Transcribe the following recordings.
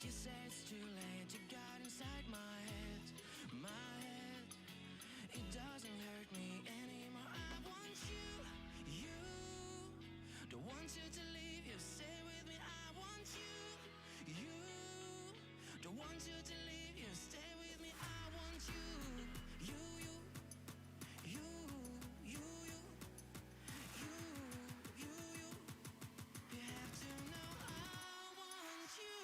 You say it's too late, you got inside my head, my head. It doesn't hurt me anymore. I want you, you. Don't want you to leave, you stay with me. I want you, you. Don't want you to leave, you stay with me. I want you, you, you, you, you, you, you, you, you. You have to know I want you.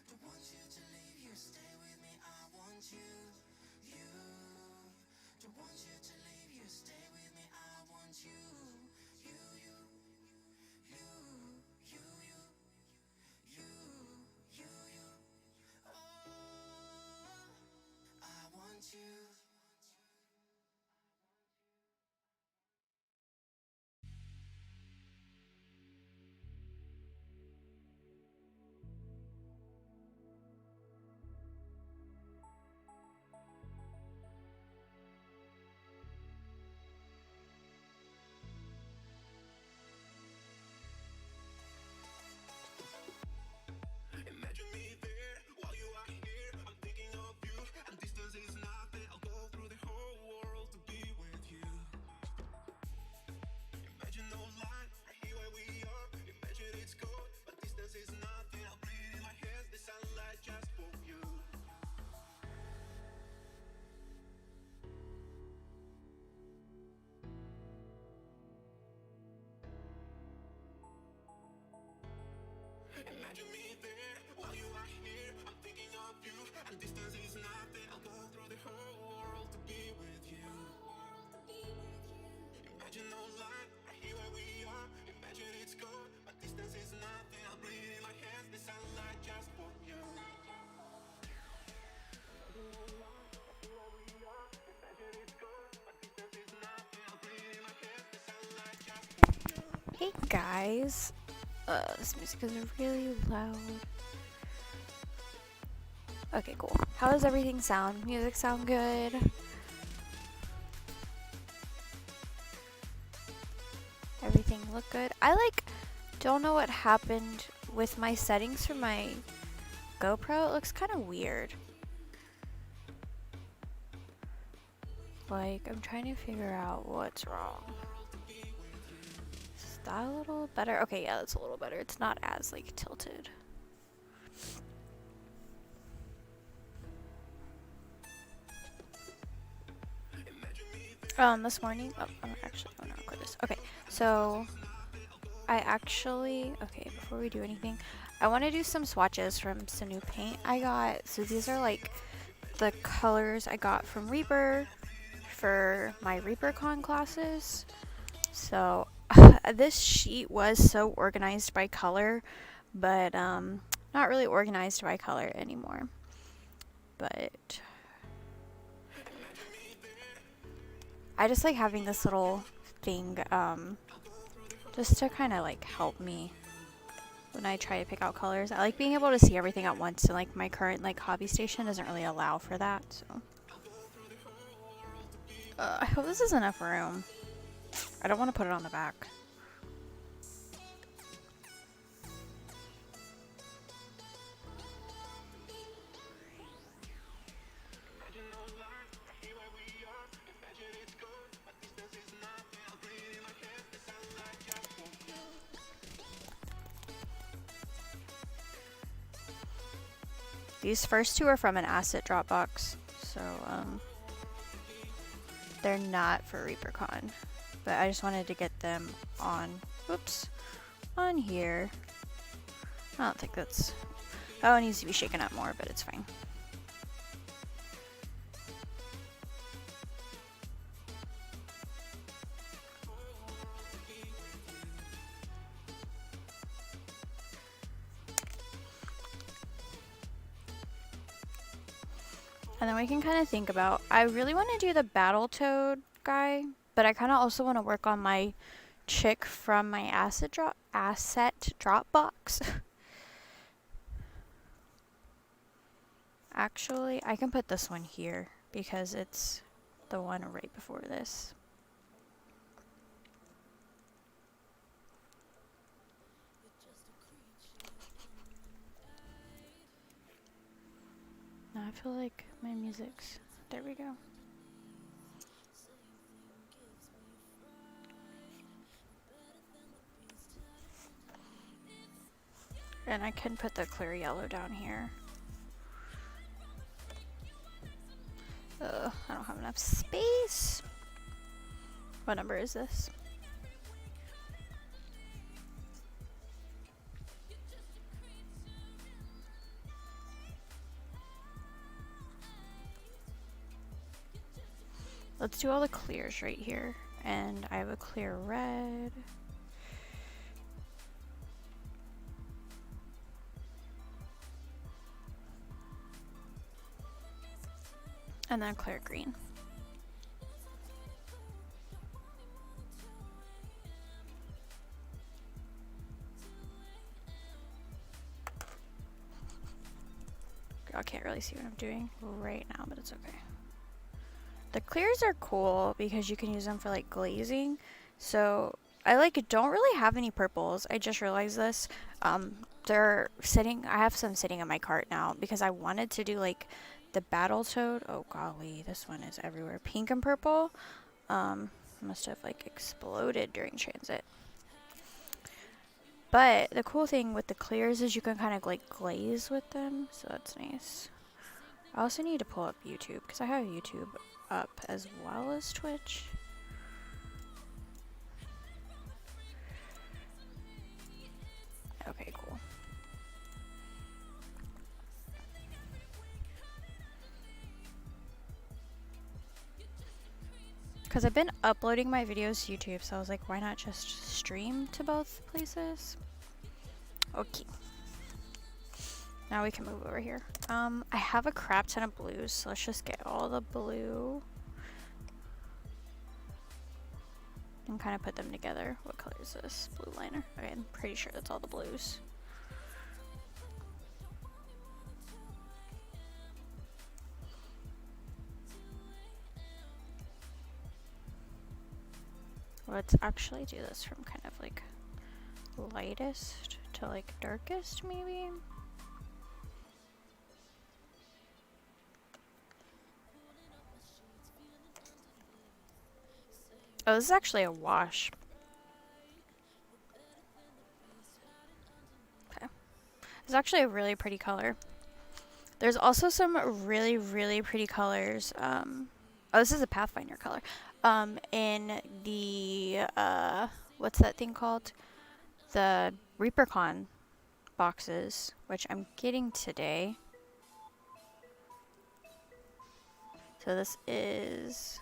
Don't want you to leave, you stay with me. I want you, you. Don't want you to leave, you stay with me. I want you, you, you, you, you, you, you, you. Oh, I want you. Imagine me there while you are here. I'm thinking of you, and distance is nothing. I'll go through the whole world to be with you. Imagine no line, right here where we are. Imagine it's cold, but distance is nothing. I'll breathe in my hands, the sunlight just for you. Imagine me there while you are here. I'm thinking of you, and distance is nothing. I'll go through the whole world to be with you. Imagine no line, right here where we are. Imagine it's cold, but distance is nothing. I'll breathe in my hands, the sunlight just for you. Hey guys, this music is really loud. Okay, cool. How does everything sound? Music sound good? Everything look good? I don't know what happened with my settings for my GoPro. It looks kind of weird. I'm trying to figure out what's wrong. Is that a little better? Okay, yeah, that's a little better. It's not as tilted. This morning, I'm gonna record this. Okay, so okay, before we do anything, I want to do some swatches from some new paint I got. So these are the colors I got from Reaper for my ReaperCon classes. So this sheet was so organized by color, but not really organized by color anymore. But I just like having this little thing just to kind of help me when I try to pick out colors. I like being able to see everything at once, and my current hobby station doesn't really allow for that. So I hope this is enough room. I don't want to put it on the back. These first two are from an asset Dropbox, so they're not for ReaperCon, but I just wanted to get them on here. I don't think that's, it needs to be shaken up more, but it's fine. And then we can kind of think about, I really want to do the Battletoad guy, But I kind of also want to work on my chick from my asset drop box. Actually, I can put this one here because it's the one right before this. Now I feel like my music's... There we go. And I can put the clear yellow down here. I don't have enough space. What number is this? Let's do all the clears right here. And I have a clear red. And then clear green. I can't really see what I'm doing right now, but it's okay. The clears are cool because you can use them for like glazing. So I don't really have any purples. I just realized this. They're sitting, I have some sitting in my cart now because I wanted to do like the Battletoad. Oh golly, this one is everywhere. Pink and purple. Must have like exploded during transit. But the cool thing with the clears is you can kind of like glaze with them. So that's nice. I also need to pull up YouTube because I have YouTube up as well as Twitch. Okay, cool. Because I've been uploading my videos to YouTube, so I was like, why not just stream to both places? Okay. Now we can move over here. I have a crap ton of blues, so let's just get all the blue. And kind of put them together. What color is this? Blue liner. Okay, I'm pretty sure that's all the blues. Let's actually do this from kind of like lightest to like darkest, maybe. Oh, this is actually a wash. Okay. It's actually a really pretty color. There's also some really, really pretty colors. Oh, this is a Pathfinder color. In the, what's that thing called? The ReaperCon boxes, which I'm getting today. So this is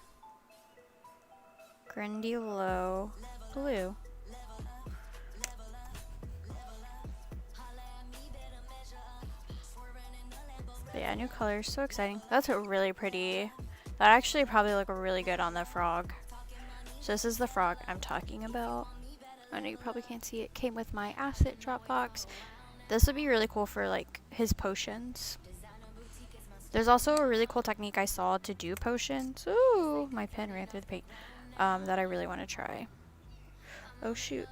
Grindylow Blue. But yeah, new colors, so exciting. That's a really pretty. That actually probably look really good on the frog. So this is the frog I'm talking about. I know you probably can't see it. Came with my asset drop box. This would be really cool for like his potions. There's also a really cool technique I saw to do potions. Ooh, my pen ran through the paint. That I really want to try. Oh shoot.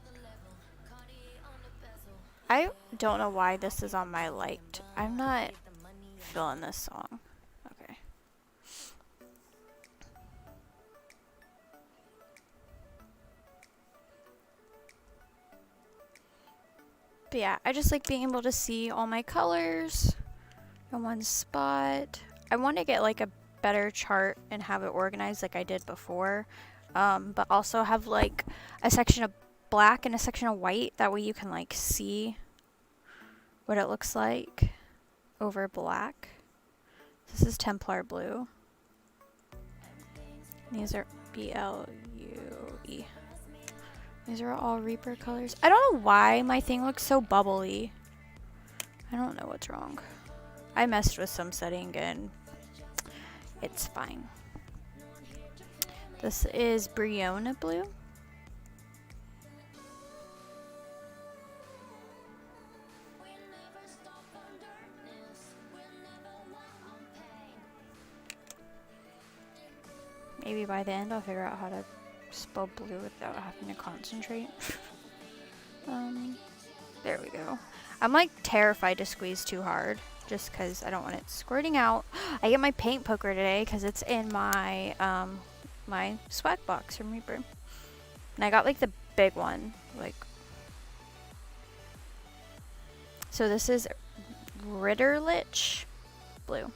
I don't know why this is on my liked. I'm not feeling this song. Okay. But yeah, I just like being able to see all my colors in one spot. I want to get like a better chart and have it organized like I did before. But also have like a section of black and a section of white. That way you can like see what it looks like over black. This is Templar blue. These are BLUE. These are all Reaper colors. I don't know why my thing looks so bubbly. I don't know what's wrong. I messed with some setting and it's fine. This is Briona blue. Maybe by the end I'll figure out how to spell blue without having to concentrate. There we go. I'm like terrified to squeeze too hard just because I don't want it squirting out. I get my paint poker today because it's in my my swag box from Reaper. And I got like the big one. Like, so this is Ritterlich blue.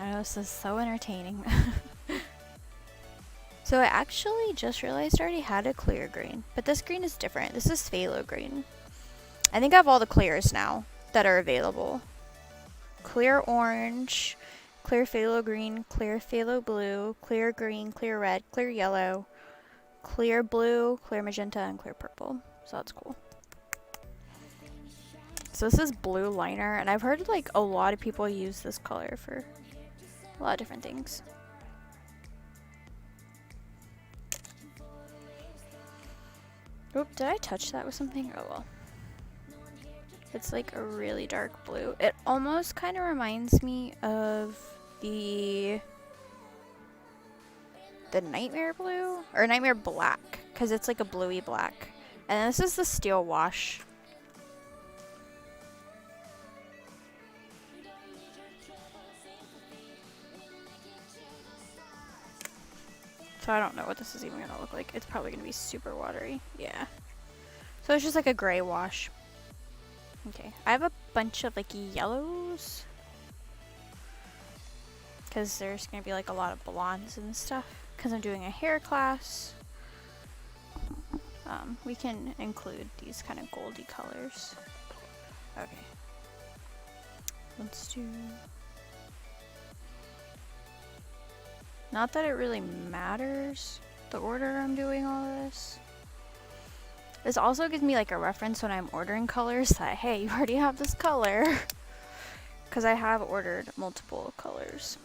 I know this is so entertaining. So I actually just realized I already had a clear green, but this green is different. This is phthalo green. I think I have all the clears now that are available. Clear orange, clear phthalo green, clear phthalo blue, clear green, clear red, clear yellow, clear blue, clear magenta, and clear purple. So that's cool. So this is blue liner, and I've heard like a lot of people use this color for a lot of different things. Oop, did I touch that with something? Oh well. It's like a really dark blue. It almost kind of reminds me of the Nightmare blue or Nightmare black, because it's like a bluey black. And this is the steel wash. So I don't know what this is even gonna look like. It's probably gonna be super watery. Yeah. So it's just like a gray wash. Okay. I have a bunch of like yellows, because there's gonna be like a lot of blondes and stuff. Because I'm doing a hair class. We can include these kind of goldy colors. Okay. Let's do... Not that it really matters the order I'm doing all of this. This also gives me like a reference when I'm ordering colors that, hey, you already have this color. Because I have ordered multiple colors.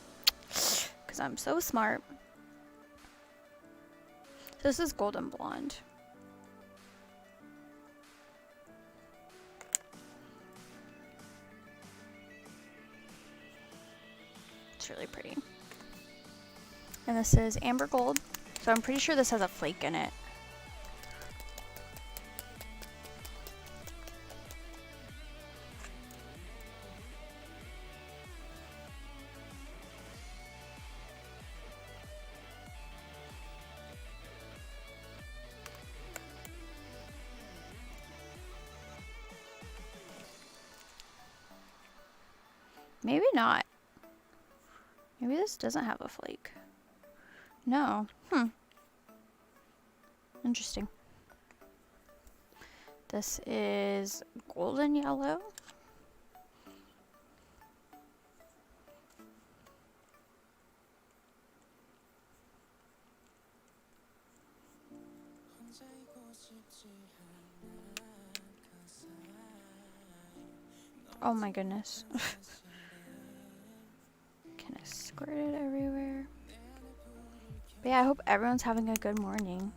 Because I'm so smart. This is golden blonde. It's really pretty. And this is amber gold. So I'm pretty sure this has a flake in it. Maybe not. Maybe this doesn't have a flake. No. Interesting. This is golden yellow. Oh my goodness. Kind of squirted everywhere. But yeah, I hope everyone's having a good morning.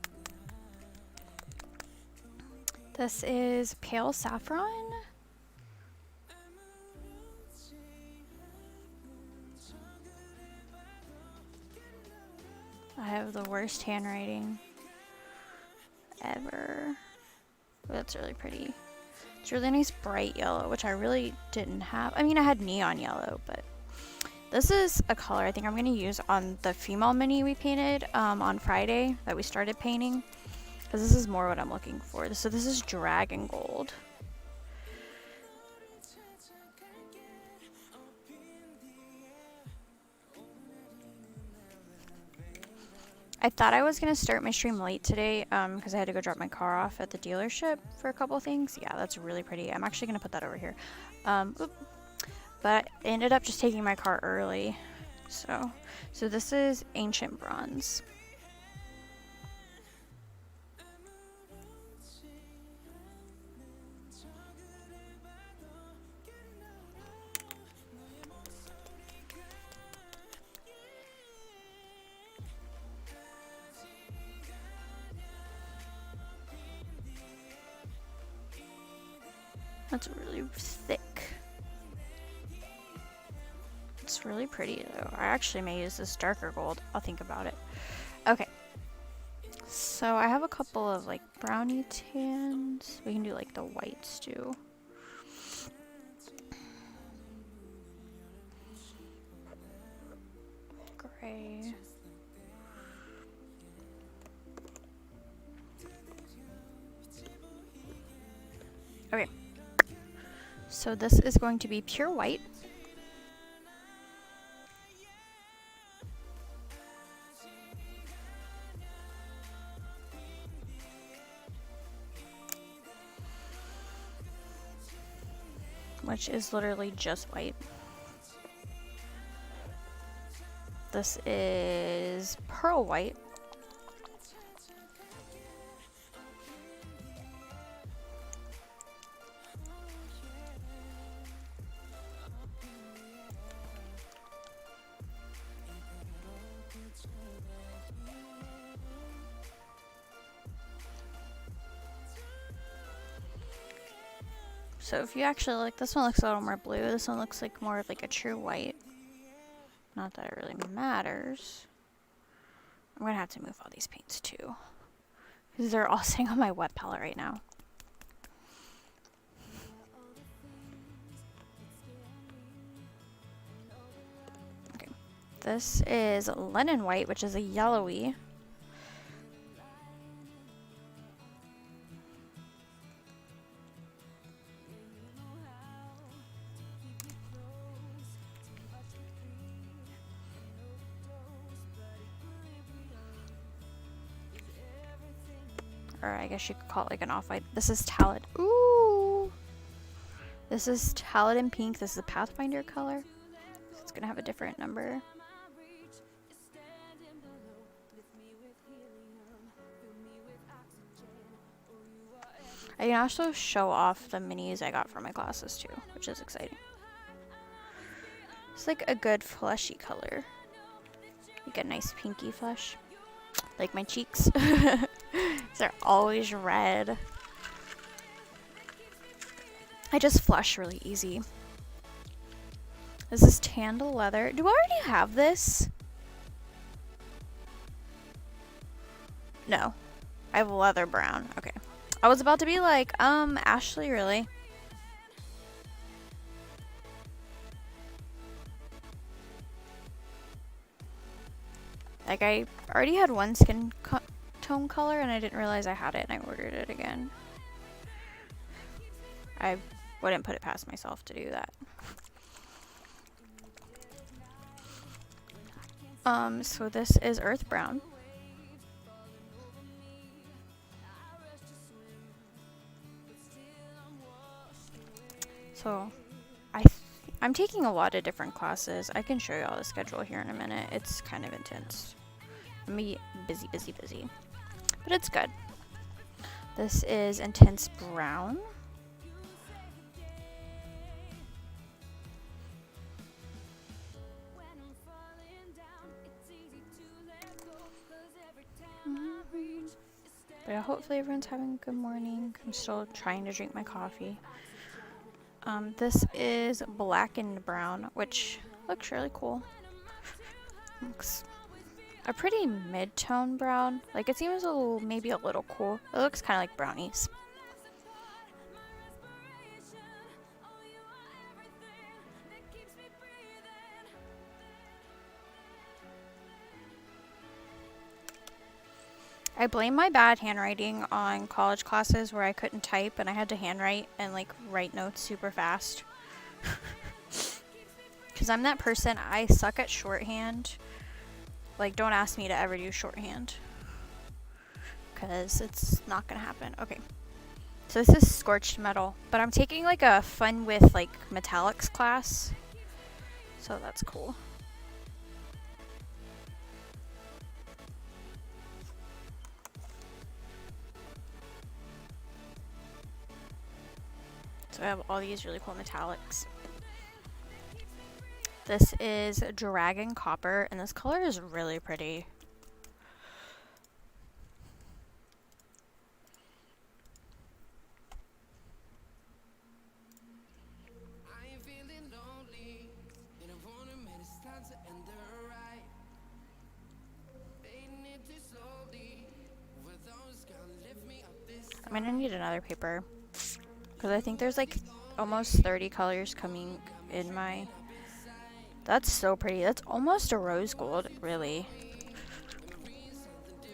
This is pale saffron. I have the worst handwriting ever. But that's really pretty. It's really nice bright yellow, which I really didn't have. I mean, I had neon yellow, but this is a color I think I'm going to use on the female mini we painted on Friday that we started painting. Because this is more what I'm looking for. So this is dragon gold. I thought I was going to start my stream late today because I had to go drop my car off at the dealership for a couple things. Yeah, that's really pretty. I'm actually going to put that over here. But I ended up just taking my car early. So this is ancient bronze. That's really thick. It's really pretty though. I actually may use this darker gold. I'll think about it. Okay. So I have a couple of like brownie tans. We can do like the whites too. Gray. Okay. So this is going to be pure white. Which is literally just white. This is pearl white. So if you actually look, this one looks a little more blue. This one looks like more of like a true white. Not that it really matters. I'm gonna have to move all these paints too, because they're all sitting on my wet palette right now. Okay, this is Lennon White, which is a yellowy. Or I guess you could call it like an off-white. This is Talad. Ooh! This is Taladin Pink. This is the Pathfinder color. So it's gonna have a different number. I can also show off the minis I got for my classes too, which is exciting. It's like a good fleshy color. Like a nice pinky flush. Like my cheeks. They're always red. I just flush really easy. This is Tandle Leather. Do I already have this? No. I have Leather Brown. Okay. I was about to be like, Ashley, really? Like, I already had one skin tone color and I didn't realize I had it and I ordered it again. I wouldn't put it past myself to do that. So this is Earth Brown. So I'm taking a lot of different classes. I can show you all the schedule here in a minute. It's kind of intense. I'm gonna be busy, busy, busy. But it's good. This is Intense Brown. But yeah, hopefully everyone's having a good morning. I'm still trying to drink my coffee. This is Blackened Brown, which looks really cool. Looks a pretty mid-tone brown. Like, it seems a little, maybe a little cool. It looks kind of like brownies. I blame my bad handwriting on college classes where I couldn't type and I had to handwrite and like write notes super fast. Because I'm that person, I suck at shorthand. Like, don't ask me to ever do shorthand. Because it's not going to happen. Okay. So this is Scorched Metal. But I'm taking like a fun with like metallics class. So that's cool. So I have all these really cool metallics. This is Dragon Copper, and this color is really pretty. I'm gonna need another paper because I think there's like almost 30 colors coming in my. That's so pretty. That's almost a rose gold, really.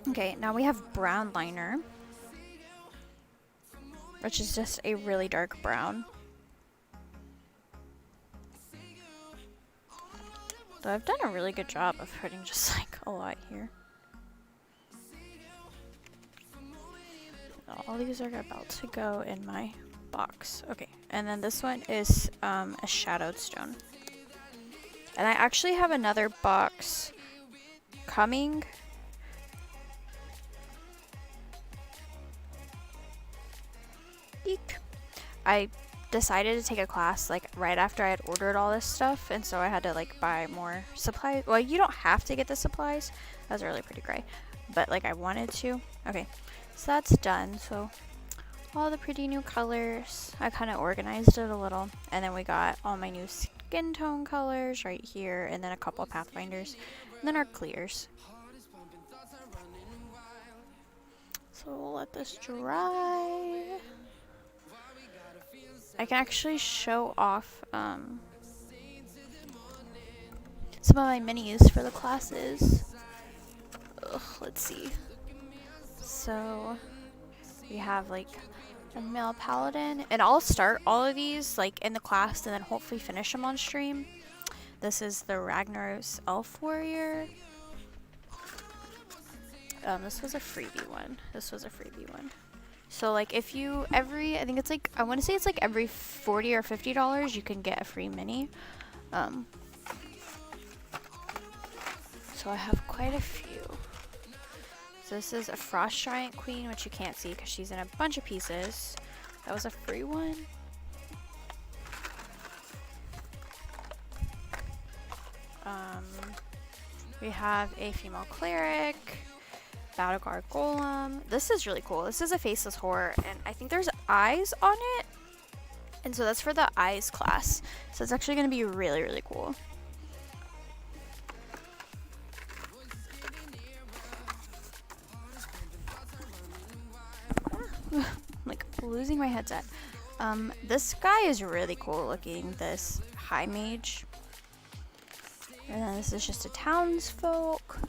Okay, now we have brown liner, which is just a really dark brown. So I've done a really good job of putting just like a lot here. All these are about to go in my box. Okay, and then this one is a shadowed stone. And I actually have another box coming. Eek. I decided to take a class like right after I had ordered all this stuff, and so I had to like buy more supplies. Well, you don't have to get the supplies. That's really pretty gray, but like I wanted to. Okay, so that's done. So all the pretty new colors, I kind of organized it a little, and then we got all my new skin tone colors right here, and then a couple of pathfinders, and then our clears. So we'll let this dry. I can actually show off some of my minis for the classes. Ugh, let's see. So we have like a male paladin, and I'll start all of these like in the class and then hopefully finish them on stream. This is the Ragnaros elf warrior. This was a freebie one. So like if you I think it's like, I want to say it's like every $40 or $50 you can get a free mini. So I have quite a few. So this is a Frost Giant Queen, which you can't see because she's in a bunch of pieces. That was a free one. We have a female cleric. Battle Guard Golem. This is really cool. This is a faceless horror, and I think there's eyes on it. And so that's for the eyes class. So it's actually going to be really, really cool. I'm like losing my headset. This guy is really cool looking, this high mage. And then this is just a townsfolk.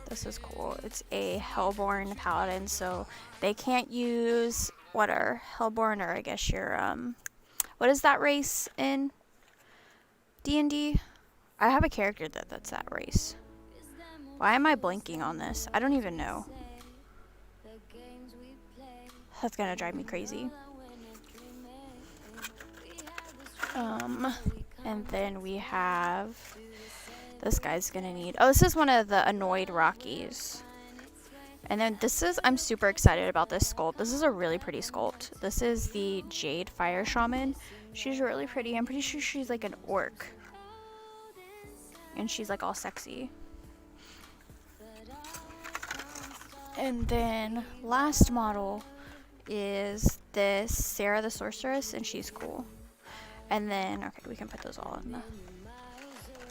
This is cool. It's a Hellborn paladin, so they can't use what are Hellborn, or I guess your what is that race in D&D? I have a character that's that race. Why am I blanking on this? I don't even know. That's gonna drive me crazy. And then we have this guy's gonna need. Oh, this is one of the Annoyed Rockies. And then this is, I'm super excited about this sculpt. This is a really pretty sculpt. This is the Jade Fire Shaman. She's really pretty. I'm pretty sure she's like an orc. And she's like all sexy. And then last model is this Sarah the Sorceress, and she's cool. And then, okay, we can put those all in the...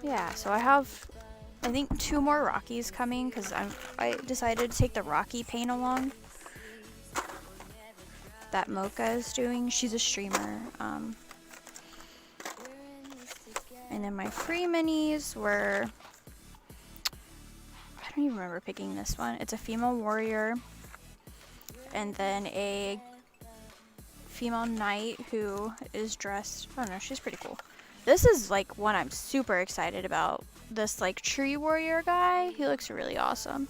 Yeah, so I have, I think, 2 more Rockies coming, because I decided to take the Rocky paint along that Mocha is doing. She's a streamer. And then my free minis were... I don't even remember picking this one. It's a female warrior. And then a female knight who is dressed... I don't know, she's pretty cool. This is like one I'm super excited about. This like tree warrior guy. He looks really awesome.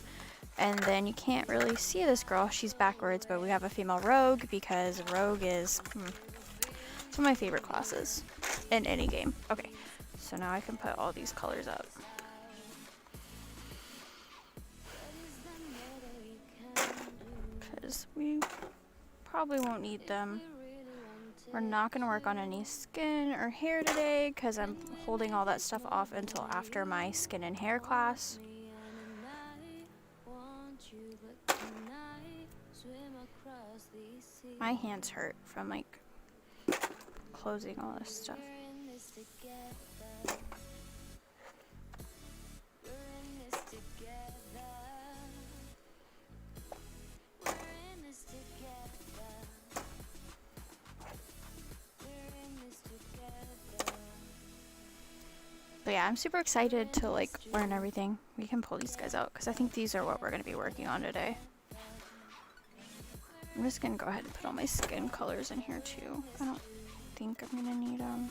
And then you can't really see this girl. She's backwards, but we have a female rogue because rogue is it's one of my favorite classes in any game. Okay, so now I can put all these colors up. Because we probably won't need them. We're not going to work on any skin or hair today because I'm holding all that stuff off until after my skin and hair class. My hands hurt from like closing all this stuff. But yeah, I'm super excited to like learn everything. We can pull these guys out because I think these are what we're going to be working on today. I'm just going to go ahead and put all my skin colors in here too. I don't think I'm going to need them.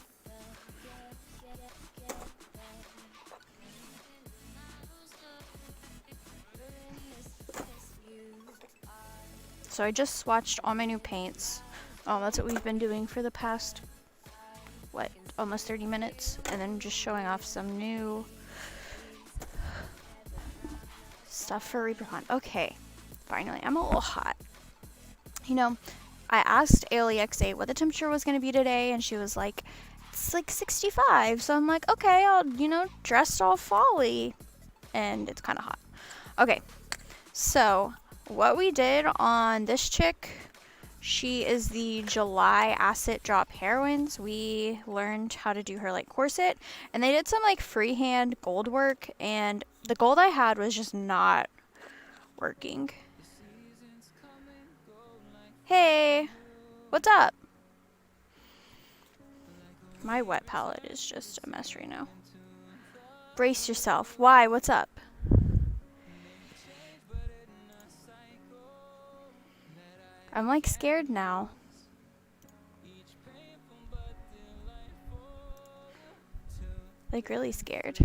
So I just swatched all my new paints. That's what we've been doing for the past, what, almost 30 minutes. And then just showing off some new stuff for ReaperCon. Okay, finally, I'm a little hot. You know, I asked AliXA what the temperature was going to be today, and she was like, it's like 65. So I'm like, okay, I'll, dress all fall-y. And it's kind of hot. Okay, so what we did on this chick, she is the July Acid Drop Heroines. We learned how to do her like corset, and they did some like freehand gold work, and the gold I had was just not working. Hey, what's up? My wet palette is just a mess right now. Brace yourself. Why? What's up? I'm like scared now. Like really scared.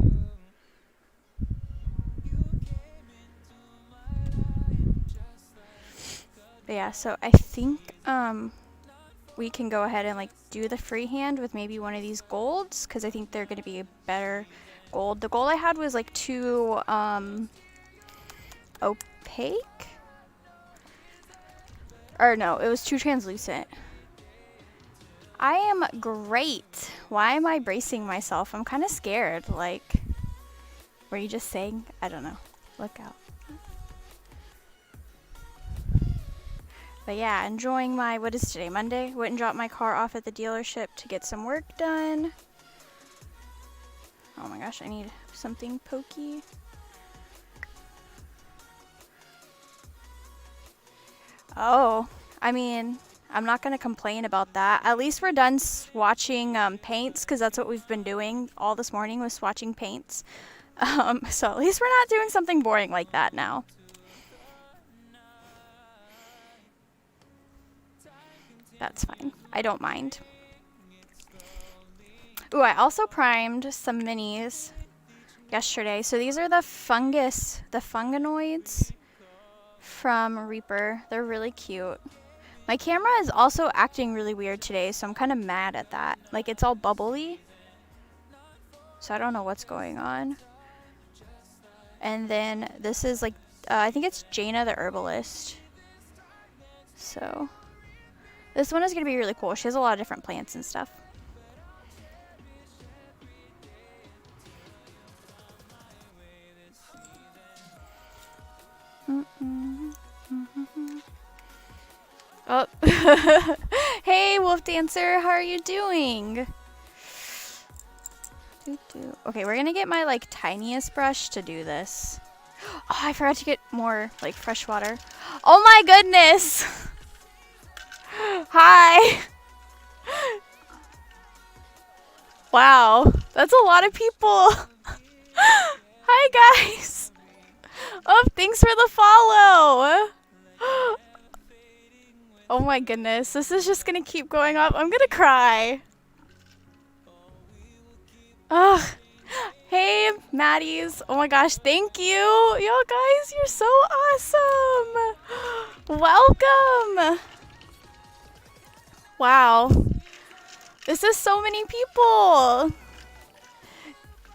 But yeah, so I think we can go ahead and like do the freehand with maybe one of these golds, because I think they're going to be a better gold. The gold I had was like too opaque. Or no, it was too translucent. I am great. Why am I bracing myself? I'm kind of scared. Like, were you just saying? I don't know. Look out. But yeah, enjoying my, what is today, Monday? Went and dropped my car off at the dealership to get some work done. Oh my gosh, I need something pokey. Oh, I mean, I'm not going to complain about that. At least we're done swatching paints, because that's what we've been doing all this morning, was swatching paints. So at least we're not doing something boring like that now. That's fine. I don't mind. Ooh, I also primed some minis yesterday. So these are the funganoids from Reaper. They're really cute. My camera is also acting really weird today, so I'm kind of mad at that. Like, it's all bubbly. So I don't know what's going on. And then this is like, I think it's Jaina the Herbalist. So this one is going to be really cool. She has a lot of different plants and stuff. Oh. Hey, Wolf Dancer, how are you doing? Okay, we're gonna get my like tiniest brush to do this. Oh, I forgot to get more like fresh water. Oh my goodness! Hi! Wow, that's a lot of people. Hi guys! Oh, thanks for the follow! Oh my goodness, this is just gonna keep going up. I'm gonna cry. Ugh. Hey, Maddies. Oh my gosh, thank you. Yo, guys, you're so awesome. Welcome. Wow. This is so many people.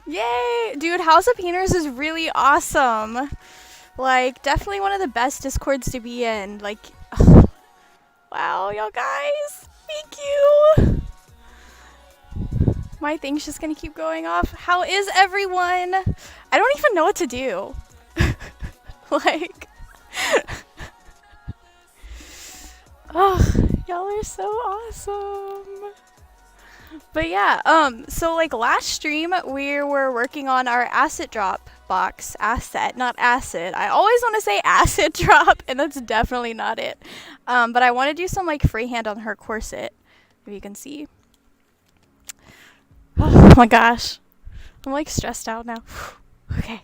Yay. Dude, House of Painters is really awesome. Like, definitely one of the best Discords to be in. Like, ugh. Wow, y'all guys. Thank you. My thing's just gonna keep going off. How is everyone? I don't even know what to do. Like, oh, y'all are so awesome. But yeah, so like last stream we were working on our acid drop box. Asset, not acid. I always want to say acid drop, and that's definitely not it. But I want to do some like freehand on her corset, if you can see. Oh my gosh. I'm like stressed out now. Okay.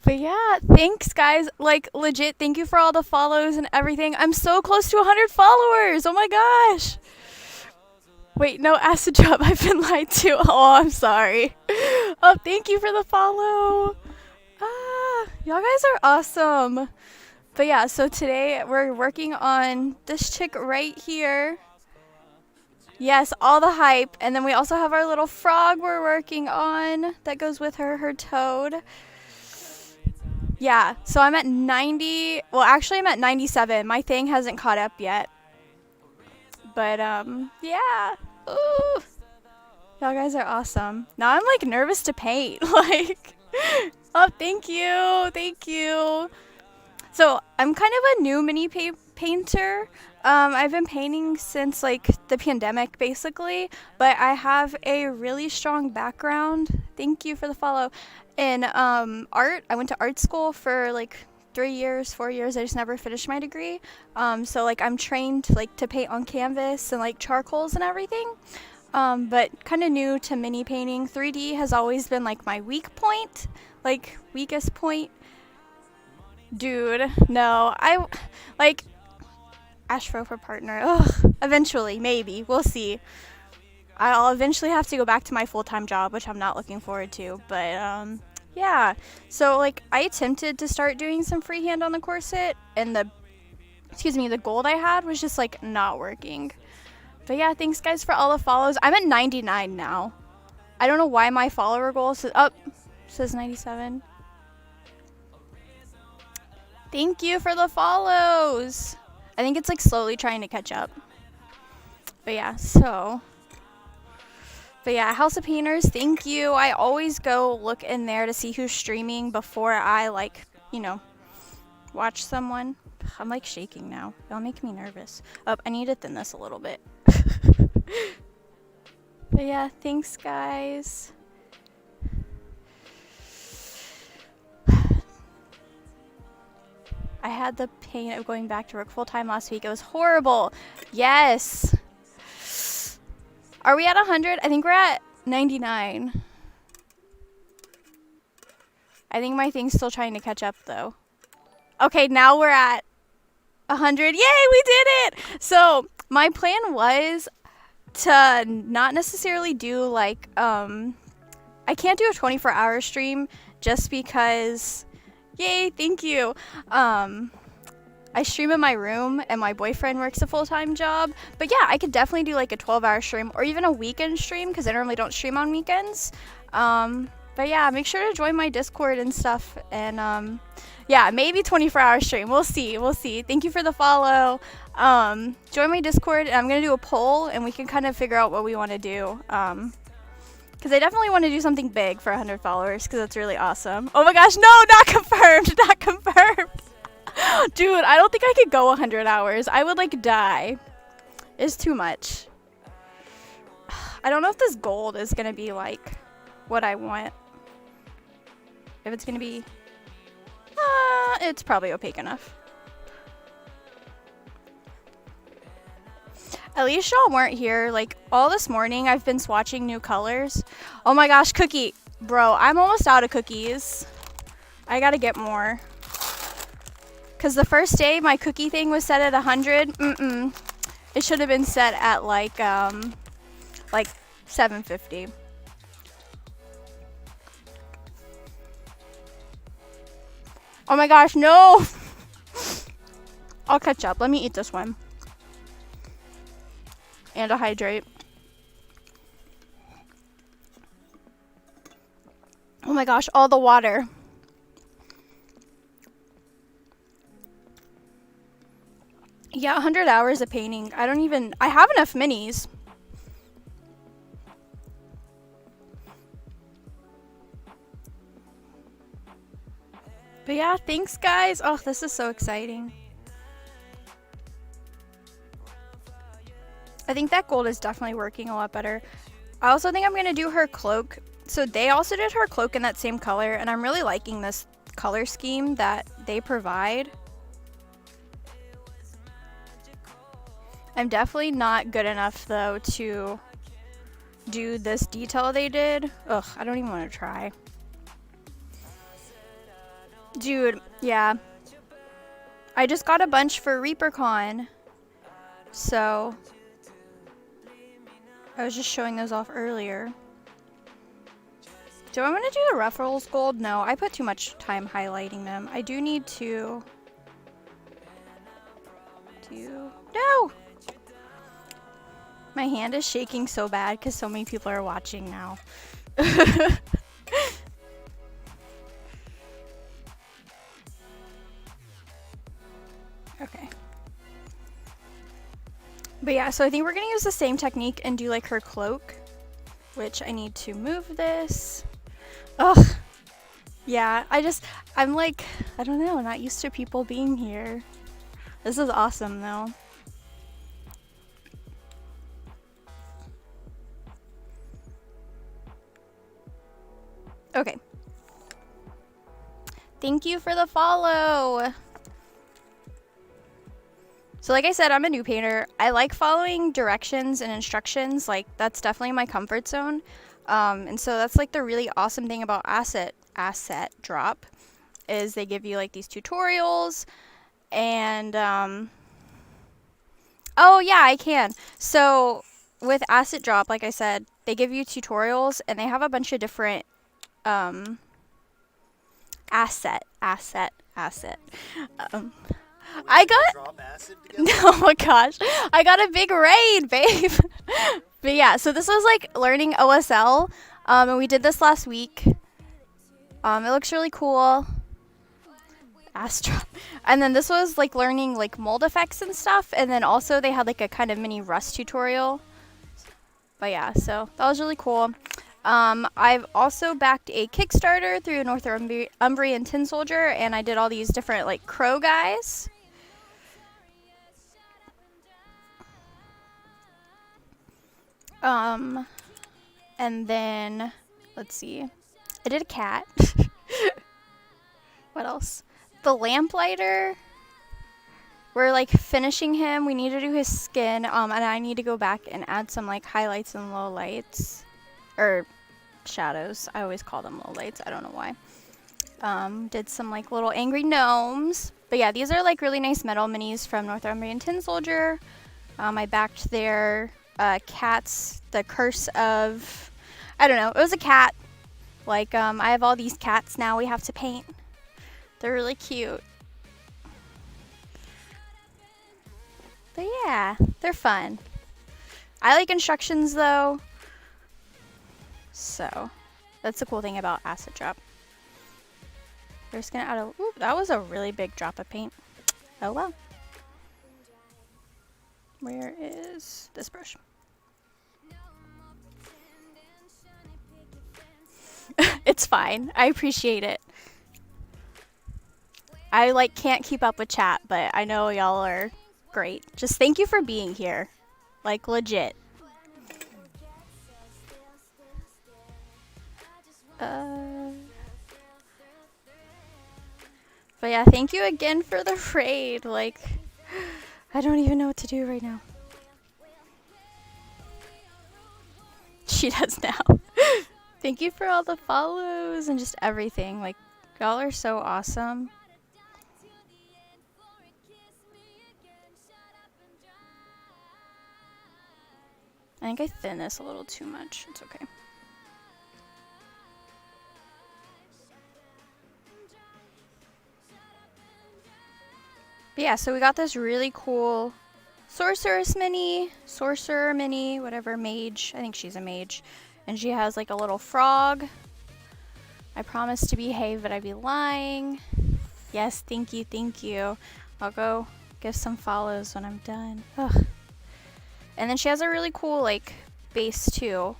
But yeah, thanks guys. Like legit, thank you for all the follows and everything. I'm so close to 100 followers. Oh my gosh. Wait, no, acid drop. I've been lied to. Oh, I'm sorry. Oh, thank you for the follow. Ah, y'all guys are awesome. But yeah, so today we're working on this chick right here. Yes, all the hype. And then we also have our little frog we're working on that goes with her toad. Yeah, so I'm at 90. Well, actually, I'm at 97. My thing hasn't caught up yet. But, yeah. Ooh. Y'all guys are awesome. Now I'm, like, nervous to paint. Like, oh, thank you. Thank you. So, I'm kind of a new mini painter. I've been painting since, like, the pandemic, basically. But I have a really strong background. Thank you for the follow. In art. I went to art school for, like, 3 years, 4 years. I just never finished my degree. So like I'm trained like to paint on canvas and like charcoals and everything. But kind of new to mini painting. 3D has always been like my weak point, like weakest point. Dude, no, I like Ashfro for partner. Ugh, eventually, maybe we'll see. I'll eventually have to go back to my full-time job, which I'm not looking forward to. But yeah, so like I attempted to start doing some freehand on the corset, and the gold I had was just like not working. But yeah, thanks guys for all the follows. I'm at 99 now. I don't know why my follower goal says 97. Thank you for the follows. I think it's like slowly trying to catch up. But yeah, But yeah, House of Painters, thank you. I always go look in there to see who's streaming before I, like, you know, watch someone. I'm, like, shaking now. That'll make me nervous. Oh, I need to thin this a little bit. But yeah, thanks, guys. I had the pain of going back to work full-time last week. It was horrible. Yes. Are we at 100? I think we're at 99. I think my thing's still trying to catch up, though. Okay, now we're at 100. Yay, we did it! So, my plan was to not necessarily do, like, I can't do a 24-hour stream just because... Yay, thank you! I stream in my room, and my boyfriend works a full-time job. But yeah, I could definitely do like a 12-hour stream or even a weekend stream because I normally don't stream on weekends. But yeah, make sure to join my Discord and stuff. And yeah, maybe 24-hour stream. We'll see. We'll see. Thank you for the follow. Join my Discord, and I'm going to do a poll, and we can kind of figure out what we want to do. Because I definitely want to do something big for 100 followers because that's really awesome. Oh my gosh, no, not confirmed. Not confirmed. Dude, I don't think I could go 100 hours. I would, like, die. It's too much. I don't know if this gold is going to be, like, what I want. If it's going to be... it's probably opaque enough. At least y'all weren't here. Like, all this morning, I've been swatching new colors. Oh my gosh, cookie. Bro, I'm almost out of cookies. I gotta get more. Because the first day, my cookie thing was set at 100. It should have been set at, like 750. Oh my gosh, no! I'll catch up. Let me eat this one. And a hydrate. Oh my gosh, all the water. Yeah, 100 hours of painting. I have enough minis. But yeah, thanks guys. Oh, this is so exciting. I think that gold is definitely working a lot better. I also think I'm going to do her cloak. So they also did her cloak in that same color, and I'm really liking this color scheme that they provide. I'm definitely not good enough though to do this detail they did. Ugh, I don't even want to try. Dude, yeah. I just got a bunch for ReaperCon. So I was just showing those off earlier. Do I want to do the Ruffles gold? No, I put too much time highlighting them. I do need to do... No! My hand is shaking so bad because so many people are watching now. Okay. But yeah, so I think we're going to use the same technique and do like her cloak, which I need to move this. Ugh. Yeah, I'm like, I don't know, not used to people being here. This is awesome though. Okay. Thank you for the follow. So like I said, I'm a new painter. I like following directions and instructions. Like that's definitely my comfort zone. And so that's like the really awesome thing about asset drop is they give you like these tutorials and oh yeah, I can. So with asset drop, like I said, they give you tutorials and they have a bunch of different asset. I got oh my gosh, I got a big raid, babe. But yeah, so this was like learning OSL, and we did this last week. It looks really cool. Astra. And then this was like learning like mold effects and stuff, and then also they had like a kind of mini Rust tutorial. But yeah, so that was really cool. I've also backed a Kickstarter through Northumbrian Tin Soldier, and I did all these different like crow guys. And then let's see, I did a cat. What else? The lamplighter. We're like finishing him. We need to do his skin. And I need to go back and add some like highlights and lowlights, or shadows. I always call them lowlights. I don't know why. Did some like little angry gnomes. But yeah, these are like really nice metal minis from Northumbrian Tin Soldier. I backed their cats, the curse of, I don't know, it was a cat. Like, I have all these cats now we have to paint. They're really cute. But yeah, they're fun. I like instructions though. So, that's the cool thing about acid drop. We're just gonna add a, ooh, that was a really big drop of paint. Oh well. Where is this brush? It's fine. I appreciate it. I like can't keep up with chat, but I know y'all are great. Just thank you for being here. Like legit. But yeah, thank you again for the raid. Like, I don't even know what to do right now. She does now. Thank you for all the follows and just everything. Like, y'all are so awesome. I think I thinned this a little too much. It's okay. But yeah, so we got this really cool sorcerer mini, whatever, mage. I think she's a mage. And she has like a little frog. I promised to behave, but I'd be lying. Yes, thank you, thank you. I'll go give some follows when I'm done. Ugh. And then she has a really cool like base too,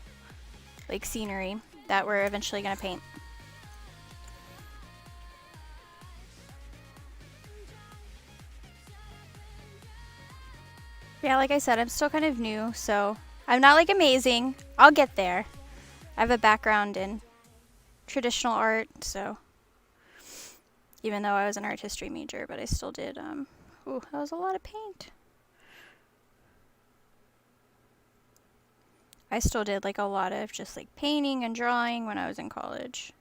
like scenery that we're eventually gonna paint. Yeah, like I said, I'm still kind of new, so I'm not like amazing. I'll get there. I have a background in traditional art, so even though I was an art history major, but I still did, ooh, that was a lot of paint. I still did like a lot of just like painting and drawing when I was in college.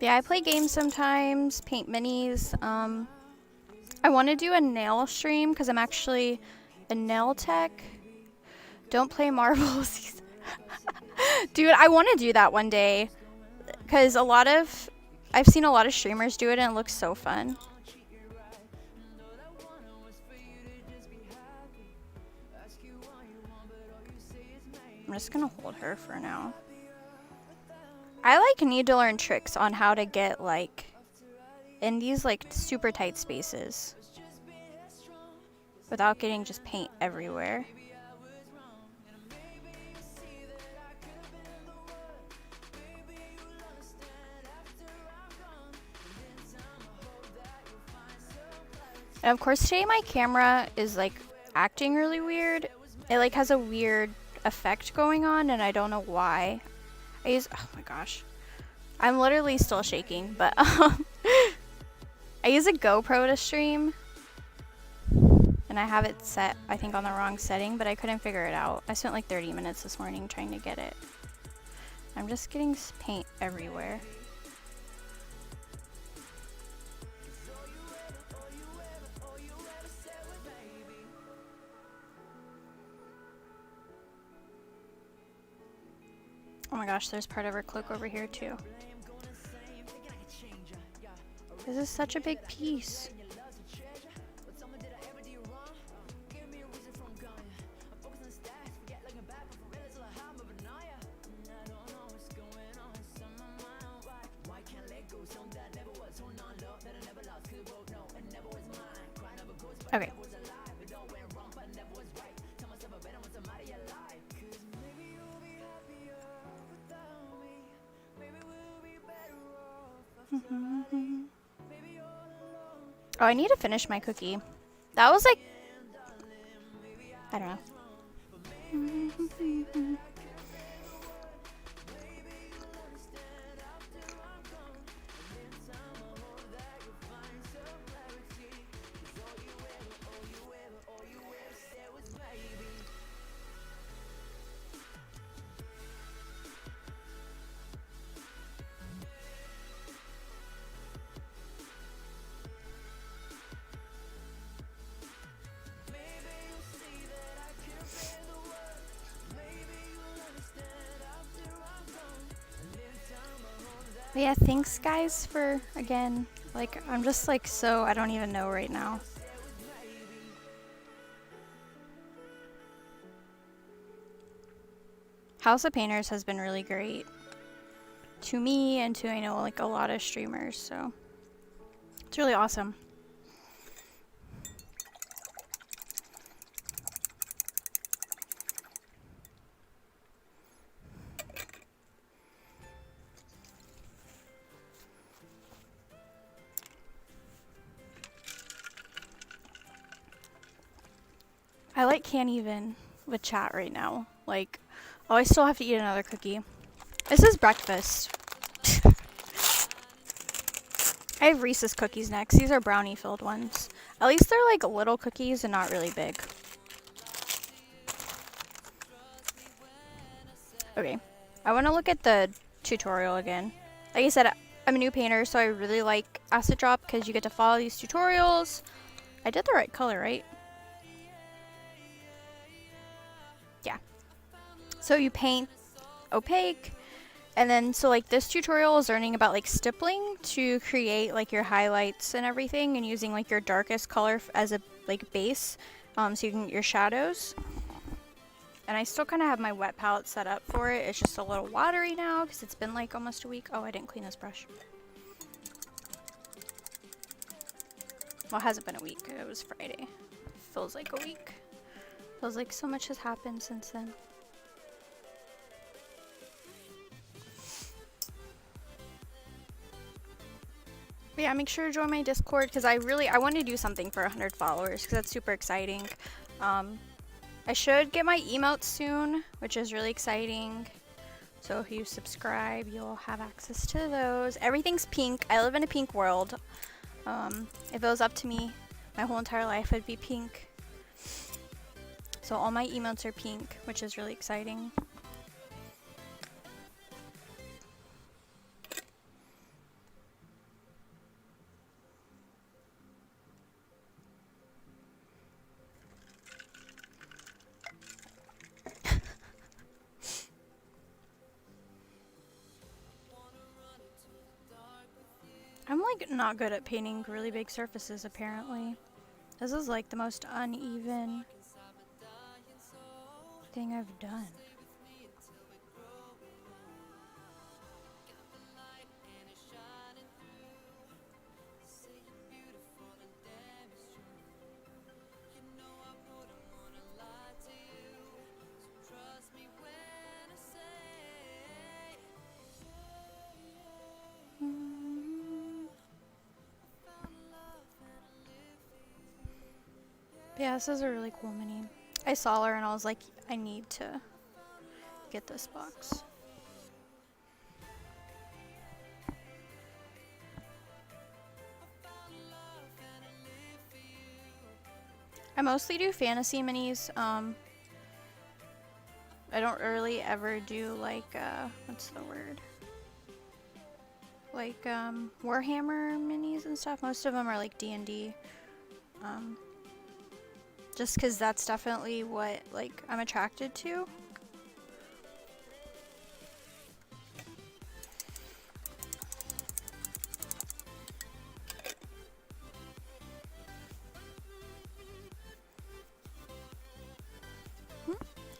Yeah, I play games sometimes, paint minis. I want to do a nail stream because I'm actually a nail tech. Don't play marbles. Dude, I want to do that one day because I've seen a lot of streamers do it and it looks so fun. I'm just gonna hold her for now. I like need to learn tricks on how to get like in these like super tight spaces without getting just paint everywhere. And of course today my camera is like acting really weird. It like has a weird effect going on and I don't know why. Oh my gosh. I'm literally still shaking, but I use a GoPro to stream. And I have it set, I think, on the wrong setting, but I couldn't figure it out. I spent like 30 minutes this morning trying to get it. I'm just getting paint everywhere. Oh my gosh, there's part of her cloak over here too. This is such a big piece. Okay. Oh, I need to finish my cookie. That was like, I don't know. But yeah, thanks guys for, again, like, I'm just like so, I don't even know right now. House of Painters has been really great to me and to, I know, like a lot of streamers, so it's really awesome. I like can't even with chat right now. Like, oh, I still have to eat another cookie. This is breakfast. I have Reese's cookies next. These are brownie filled ones. At least they're like little cookies and not really big. Okay, I want to look at the tutorial again. Like I said, I'm a new painter, so I really like Acid Drop because you get to follow these tutorials. I did the right color, right? Yeah. So you paint opaque, and then so like this tutorial is learning about like stippling to create like your highlights and everything, and using like your darkest color as a like base, so you can get your shadows. And I still kind of have my wet palette set up for it. It's just a little watery now because it's been like almost a week. Oh, I didn't clean this brush. Well, it hasn't been a week. It was Friday. Feels like a week. Feels like so much has happened since then. But yeah, make sure to join my Discord because I want to do something for 100 followers because that's super exciting. I should get my emotes soon, which is really exciting. So if you subscribe, you'll have access to those. Everything's pink. I live in a pink world. If it was up to me, my whole entire life would be pink. So all my emotes are pink, which is really exciting. I'm like not good at painting really big surfaces apparently. This is like the most uneven thing I've done. Yeah, this is a really cool mini. I saw her and I was like, I need to get this box. I mostly do fantasy minis. I don't really ever do like, what's the word? Like, Warhammer minis and stuff. Most of them are like D&D. Just because that's definitely what, like, I'm attracted to.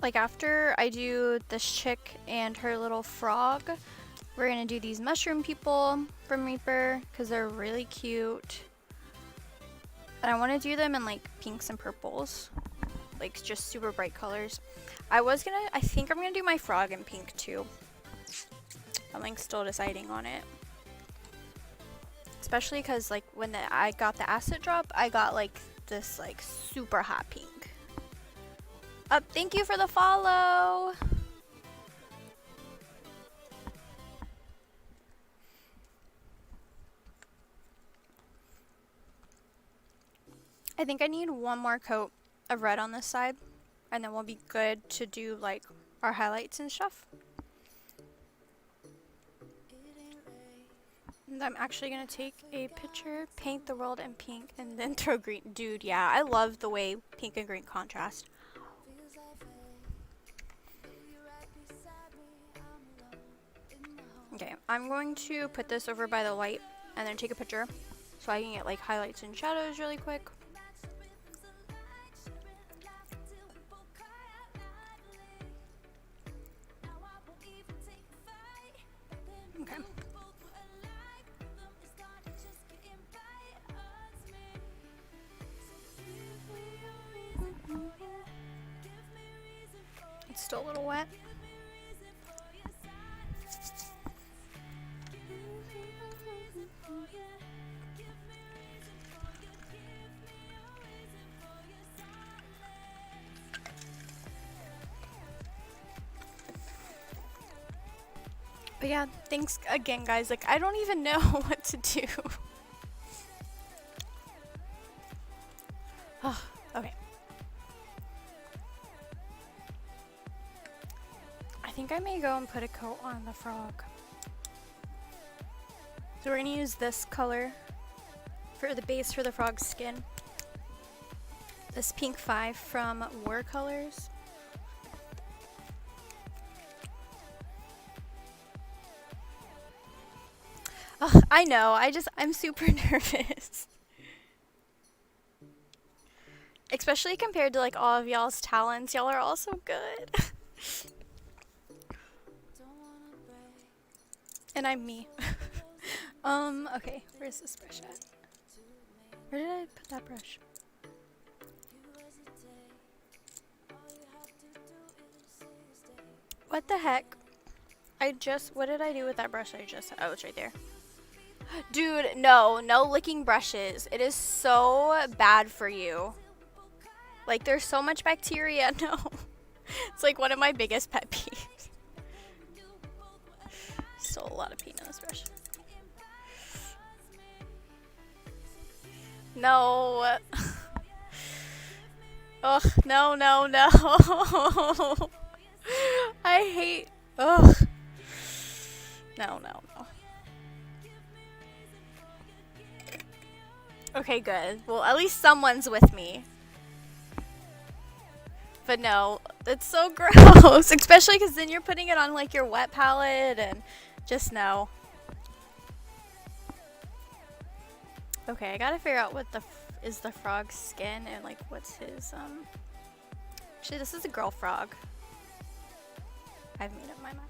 Like after I do this chick and her little frog, we're gonna do these mushroom people from Reaper because they're really cute. And I want to do them in like pinks and purples, like just super bright colors. I think I'm gonna do my frog in pink too. I'm like still deciding on it. Especially because like when I got the acid drop, I got like this like super hot pink. Thank you for the follow. I think I need one more coat of red on this side, and then we'll be good to do like our highlights and stuff. And I'm actually gonna take a picture, paint the world in pink, and then throw green. Dude, yeah, I love the way pink and green contrast. Okay, I'm going to put this over by the light and then take a picture so I can get like highlights and shadows really quick. Okay. It's still a little wet. But yeah, thanks again, guys. Like, I don't even know what to do. Oh, okay. I think I may go and put a coat on the frog. So we're gonna use this color for the base for the frog's skin. This pink 5 from Watercolors. Oh, I know, I'm super nervous. Especially compared to like all of y'all's talents. Y'all are all so good. And I'm me. Okay, where's this brush at? Where did I put that brush? What the heck? What did I do with that brush oh, it's right there. Dude, no licking brushes. It is so bad for you. Like, there's so much bacteria. No. It's like one of my biggest pet peeves. Still a lot of paint on this brush. No. Ugh, no. I hate. Ugh. No. Okay, good. Well, at least someone's with me. But no, it's so gross. Especially because then you're putting it on like your wet palette and just no. Okay, I gotta figure out what is the frog's skin and like what's his Actually, this is a girl frog. I've made up my mind.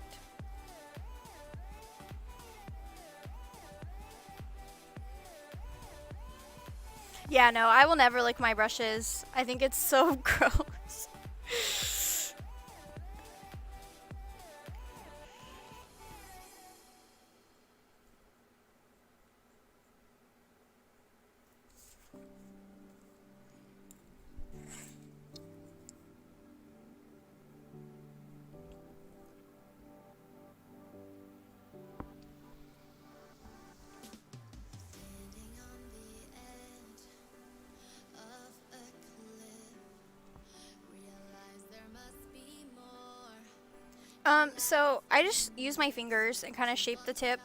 Yeah, no, I will never lick my brushes. I think it's so gross. So I just use my fingers and kind of shape the tip.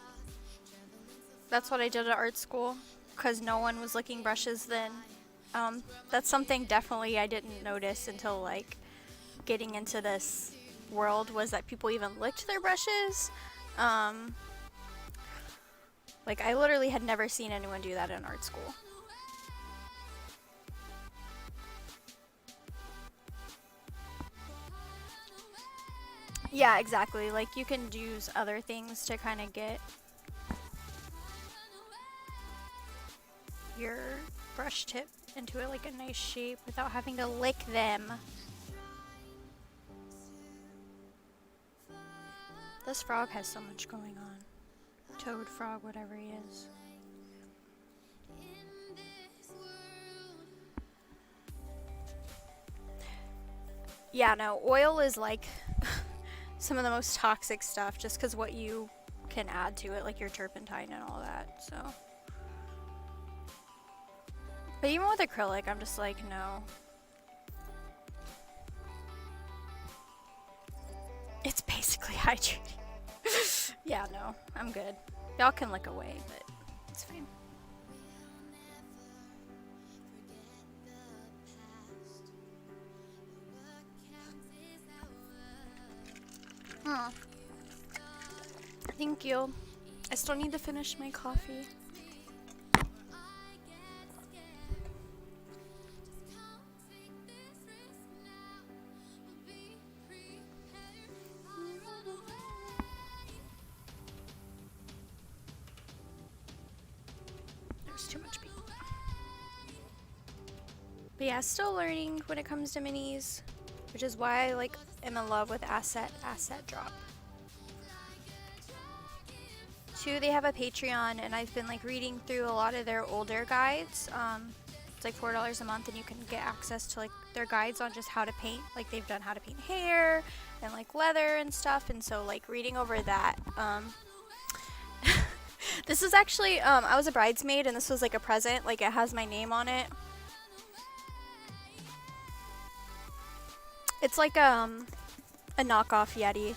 That's what I did at art school because no one was licking brushes then. That's something definitely I didn't notice until like getting into this world was that people even licked their brushes. Like I literally had never seen anyone do that in art school. Yeah, exactly. Like you can use other things to kind of get your brush tip into it like a nice shape without having to lick them. This frog has so much going on. Toad frog, whatever he is. Yeah, no, oil is like some of the most toxic stuff just because what you can add to it, like your turpentine and all that, so. But even with acrylic, I'm just like, no. It's basically hydrating. Yeah, no, I'm good. Y'all can look away, but it's fine. Oh. Thank you. I still need to finish my coffee. There's too much people. But yeah, still learning when it comes to minis, which is why I like am in love with Asset Drop. 2, they have a Patreon, and I've been like reading through a lot of their older guides. It's like $4 a month, and you can get access to like their guides on just how to paint. Like they've done how to paint hair and like leather and stuff, and so like reading over that. This is actually I was a bridesmaid, and this was like a present. Like it has my name on it. It's like a knockoff Yeti.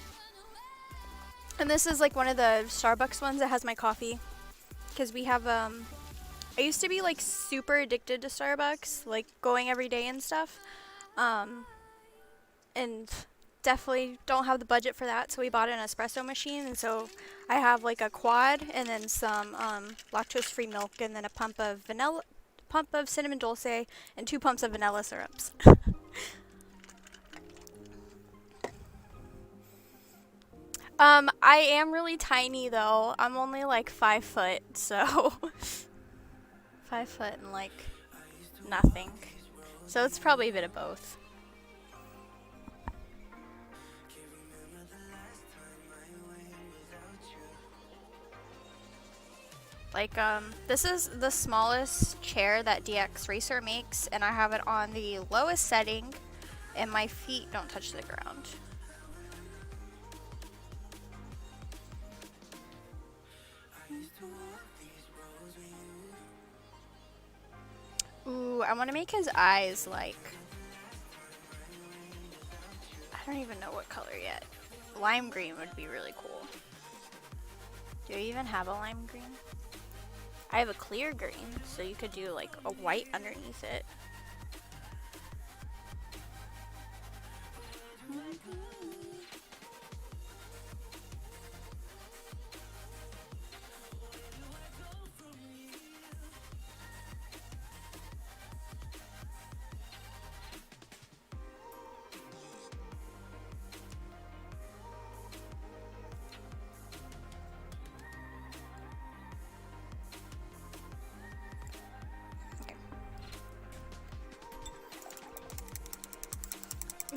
And this is like one of the Starbucks ones that has my coffee. Because we have, I used to be like super addicted to Starbucks, like going every day and stuff. And definitely don't have the budget for that, so we bought an espresso machine. And so I have like a quad and then some lactose-free milk and then a pump of cinnamon dulce and 2 pumps of vanilla syrups. I am really tiny though. I'm only like 5 foot, so 5 foot and like nothing. So it's probably a bit of both. Like, this is the smallest chair that DX Racer makes, and I have it on the lowest setting, and my feet don't touch the ground. Ooh, I want to make his eyes like, I don't even know what color yet. Lime green would be really cool. Do you even have a lime green? I have a clear green, so you could do like a white underneath it.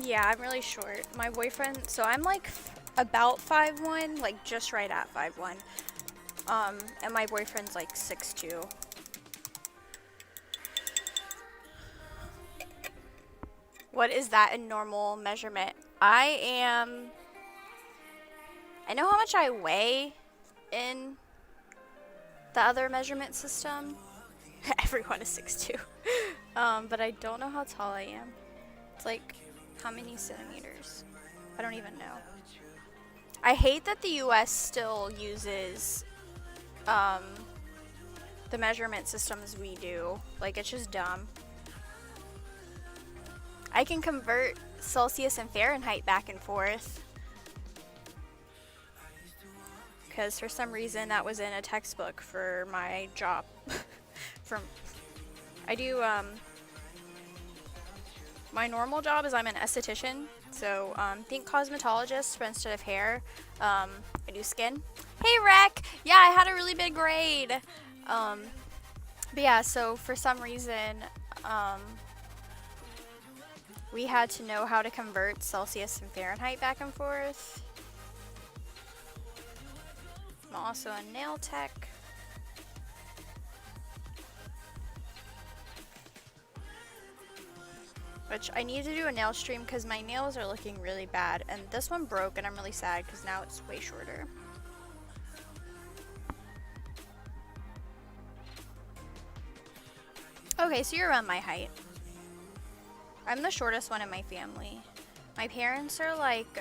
Yeah, I'm really short. My boyfriend, so I'm like about 5'1", like just right at 5'1". And my boyfriend's like 6'2". What is that in normal measurement? I know how much I weigh in the other measurement system. Everyone is 6'2". But I don't know how tall I am. It's like, how many centimeters? I don't even know. I hate that the US still uses the measurement systems we do. Like, it's just dumb. I can convert Celsius and Fahrenheit back and forth, because for some reason that was in a textbook for my job. I do, my normal job is I'm an esthetician, so think cosmetologist, but instead of hair, I do skin. Hey Rec! Yeah, I had a really big grade. But yeah, so for some reason, we had to know how to convert Celsius and Fahrenheit back and forth. I'm also a nail tech. Which I need to do a nail stream because my nails are looking really bad. And this one broke and I'm really sad because now it's way shorter. Okay, so you're around my height. I'm the shortest one in my family. My parents are like,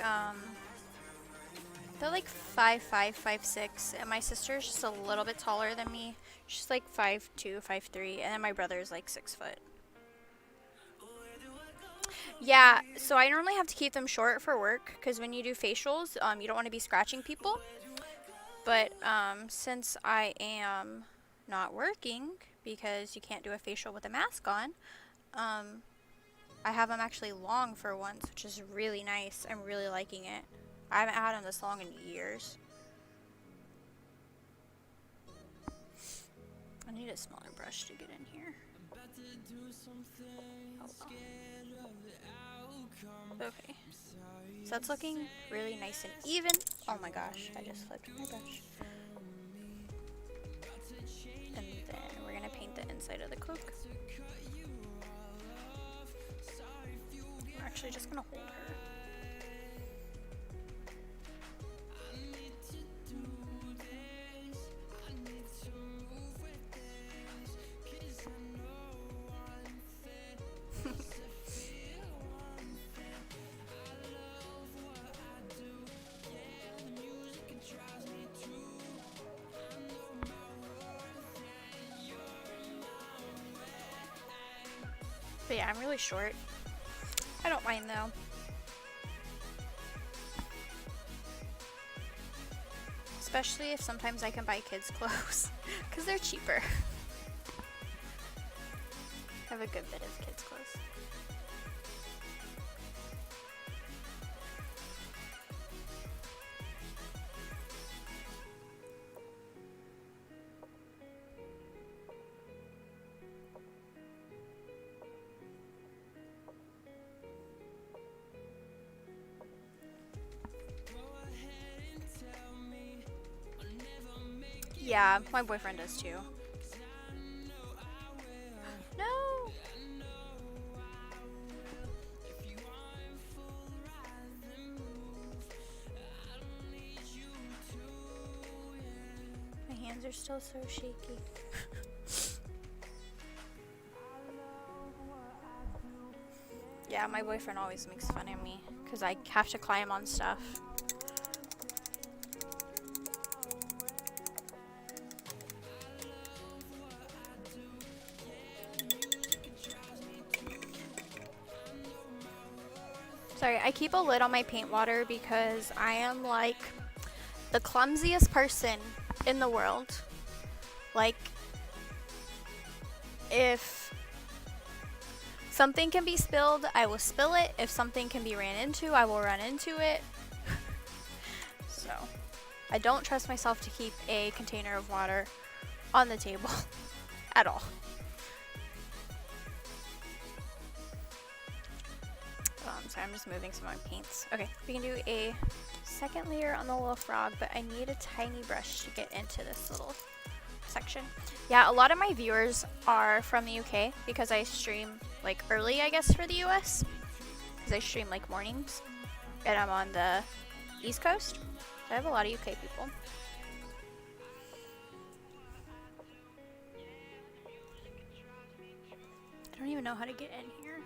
they're like 5'5", 5'6", and my sister's just a little bit taller than me. She's like 5'2", 5'3", and then my brother's like 6 foot. Yeah, so I normally have to keep them short for work because when you do facials, you don't want to be scratching people. But since I am not working because you can't do a facial with a mask on, I have them actually long for once, which is really nice. I'm really liking it. I haven't had them this long in years. I need a smaller brush to get in here. Oh, well. Okay. So that's looking really nice and even. Oh my gosh, I just flipped my brush. And then we're gonna paint the inside of the cloak. I'm actually just gonna hold her. But yeah, I'm really short. I don't mind though. Especially if sometimes I can buy kids clothes because they're cheaper. I have a good bit of kids clothes. Yeah, my boyfriend does too. No. My hands are still so shaky. Yeah, my boyfriend always makes fun of me because I have to climb on stuff. Sorry, I keep a lid on my paint water because I am like the clumsiest person in the world. Like, if something can be spilled, I will spill it. If something can be ran into, I will run into it. So, I don't trust myself to keep a container of water on the table at all. Sorry, I'm just moving some of my paints. Okay, we can do a second layer on the little frog, but I need a tiny brush to get into this little section. Yeah, a lot of my viewers are from the UK because I stream like early, I guess, for the US. Because I stream like mornings, and I'm on the East Coast. So I have a lot of UK people. I don't even know how to get in here.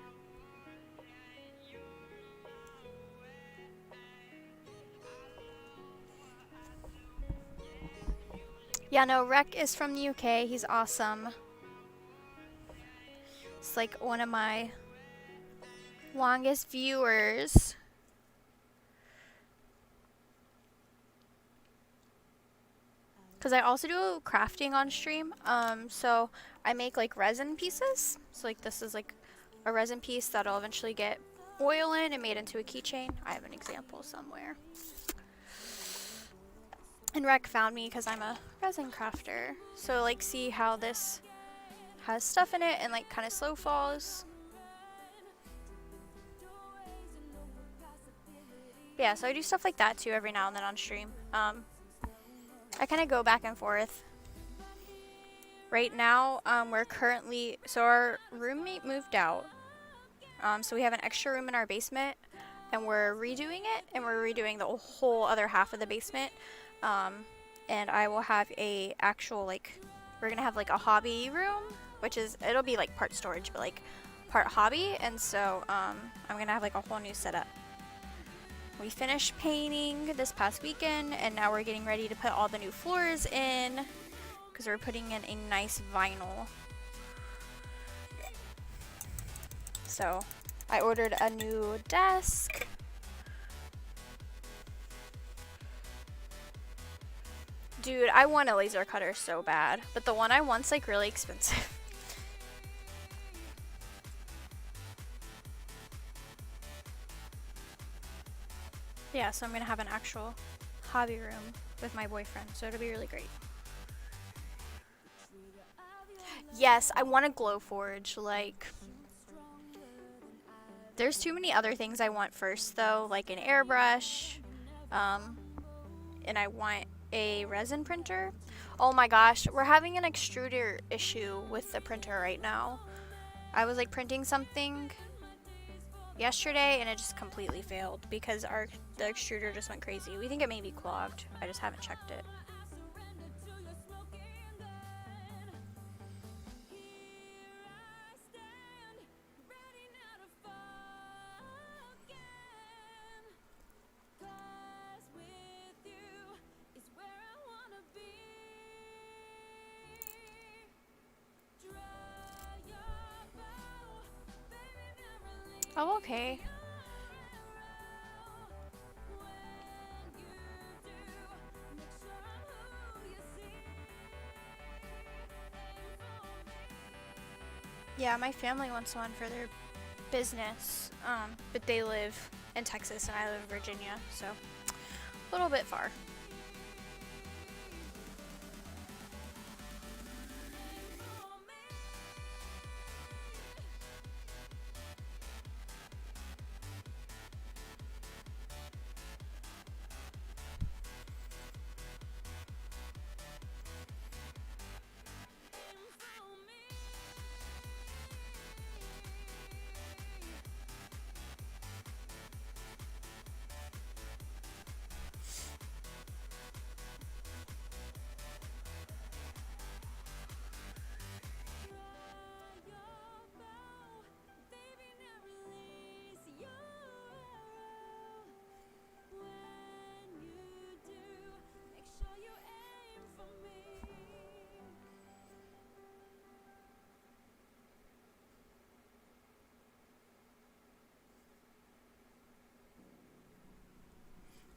Yeah, no, Rec is from the UK. He's awesome. It's like one of my longest viewers. Because I also do crafting on stream. So I make like resin pieces. So like this is like a resin piece that'll eventually get oil in and made into a keychain. I have an example somewhere. And Rec found me because I'm a resin crafter. So like see how this has stuff in it and like kind of slow falls. Yeah, so I do stuff like that too every now and then on stream. I kind of go back and forth. Right now, we're currently, so our roommate moved out. So we have an extra room in our basement and we're redoing it, and we're redoing the whole other half of the basement. And I will have a actual, like, we're gonna have like a hobby room, which is, it'll be like part storage, but like part hobby. And so, I'm gonna have like a whole new setup. We finished painting this past weekend, and now we're getting ready to put all the new floors in because we're putting in a nice vinyl. So I ordered a new desk. Dude, I want a laser cutter so bad, but the one I want's like really expensive. Yeah, so I'm gonna have an actual hobby room with my boyfriend, so it'll be really great. Yes, I want a Glowforge. Like, there's too many other things I want first though, like an airbrush, and I want a resin printer. Oh my gosh, we're having an extruder issue with the printer right now. I was like printing something yesterday and it just completely failed because the extruder just went crazy. We think it may be clogged. I just haven't checked it. Oh, okay. Yeah, my family wants one for their business, but they live in Texas and I live in Virginia, so a little bit far.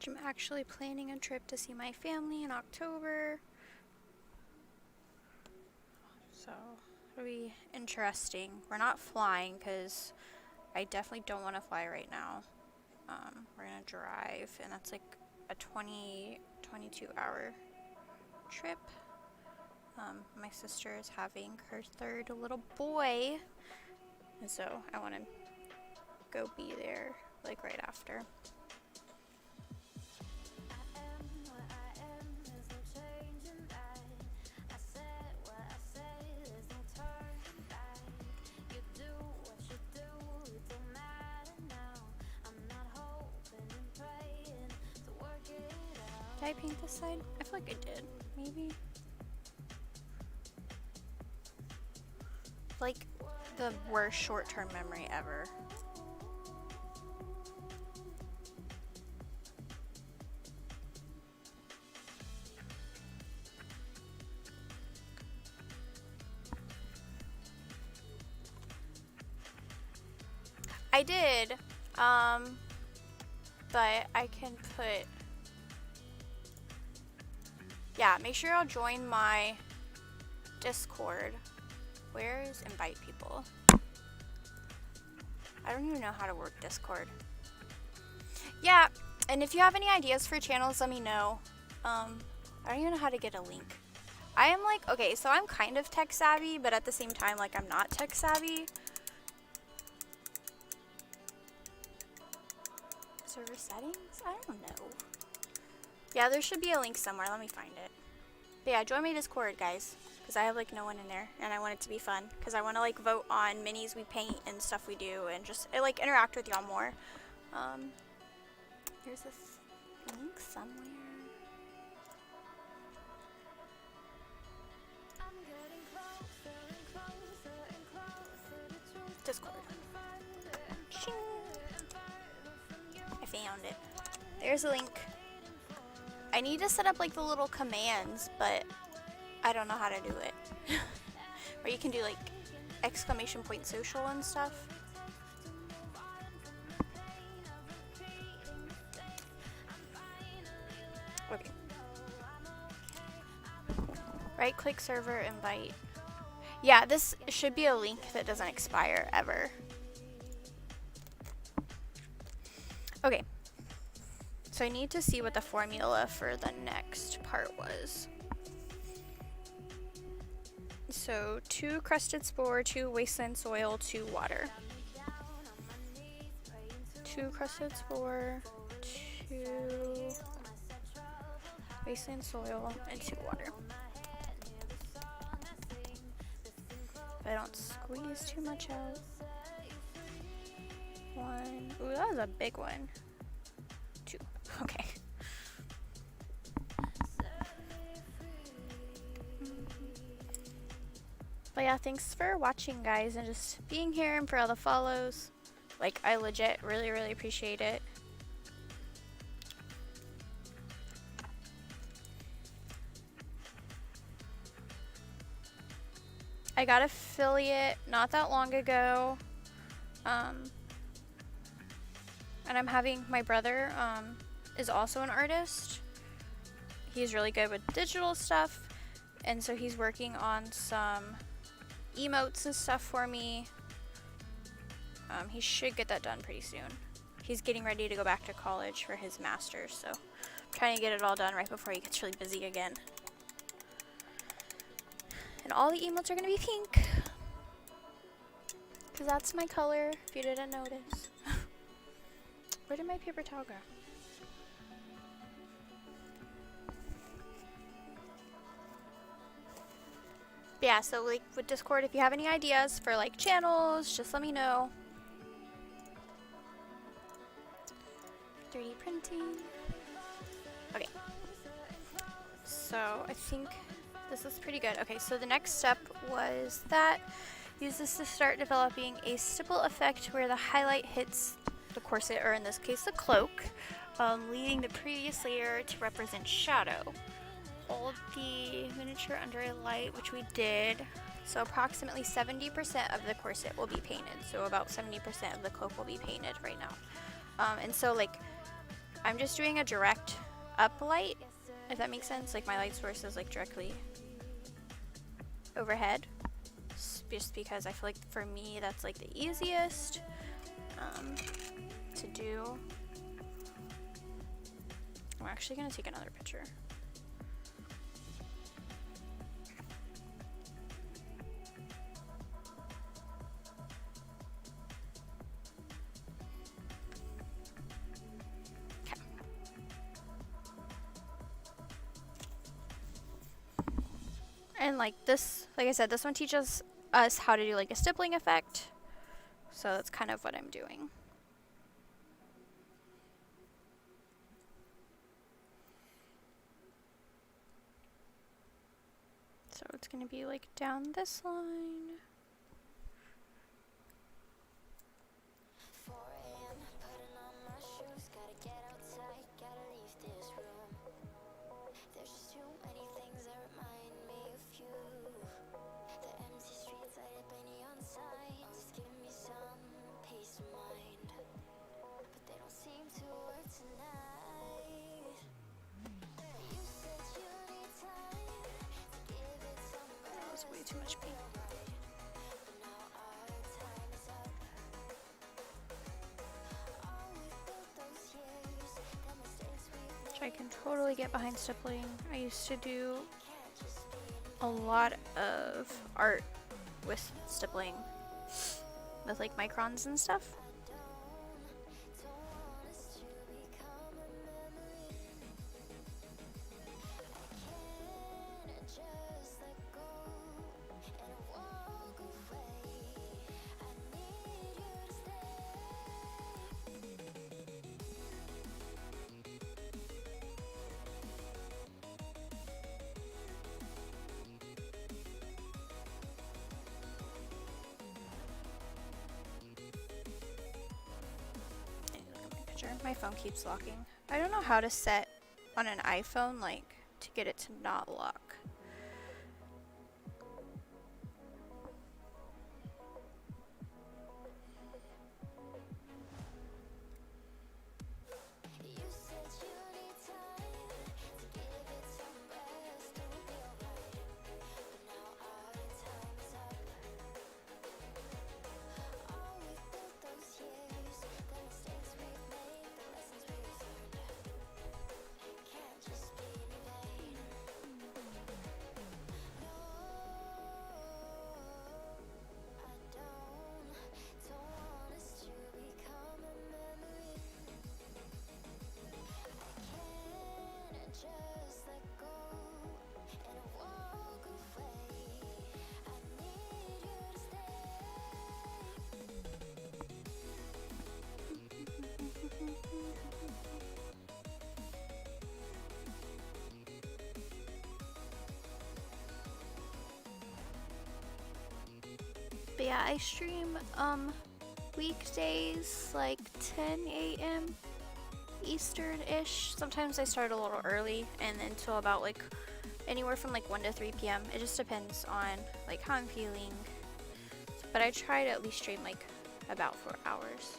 I'm actually planning a trip to see my family in October. So it'll be interesting. We're not flying because I definitely don't want to fly right now. We're gonna drive, and that's like a 22-hour trip. My sister is having her third little boy, and so I want to go be there like right after. Did I paint this side? I feel like I did. Maybe. Like the worst short-term memory ever. I did, but I can put, yeah, make sure y'all join my Discord. Where is invite people? I don't even know how to work Discord. Yeah, and if you have any ideas for channels, let me know. I don't even know how to get a link. I am like, okay, so I'm kind of tech savvy, but at the same time, like, I'm not tech savvy. Server settings? I don't know. Yeah, there should be a link somewhere. Let me find it. But yeah, join my Discord, guys, because I have like no one in there, and I want it to be fun, because I want to like vote on minis we paint and stuff we do, and just like interact with y'all more. There's this link somewhere. Discord. Shing. I found it. There's a link. I need to set up like the little commands, but I don't know how to do it. Or you can do like !social and stuff. Okay. Right click server invite. Yeah, this should be a link that doesn't expire ever. Okay. So I need to see what the formula for the next part was. So 2 crusted spore, 2 wasteland soil, 2 water. 2 crusted spore, 2 wasteland soil, and 2 water. But I don't squeeze too much out. 1. Ooh, that was a big one. 2. Okay. But yeah, thanks for watching, guys, and just being here, and for all the follows. Like, I legit really, really appreciate it. I got affiliate not that long ago. And I'm having my brother is also an artist. He's really good with digital stuff, and so he's working on some emotes and stuff for me. He should get that done pretty soon. He's getting ready to go back to college for his master's, so I'm trying to get it all done right before he gets really busy again. And all the emotes are gonna be pink, because that's my color, if you didn't notice. Where did my paper towel go? But yeah, so like with Discord, if you have any ideas for like channels, just let me know. 3D printing. Okay. So I think this is pretty good. Okay, so the next step was that. Use this to start developing a stipple effect where the highlight hits the corset, or in this case the cloak, leaving the previous layer to represent shadow. Hold the miniature under a light, which we did. So approximately 70% of the corset will be painted. So about 70% of the cloak will be painted right now. And so like I'm just doing a direct up light, if that makes sense. Like my light source is like directly overhead, just because I feel like for me that's like the easiest to do. I'm actually gonna take another picture. And like this, like I said, this one teaches us how to do like a stippling effect. So that's kind of what I'm doing. So it's going to be like down this line. 4 a.m. putting on my shoes, gotta get outside, gotta leave this room. There's just too many things that remind me of you. The empty streets light up by neon signs, give me some peace of mind, but they don't seem to work tonight. You said you need time to give it some rest. That was way too much paint. But now our time is up. All we've built those years, the mistakes we've made. Which I can totally get behind stippling. I used to do a lot of art with stippling, with like microns and stuff. My phone keeps locking. I don't know how to set on an iPhone, like, to get it to not lock. But yeah, I stream weekdays like 10 a.m. Eastern-ish. Sometimes I start a little early and then till about like anywhere from like 1 to 3 p.m. It just depends on like how I'm feeling. But I try to at least stream like about 4 hours.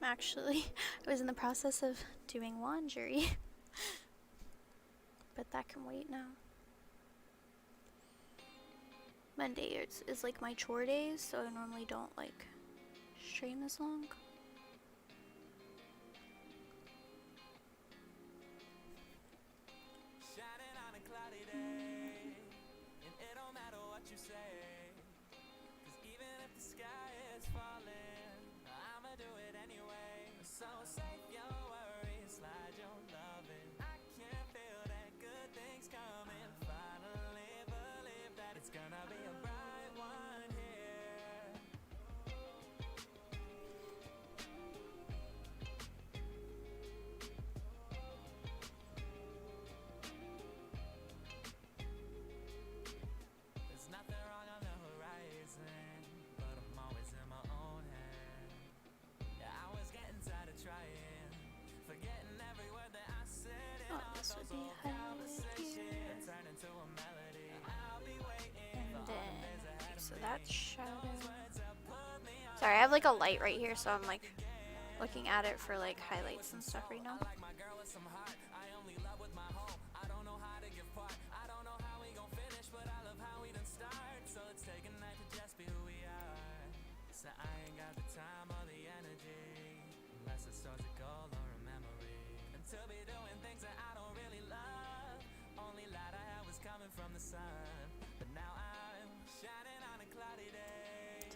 Actually, I was in the process of doing laundry. But that can wait now. Monday is like my chore days, so I normally don't like stream as long. Shining on a cloudy day, and it don't matter what you say, 'cause even if the sky is falling, I'ma do it anyway. So save your worries, slide your loving. I can feel that good things coming. Finally believe that it's gonna be a bright one here. There's nothing wrong on the horizon, but I'm always in my own head. Yeah, I was getting tired of trying, forgetting every word that I said, and all This would those be old highlighted here. conversations turn into a melody. I'll be waiting And for all the days then, ahead of so me. that's shadow. Words that put me on So Sorry, I have like a light right here, so I'm like looking at it for like highlights and stuff right now.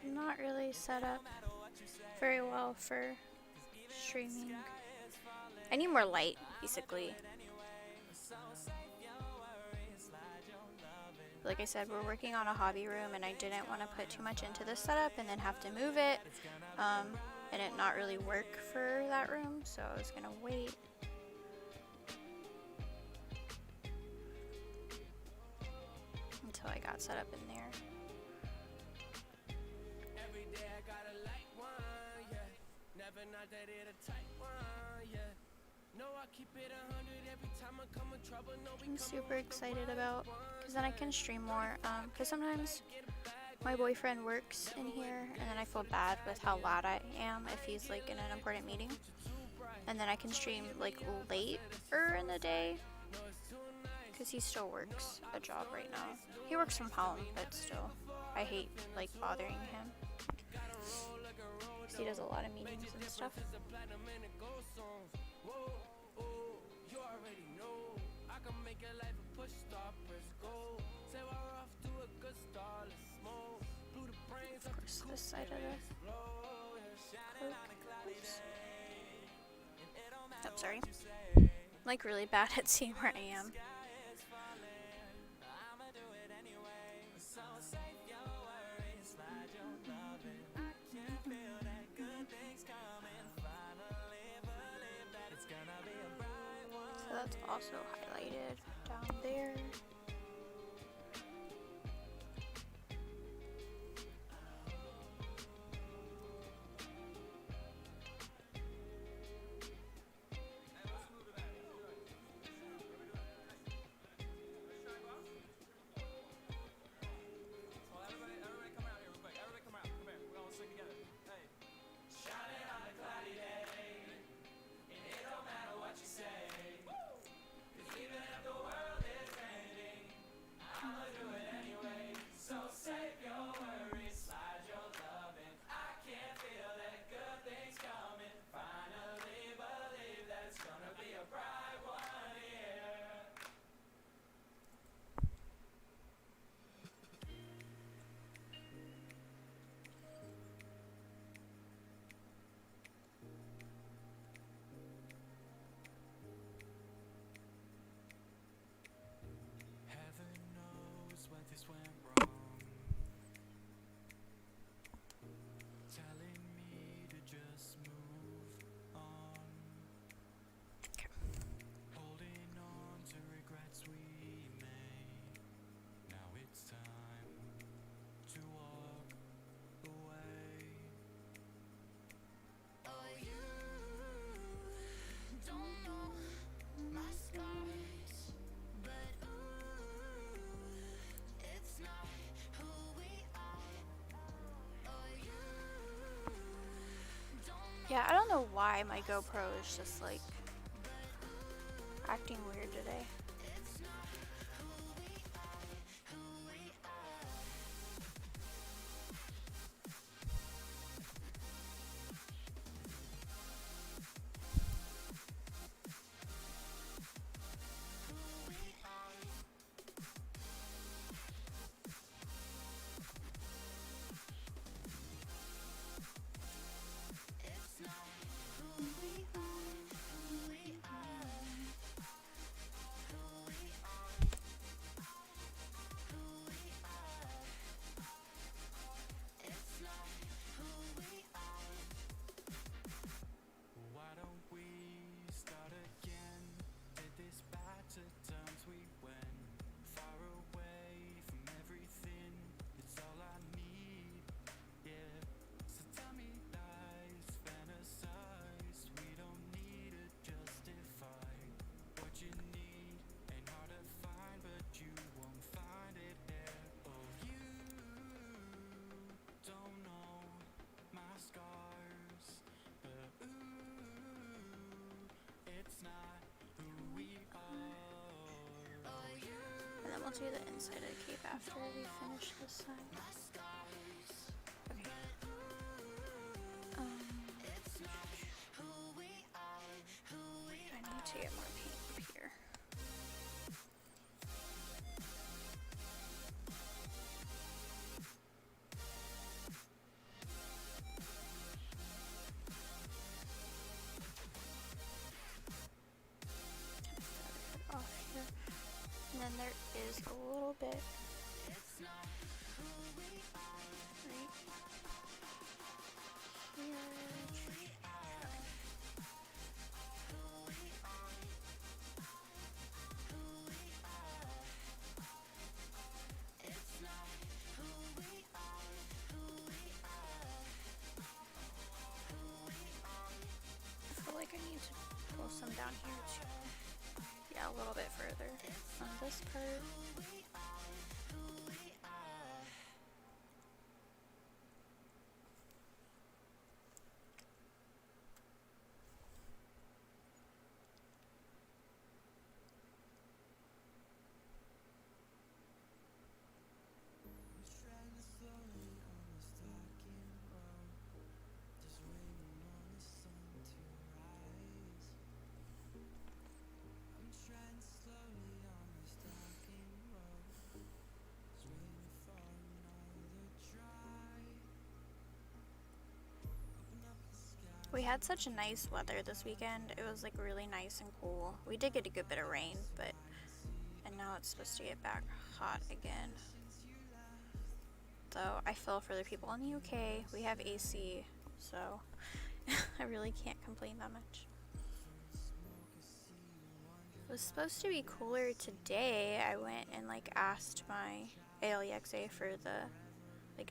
I'm not really set up very well for streaming. I need more light, basically. Like I said, we're working on a hobby room, and I didn't want to put too much into this setup and then have to move it, and it not really work for that room, so I was gonna wait. Until I got set up in there. I'm super excited about, because then I can stream more, because sometimes my boyfriend works in here, and then I feel bad with how loud I am if he's like in an important meeting, and then I can stream like later in the day, because he still works a job right now. He works from home, but still, I hate like bothering him, because he does a lot of meetings and stuff. Of course, this side of the cloak. Oops. Oh, sorry. I'm like really bad at seeing where I am. So that's also highlighted down there. Yeah, I don't know why my GoPro is just like acting weird today. do the inside of the cape after we finish this side. Okay. I need to get more paint up here. Off here. And then there is a little bit right here. I feel like I need to pull some down here too. Yeah, a little bit further on this part. We had such nice weather this weekend. It was like really nice and cool. We did get a good bit of rain, and now it's supposed to get back hot again. Though I feel for the people in the UK, we have AC, so I really can't complain that much. It was supposed to be cooler today. I went and like asked my ALEXA for the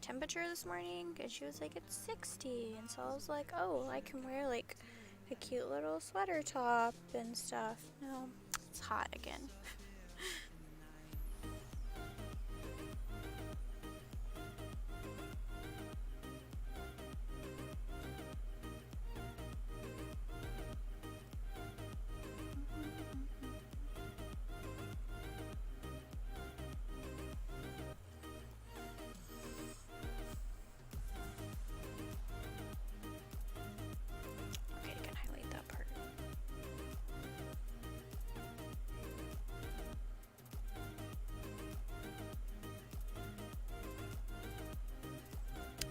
temperature this morning, and she was like, it's 60, and so I was like, oh, I can wear like a cute little sweater top and stuff. No, it's hot again.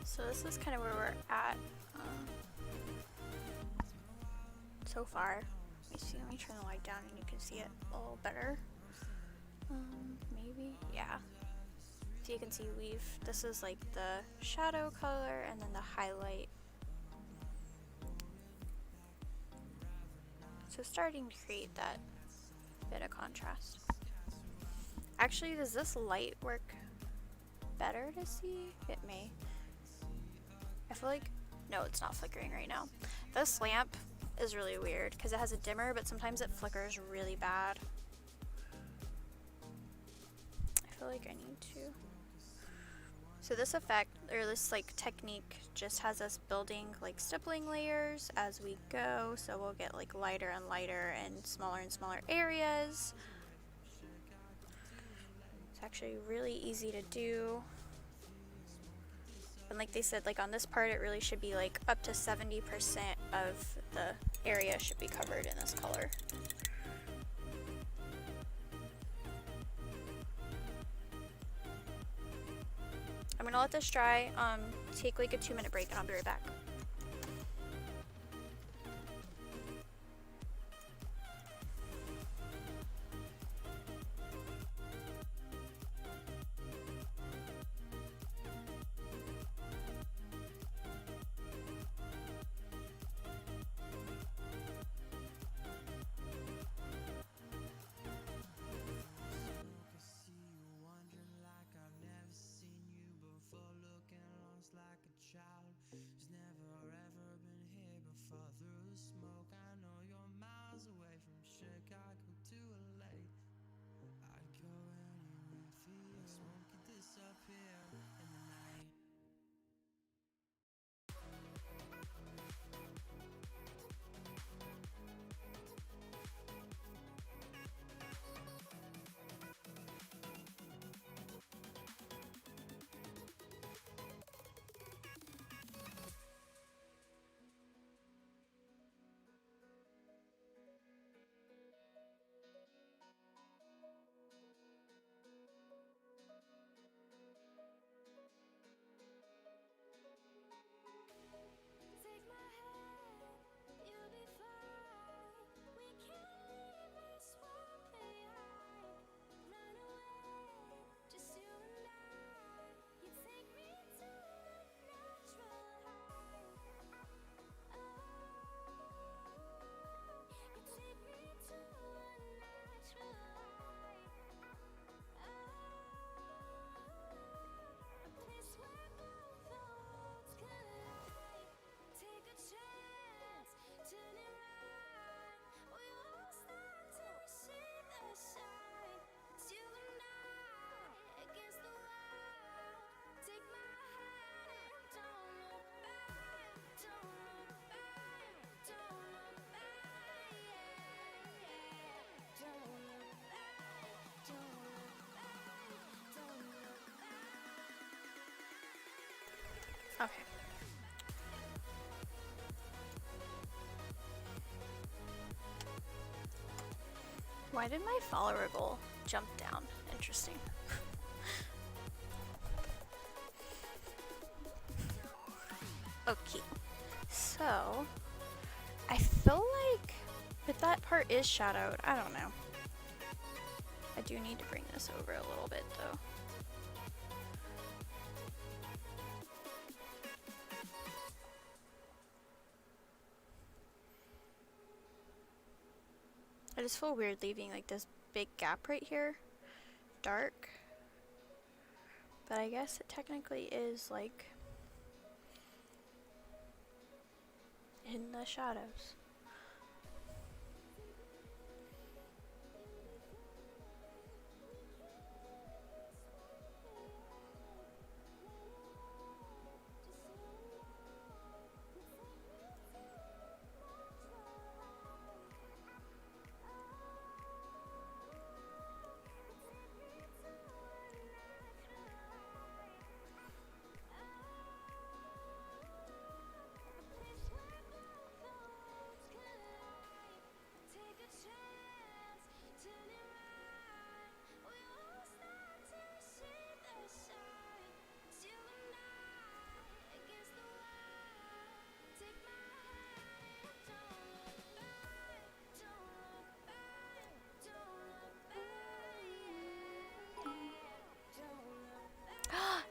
So this is kind of where we're at so far. Let me turn the light down and you can see it a little better. Maybe, yeah. So you can see this is like the shadow color and then the highlight. So starting to create that bit of contrast. Actually, does this light work better to see? It may. I feel like, no, it's not flickering right now. This lamp is really weird because it has a dimmer, but sometimes it flickers really bad. I feel like I need to. So this effect, or this like technique, just has us building like stippling layers as we go. So we'll get like lighter and lighter and smaller areas. It's actually really easy to do. And like they said, like on this part, it really should be like up to 70% of the area should be covered in this color. I'm gonna let this dry, take like a 2-minute break, and I'll be right back. Okay. Why did my follower goal jump down? Interesting. Okay. So, I feel like if that part is shadowed, I don't know. I do need to bring this over a little bit though. I just feel weird leaving like this big gap right here. Dark. But I guess it technically is like in the shadows.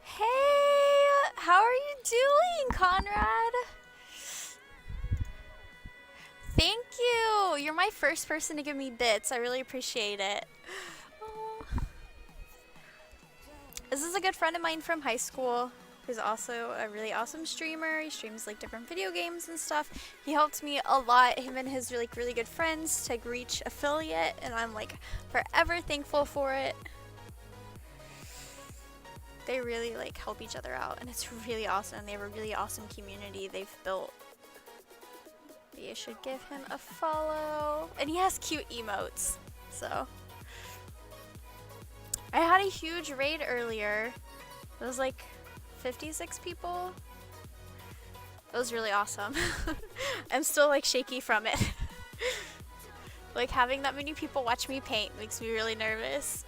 Hey, how are you doing, Conrad? Thank you. You're my first person to give me bits. I really appreciate it. Aw. This is a good friend of mine from high school who's also a really awesome streamer. He streams like different video games and stuff. He helped me a lot, him and his really good friends, to reach affiliate, and I'm like forever thankful for it. They really like help each other out, and it's really awesome. They have a really awesome community they've built. But you should give him a follow. And he has cute emotes, so. I had a huge raid earlier. It was like 56 people. It was really awesome. I'm still like shaky from it. Like having that many people watch me paint makes me really nervous.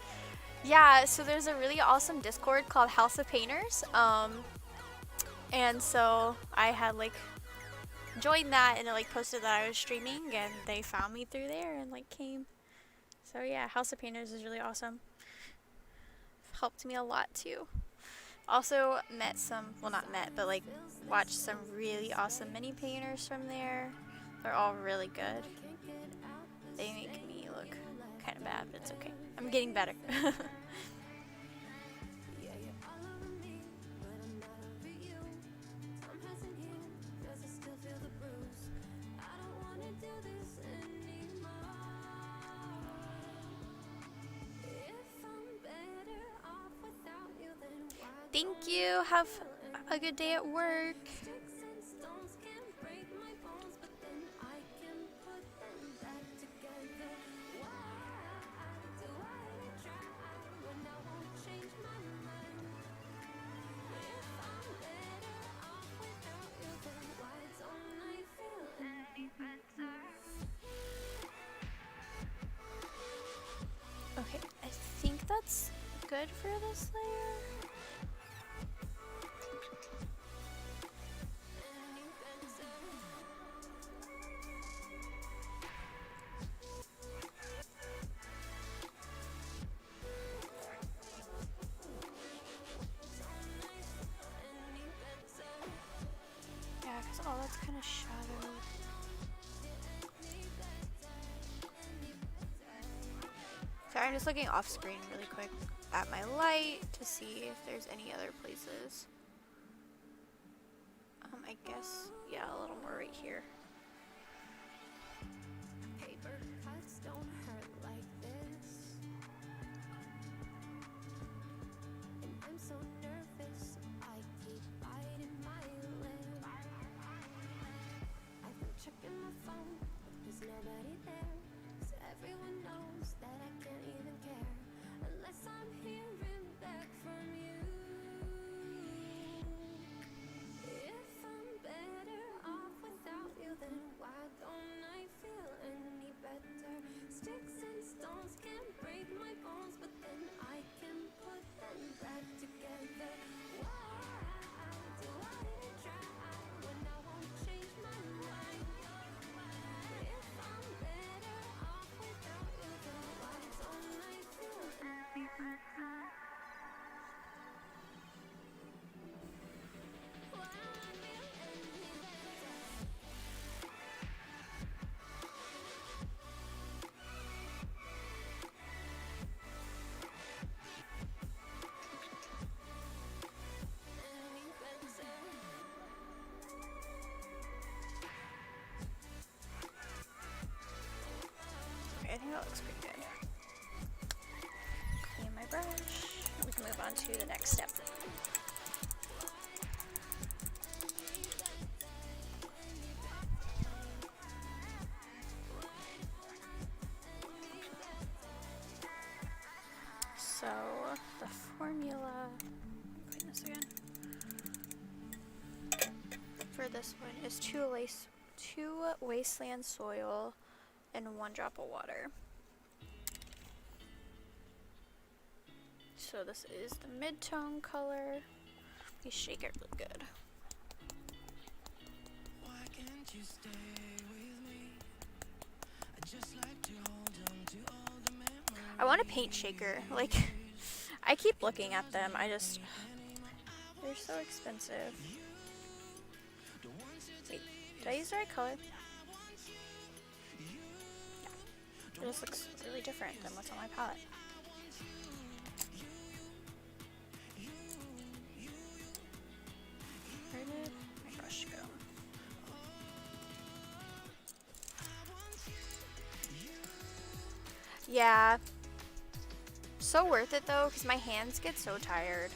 Yeah, so there's a really awesome Discord called House of Painters. And so I had like joined that, and it like posted that I was streaming, and they found me through there and like came. So yeah, House of Painters is really awesome. Helped me a lot too. Also met some, well not met, but like watched some really awesome mini painters from there. They're all really good. They make me look kind of bad, but it's okay. I'm getting better. Thank you. Have a good day at work. Okay, I think that's good for this layer. Yeah, because all that's kind of shadowed. Sorry, I'm just looking off screen really quick at my light to see if there's any other places. I guess, yeah, a little more right here. Paper cuts don't hurt like this, and I'm so nervous, I keep biting my lip. I've been checking my phone, but there's nobody there, 'cause everyone knows that I can't even care unless I'm hearing back from you. on to the next step. So the formula, clean this again, for this one is two wasteland soil and 1 drop of water. So this is the mid-tone color. You shake it real good. Why can't you stay with me? I just like to hold on to all the memories. I want a paint shaker. Like, I keep looking at them. They're so expensive. Wait, did I use the right color? Yeah. It just looks really different than what's on my palette. Where did my brush go? Yeah. So worth it though, because my hands get so tired.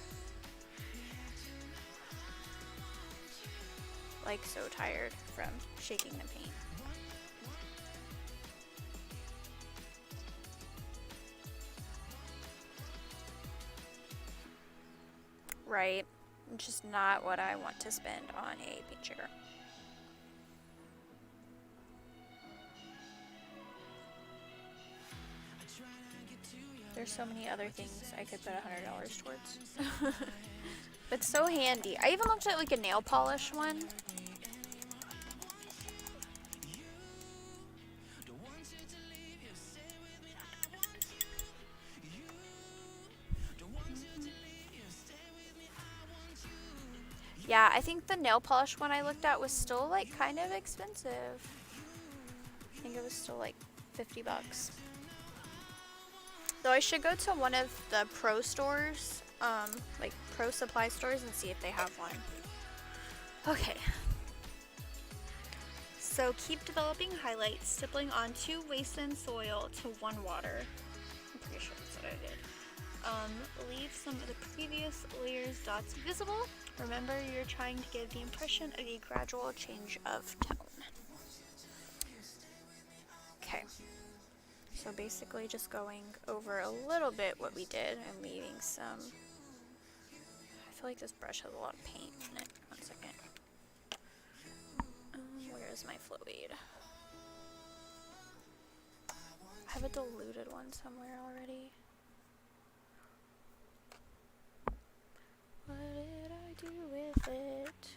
Like, so tired from shaking the paint. Right. Just not what I want to spend on a paint shaker. There's so many other things I could put $100 towards. It's so handy. I even looked at like a nail polish one. Yeah, I think the nail polish one I looked at was still like kind of expensive. I think it was still like 50 bucks. Though I should go to one of the pro stores, like pro supply stores, and see if they have one. Okay. So keep developing highlights, stippling on 2 wasteland soil to 1 water. I'm pretty sure that's what I did. Leave some of the previous layers dots visible. Remember, you're trying to give the impression of a gradual change of tone. Okay. So basically just going over a little bit what we did and leaving some. I feel like this brush has a lot of paint in it. 1 second. Where is my flow aid? I have a diluted one somewhere already. What did I do with it?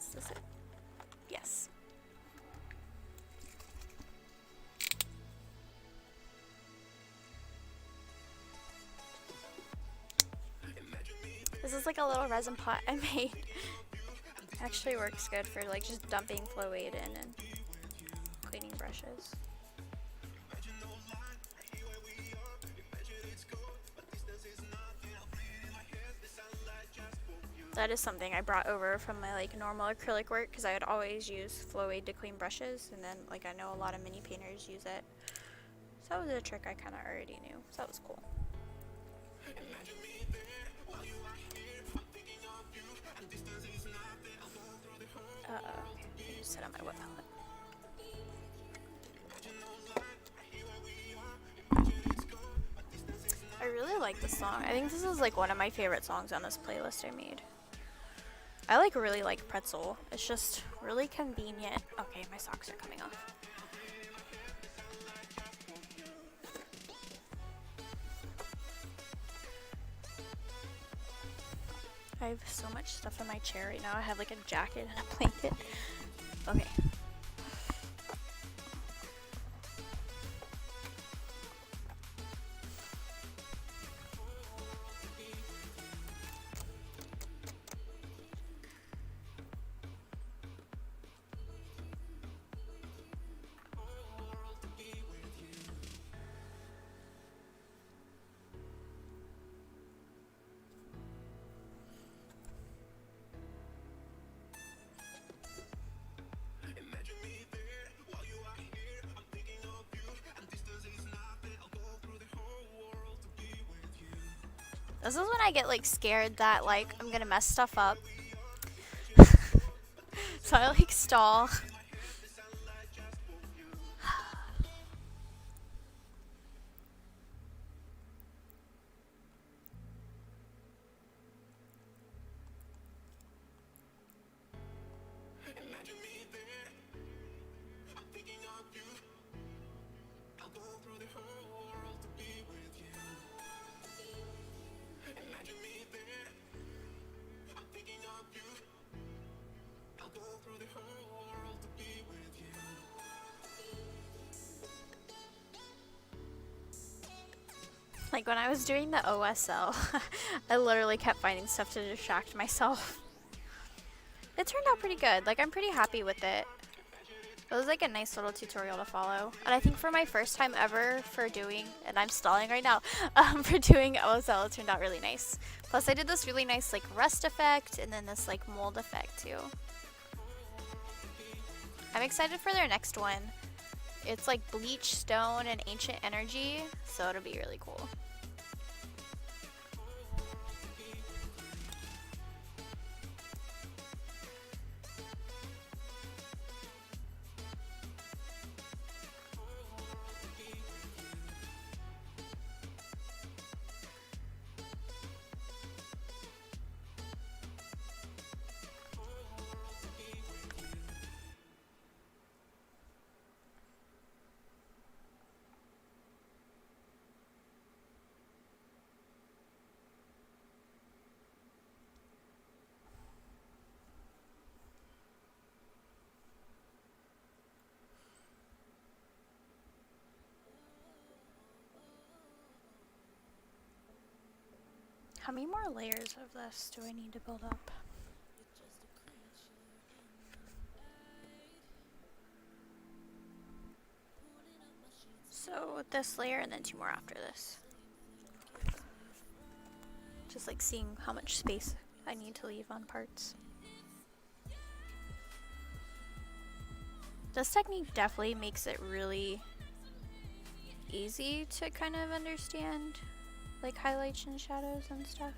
Is this it? Yes. This is like a little resin pot I made. Actually works good for like just dumping flow aid in and cleaning brushes. That is something I brought over from my like normal acrylic work, because I would always use flow aid to clean brushes, and then like I know a lot of mini painters use it. So that was a trick I kind of already knew. So that was cool. Just set on my wet palette. I really like this song. I think this is like one of my favorite songs on this playlist I made. I like really like Pretzel. It's just really convenient. Okay, my socks are coming off. I have so much stuff in my chair right now. I have like a jacket and a blanket. Okay. This is when I get like scared that like I'm gonna mess stuff up. So I like stall. Imagine me there. I'm thinking of you. I'll go through the whole world to be with you. Imagine me there. I'm thinking of you. I'll go through the whole world to be with you. Like when I was doing the OSL, I literally kept finding stuff to distract myself. It turned out pretty good. Like I'm pretty happy with it. It was like a nice little tutorial to follow. And I think for my first time ever for doing, and I'm stalling right now, for doing OSL, it turned out really nice. Plus I did this really nice like rust effect and then this like mold effect too. I'm excited for their next one. It's like bleach, stone, and ancient energy, so it'll be really cool. How many more layers of this do I need to build up? So this layer and then 2 more after this. Just like seeing how much space I need to leave on parts. This technique definitely makes it really easy to kind of understand like highlights and shadows and stuff.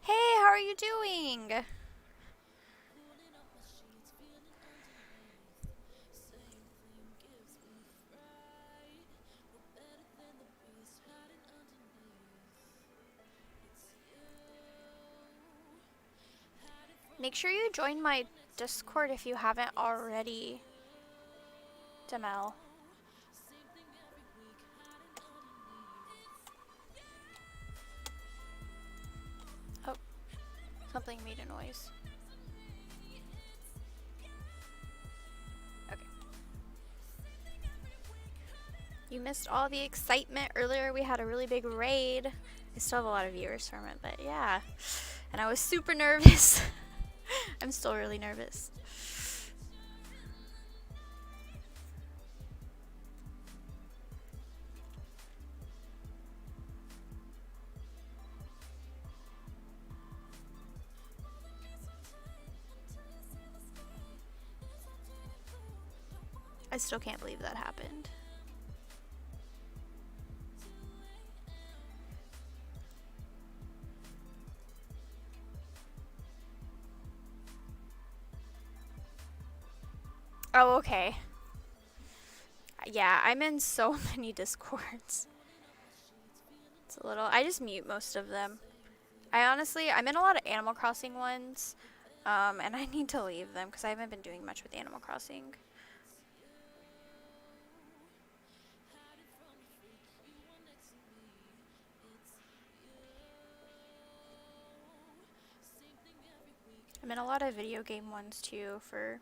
Hey, how are you doing? Make sure you join my Discord if you haven't already, Demel. Oh, something made a noise. Okay. You missed all the excitement earlier. We had a really big raid. I still have a lot of viewers from it, but yeah. And I was super nervous. I'm still really nervous. I still can't believe that happened. Oh, okay. Yeah, I'm in so many Discords. It's a little... I just mute most of them. I'm in a lot of Animal Crossing ones. And I need to leave them because I haven't been doing much with Animal Crossing. I'm in a lot of video game ones too for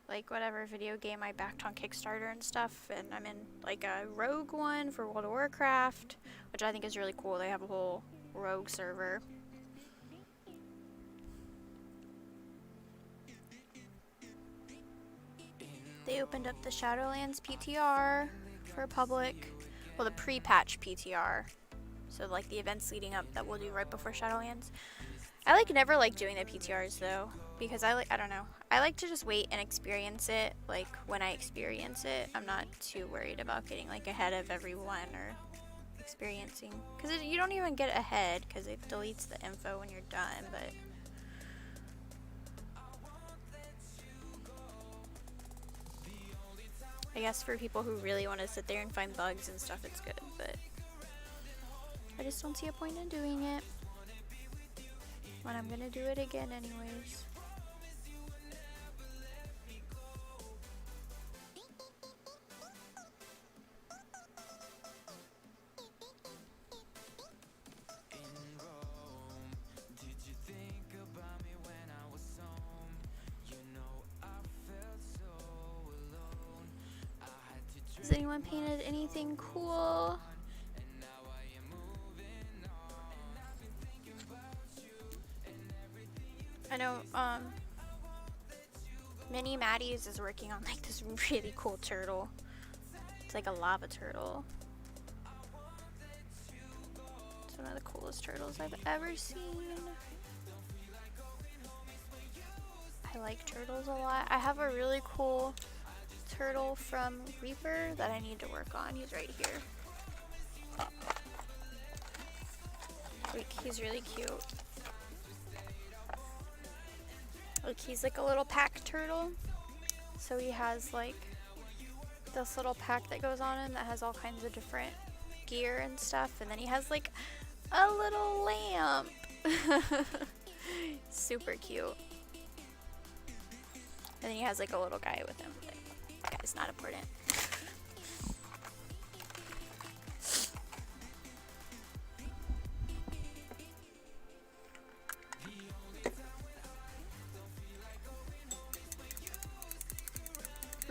like whatever video game I backed on Kickstarter and stuff, and I'm in like a Rogue one for World of Warcraft, which I think is really cool. They have a whole Rogue server. They opened up the Shadowlands PTR for public, well, the pre-patch PTR, so like the events leading up that we'll do right before Shadowlands. I like never like doing the PTRs though, because I don't know, I like to just wait and experience it. Like when I experience it, I'm not too worried about getting like ahead of everyone or experiencing, because you don't even get ahead because it deletes the info when you're done. But I guess for people who really want to sit there and find bugs and stuff, it's good, but I just don't see a point in doing it when I'm gonna do it again anyways. Has anyone painted anything cool? I know Mini Maddie's is working on like this really cool turtle. It's like a lava turtle. It's one of the coolest turtles I've ever seen. I like turtles a lot. I have a really cool turtle from Reaper that I need to work on. He's right here. Like, he's really cute. Like, he's like a little pack turtle. So he has like this little pack that goes on him that has all kinds of different gear and stuff. And then he has like a little lamp. Super cute. And then he has like a little guy with him. That guy's not important.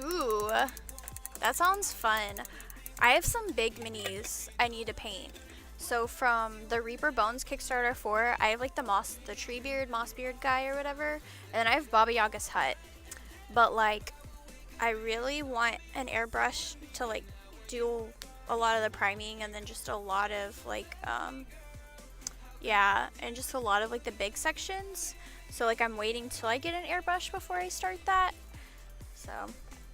Ooh, that sounds fun. I have some big minis I need to paint. So from the Reaper Bones Kickstarter 4, I have like the Treebeard, Mossbeard guy or whatever, and then I have Baba Yaga's hut. But like, I really want an airbrush to like do a lot of the priming, and then just a lot of like, yeah, and just a lot of like the big sections. So like I'm waiting till I get an airbrush before I start that. So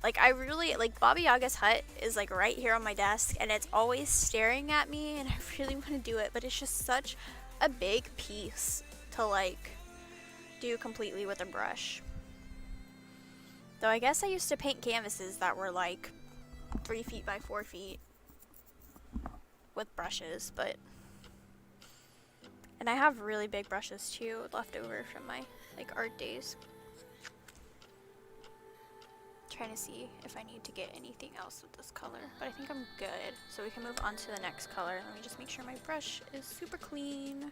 like I really like Baba Yaga's hut is like right here on my desk, and it's always staring at me, and I really want to do it, but it's just such a big piece to like do completely with a brush. Though I guess I used to paint canvases that were like 3 feet by 4 feet with brushes, but, and I have really big brushes too left over from my like art days. Trying to see if I need to get anything else with this color, but I think I'm good. So we can move on to the next color. Let me just make sure my brush is super clean.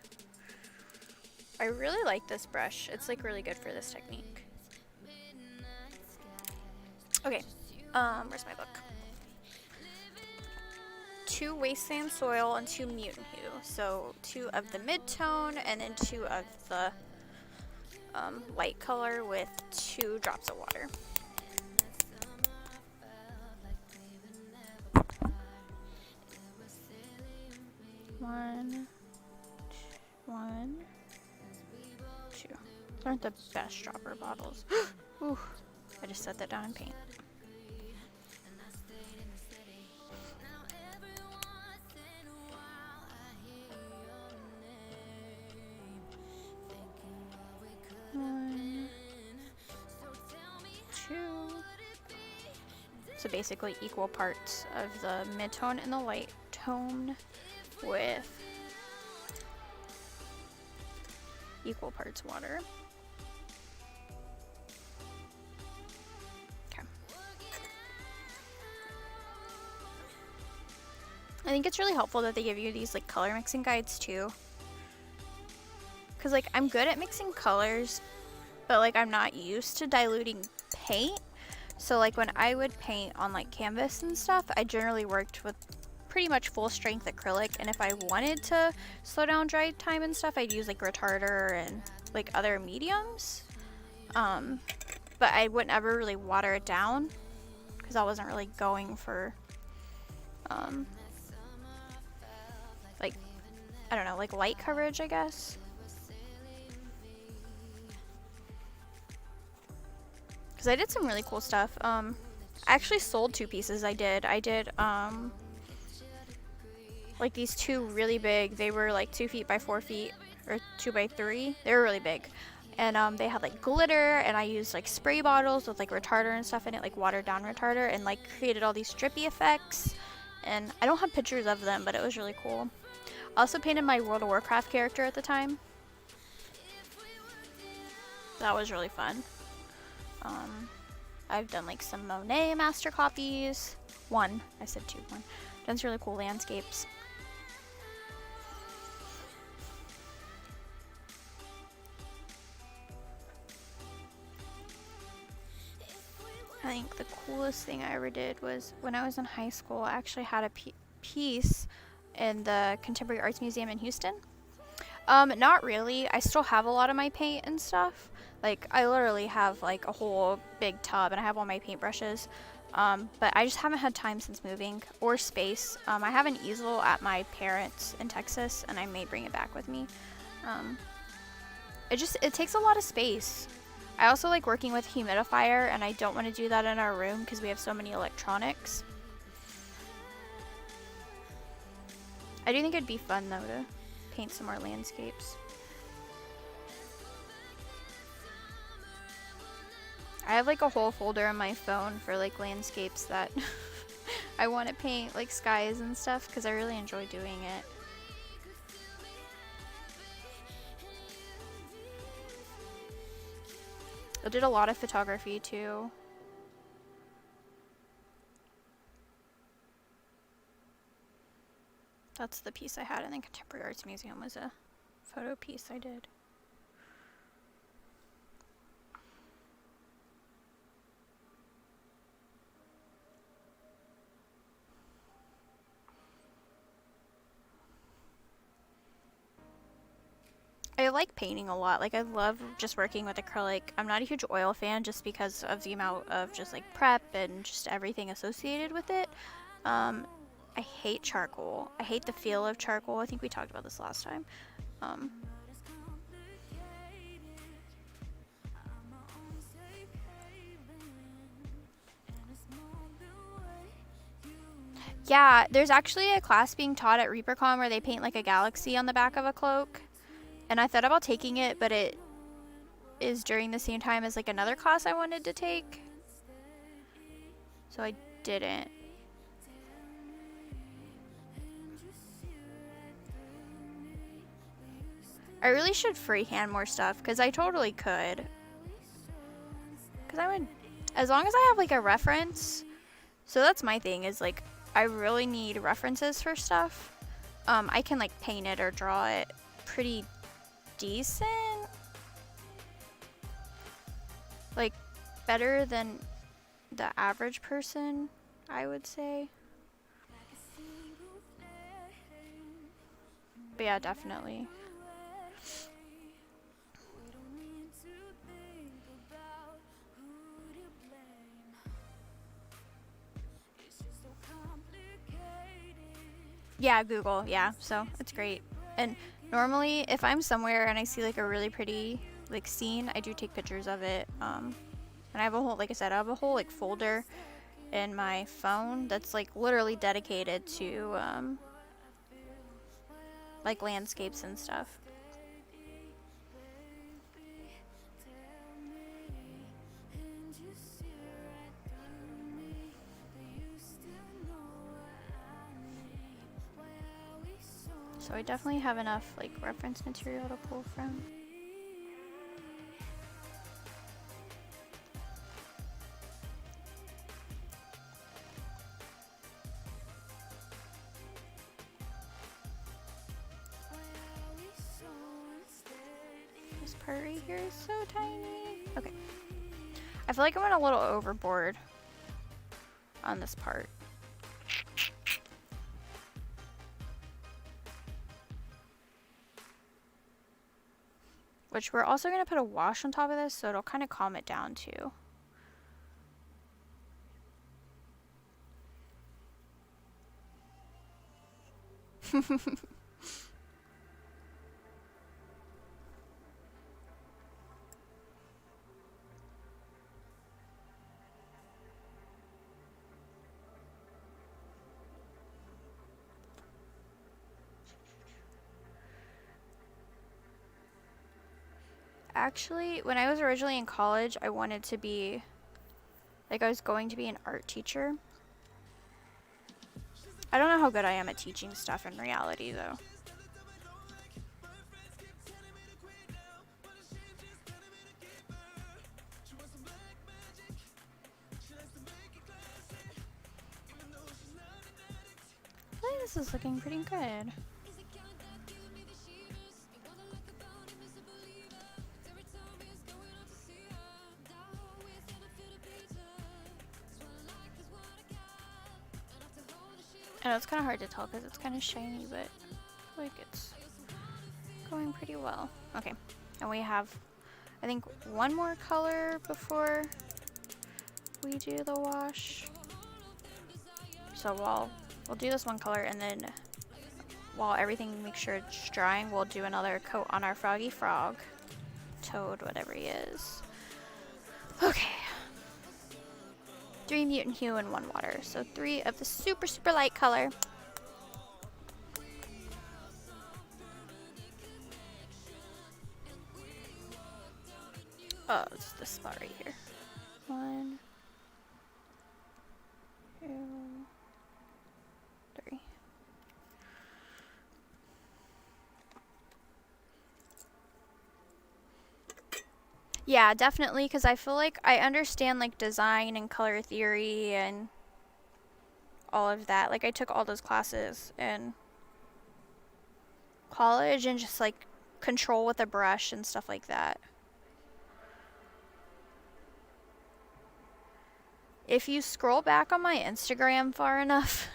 I really like this brush. It's like really good for this technique. Okay, where's my book? 2 Wasteland Soil and 2 Mutant Hue. So 2 of the mid-tone and then 2 of the light color with 2 drops of water. One, 2. Those aren't the best dropper bottles. Ooh, I just set that down in paint. One, 2. So basically equal parts of the mid-tone and the light tone with equal parts water. Okay. I think it's really helpful that they give you these like color mixing guides too. because like I'm good at mixing colors, but like I'm not used to diluting paint. So like when I would paint on like canvas and stuff, I generally worked with pretty much full strength acrylic, and if I wanted to slow down dry time and stuff, I'd use like retarder and like other mediums. But I wouldn't ever really water it down because I wasn't really going for like, I don't know, like light coverage, I guess. Because I did some really cool stuff. I actually sold 2 pieces. I did like these 2 really big. They were like 2 feet by 4 feet, or 2 by 3. They were really big, and they had like glitter, and I used like spray bottles with like retarder and stuff in it, like watered down retarder, and like created all these drippy effects. And I don't have pictures of them, but it was really cool. I also painted my World of Warcraft character at the time. That was really fun. I've done like some Monet master copies. 1. I said 2. 1. Done some really cool landscapes. I think the coolest thing I ever did was when I was in high school, I actually had a piece in the Contemporary Arts Museum in Houston. Not really. I still have a lot of my paint and stuff. Like, I literally have like a whole big tub, and I have all my paintbrushes. But I just haven't had time since moving, or space. I have an easel at my parents' in Texas, and I may bring it back with me. It takes a lot of space. I also like working with humidifier, and I don't want to do that in our room because we have so many electronics. I do think it'd be fun though to paint some more landscapes. I have like a whole folder on my phone for like landscapes that I want to paint, like skies and stuff, because I really enjoy doing it. I did a lot of photography too. That's the piece I had in the Contemporary Arts Museum, was a photo piece I did. I like painting a lot. Like, I love just working with acrylic. I'm not a huge oil fan just because of the amount of just like prep and just everything associated with it. I hate charcoal. I hate the feel of charcoal. I think we talked about this last time. Yeah, there's actually a class being taught at ReaperCon where they paint like a galaxy on the back of a cloak. And I thought about taking it, but it is during the same time as like another class I wanted to take. So I didn't. I really should freehand more stuff, because I totally could. Because I would, as long as I have like a reference. So that's my thing, is like, I really need references for stuff. I can like paint it or draw it pretty decent. Like, better than the average person, I would say. But yeah, definitely. Yeah, Google. Yeah, so it's great. And normally, if I'm somewhere and I see like a really pretty like scene, I do take pictures of it. And I have a whole, like I said, I have a whole like folder in my phone that's like literally dedicated to like landscapes and stuff. So I definitely have enough like reference material to pull from. This part right here is so tiny. Okay. I feel like I went a little overboard on this part. Which we're also going to put a wash on top of this, so it'll kind of calm it down too. Actually, when I was originally in college, I wanted to be, like, I was going to be an art teacher. I don't know how good I am at teaching stuff in reality, though. I think this is looking pretty good. I know it's kind of hard to tell because it's kind of shiny, but I feel like it's going pretty well. Okay, and we have, I think, one more color before we do the wash. So we'll do this one color, and then while everything makes sure it's drying, we'll do another coat on our Froggy Frog. Toad, whatever he is. Okay. 3 mutant hue and 1 water. So 3 of the super, super light color. Oh, it's this spot right here. 1, 2, 3. Yeah, definitely, because I feel like I understand like design and color theory and all of that. Like I took all those classes in college and just like control with a brush and stuff like that. If you scroll back on my Instagram far enough,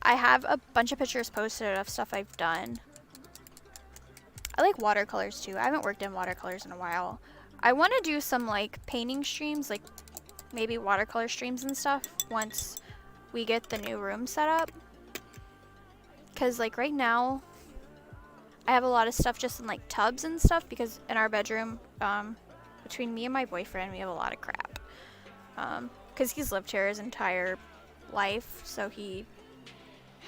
I have a bunch of pictures posted of stuff I've done. I like watercolors too. I haven't worked in watercolors in a while. I want to do some like painting streams, like maybe watercolor streams and stuff once we get the new room set up. Cause like right now, I have a lot of stuff just in like tubs and stuff because in our bedroom, between me and my boyfriend, we have a lot of crap. Cause he's lived here his entire life, so he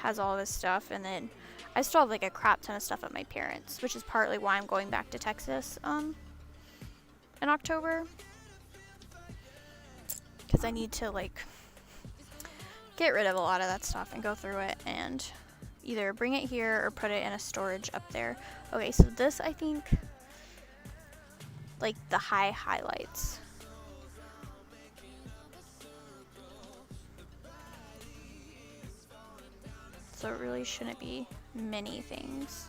has all this stuff, and then I still have like a crap ton of stuff at my parents', which is partly why I'm going back to Texas, in October, because I need to like get rid of a lot of that stuff and go through it and either bring it here or put it in a storage up there. Okay, so this, I think, like the highlights. So it really shouldn't be many things.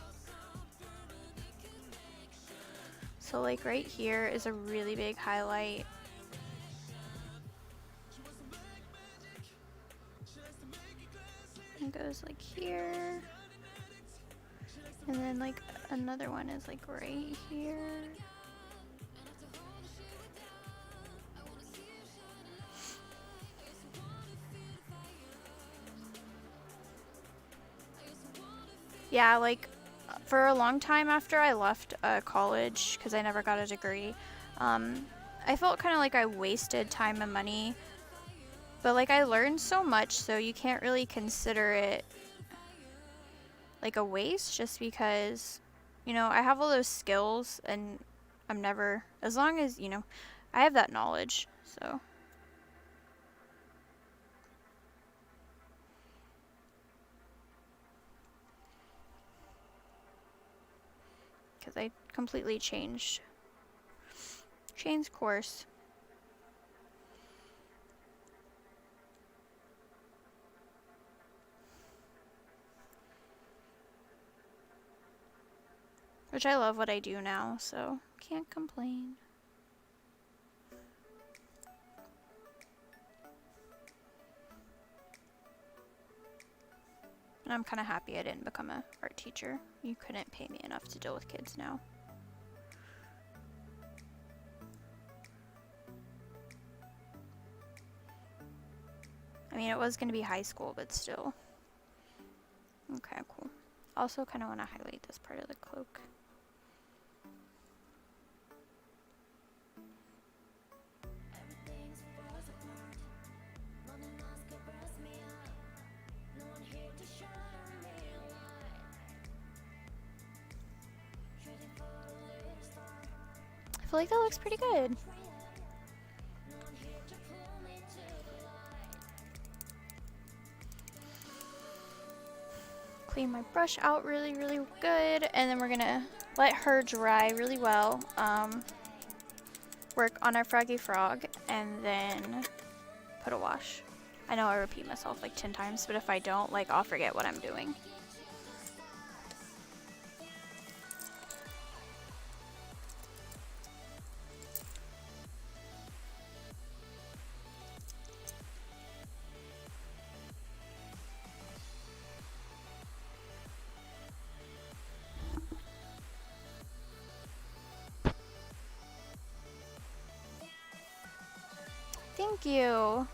So like right here is a really big highlight. It goes like here. And then like another one is like right here. Yeah, like for a long time after I left college, because I never got a degree, I felt kind of like I wasted time and money. But like I learned so much, so you can't really consider it like a waste just because, you know, I have all those skills and I'm never, as long as, you know, I have that knowledge, so. Because I completely changed course. which I love what I do now, so can't complain. And I'm kind of happy I didn't become a art teacher. You couldn't pay me enough to deal with kids now. I mean, it was going to be high school, but still. Okay, cool. Also kind of want to highlight this part of the cloak. I feel like that looks pretty good. Clean my brush out really, really good, and then we're gonna let her dry really well. Work on our Froggy Frog, and then put a wash. I know I repeat myself like 10 times, but if I don't, like, I'll forget what I'm doing. Thank you.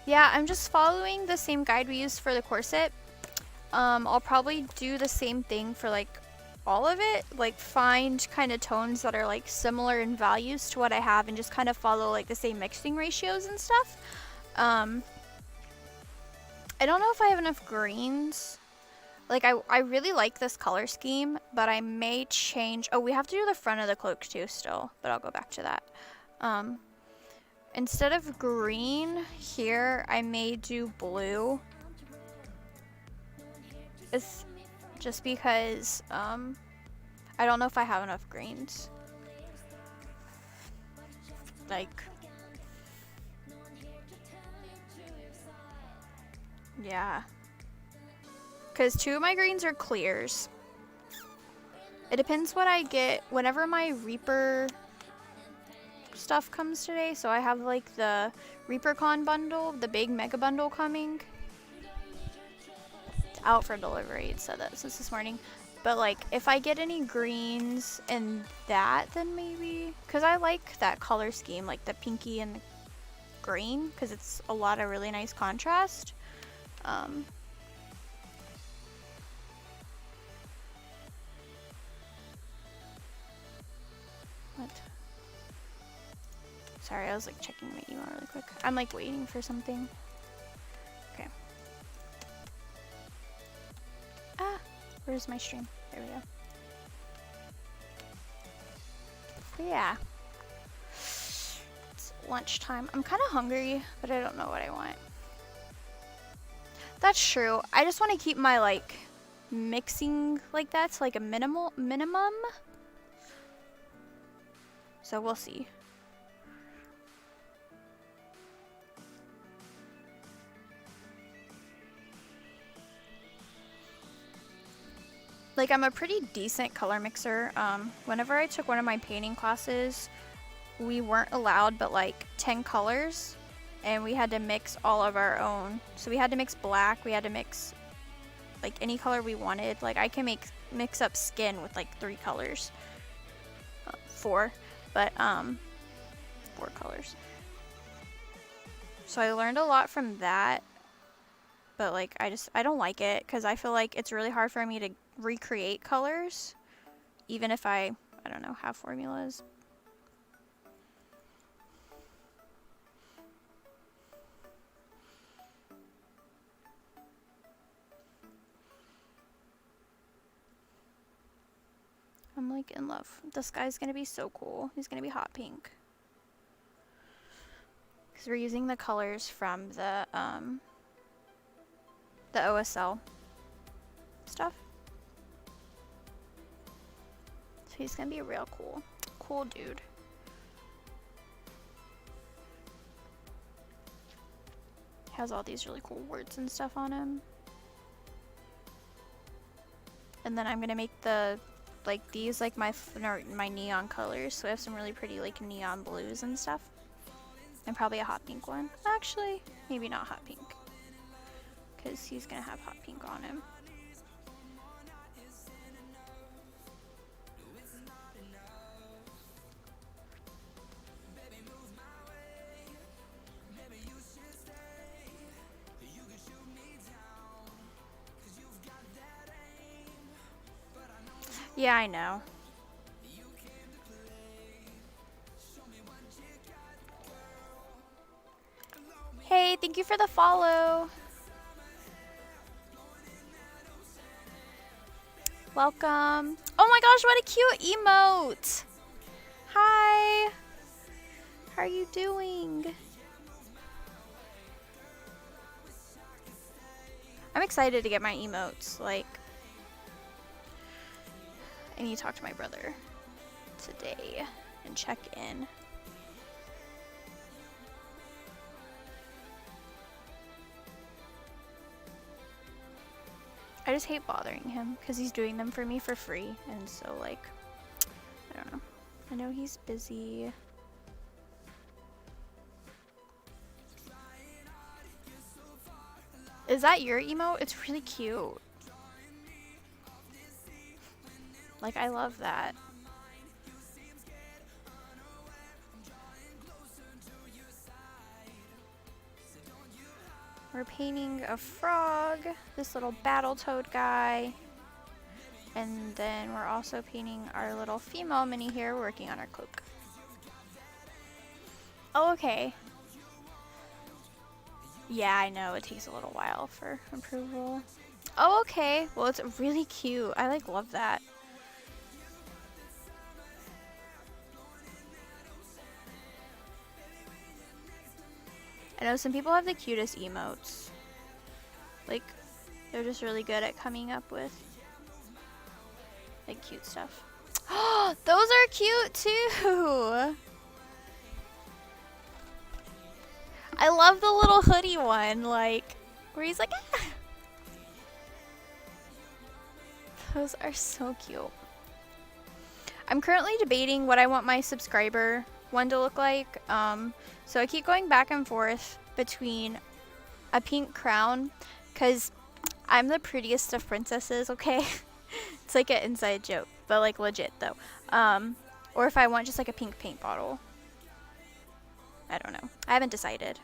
Yeah, I'm just following the same guide we used for the corset. I'll probably do the same thing for like all of it, like find kind of tones that are like similar in values to what I have and just kind of follow like the same mixing ratios and stuff. I don't know if I have enough greens. Like I really like this color scheme, but I may change. Oh, we have to do the front of the cloak too still, but I'll go back to that. Instead of green here, I may do blue. It's just because I don't know if I have enough greens. Like, yeah. Because 2 of my greens are clears. It depends what I get whenever my Reaper stuff comes today. So I have like the ReaperCon bundle, the big mega bundle coming. It's out for delivery. It said that since this morning. But like if I get any greens in that, then maybe, because I like that color scheme, like the pinky and the green, because it's a lot of really nice contrast. What? Sorry, I was like checking my email really quick. I'm like waiting for something. Okay. Ah, where's my stream? There we go. But yeah. It's lunchtime. I'm kind of hungry, but I don't know what I want. That's true. I just want to keep my like mixing like that's like a minimum. So we'll see. Like I'm a pretty decent color mixer. Whenever I took one of my painting classes, we weren't allowed but like 10 colors, and we had to mix all of our own. So we had to mix black, we had to mix like any color we wanted. Like I can mix up skin with like 3 colors. 4, but 4 colors. So I learned a lot from that. But like I don't like it because I feel like it's really hard for me to recreate colors, even if I don't know, have formulas. I'm like in love. This guy's gonna be so cool. He's gonna be hot pink. Because we're using the colors from the OSL stuff. So he's gonna be real cool dude. Has all these really cool words and stuff on him. And then I'm gonna make the like these, like my neon colors. So I have some really pretty like neon blues and stuff. And probably a hot pink one. Actually, maybe not hot pink. Because he's gonna have hot pink on him. Yeah, I know. Hey, thank you for the follow. Welcome. Oh my gosh, what a cute emote. Hi. How are you doing? I'm excited to get my emotes. Like, I need to talk to my brother today and check in. I just hate bothering him because he's doing them for me for free. And so, like, I don't know. I know he's busy. Is that your emote? It's really cute. Like, I love that. We're painting a frog, this little Battletoad guy. And then we're also painting our little female mini here, working on our cloak. Oh, okay. Yeah, I know, it takes a little while for approval. Oh, okay. Well, it's really cute. I like love that. I know some people have the cutest emotes. Like, they're just really good at coming up with like cute stuff. Oh, those are cute too. I love the little hoodie one, like where he's like, ah. Those are so cute. I'm currently debating what I want my subscriber one to look like. So I keep going back and forth between a pink crown, because I'm the prettiest of princesses, okay? It's like an inside joke, but like legit though. Or if I want just like a pink paint bottle. I don't know. I haven't decided.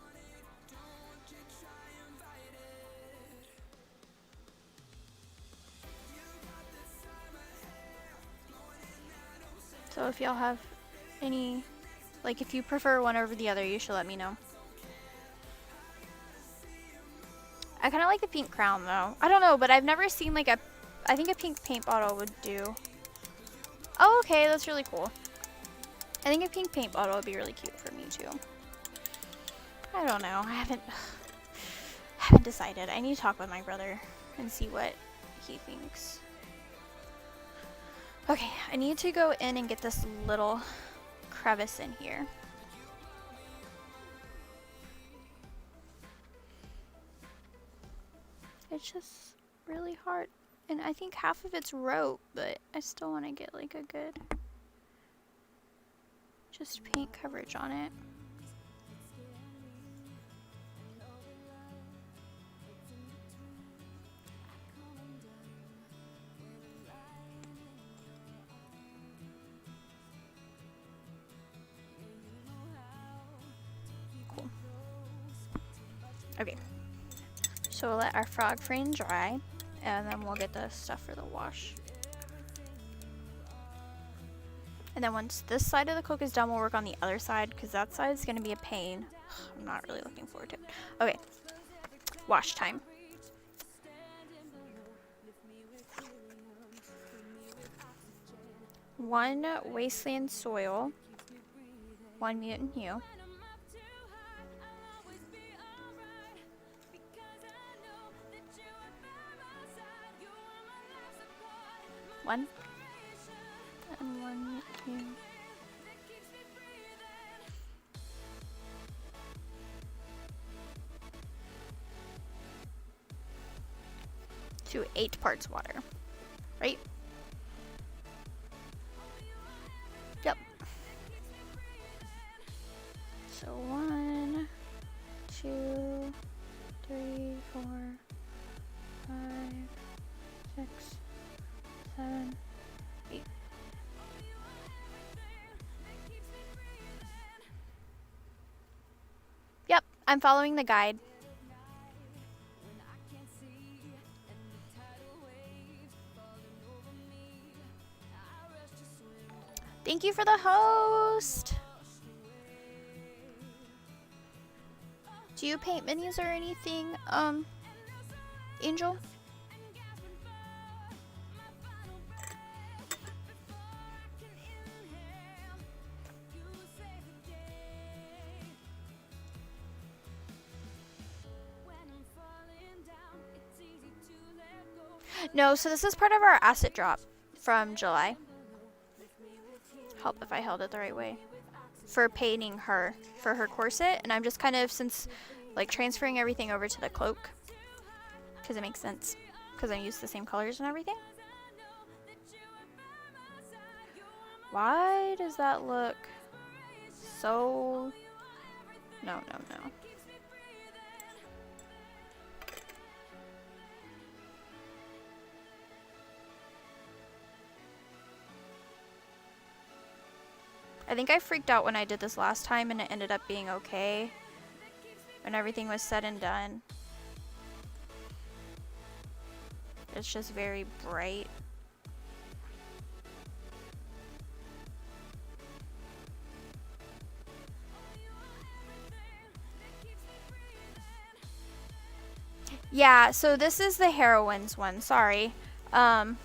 So if y'all have any, like if you prefer one over the other, you should let me know. I kind of like the pink crown though. I don't know, but I've never seen like I think a pink paint bottle would do. Oh, okay, that's really cool. I think a pink paint bottle would be really cute for me too. I don't know. I haven't decided. I need to talk with my brother and see what he thinks. Okay, I need to go in and get this little crevice in here. It's just really hard. And I think half of it's rope, but I still want to get like a good just paint coverage on it. Cool. Okay. So we'll let our frog frame dry, and then we'll get the stuff for the wash. And then once this side of the cloak is done, we'll work on the other side, because that side is going to be a pain. I'm not really looking forward to it. Okay, wash time. One wasteland soil, one mutant hue. One and one hue. To 8 parts water, right? So 1, 2, 3, 4, 5, 6, 7, 8. Yep, I'm following the guide. Thank you for the host. Do you paint minis or anything, Angel? No, so this is part of our asset drop from July. Help if I held it the right way. For painting her, for her corset, and I'm just kind of, since, like, transferring everything over to the cloak. Because it makes sense. Because I use the same colors and everything. Why does that look so... No, no, no. I think I freaked out when I did this last time and it ended up being okay when everything was said and done. It's just very bright. Yeah, so this is the Heroines one, sorry. I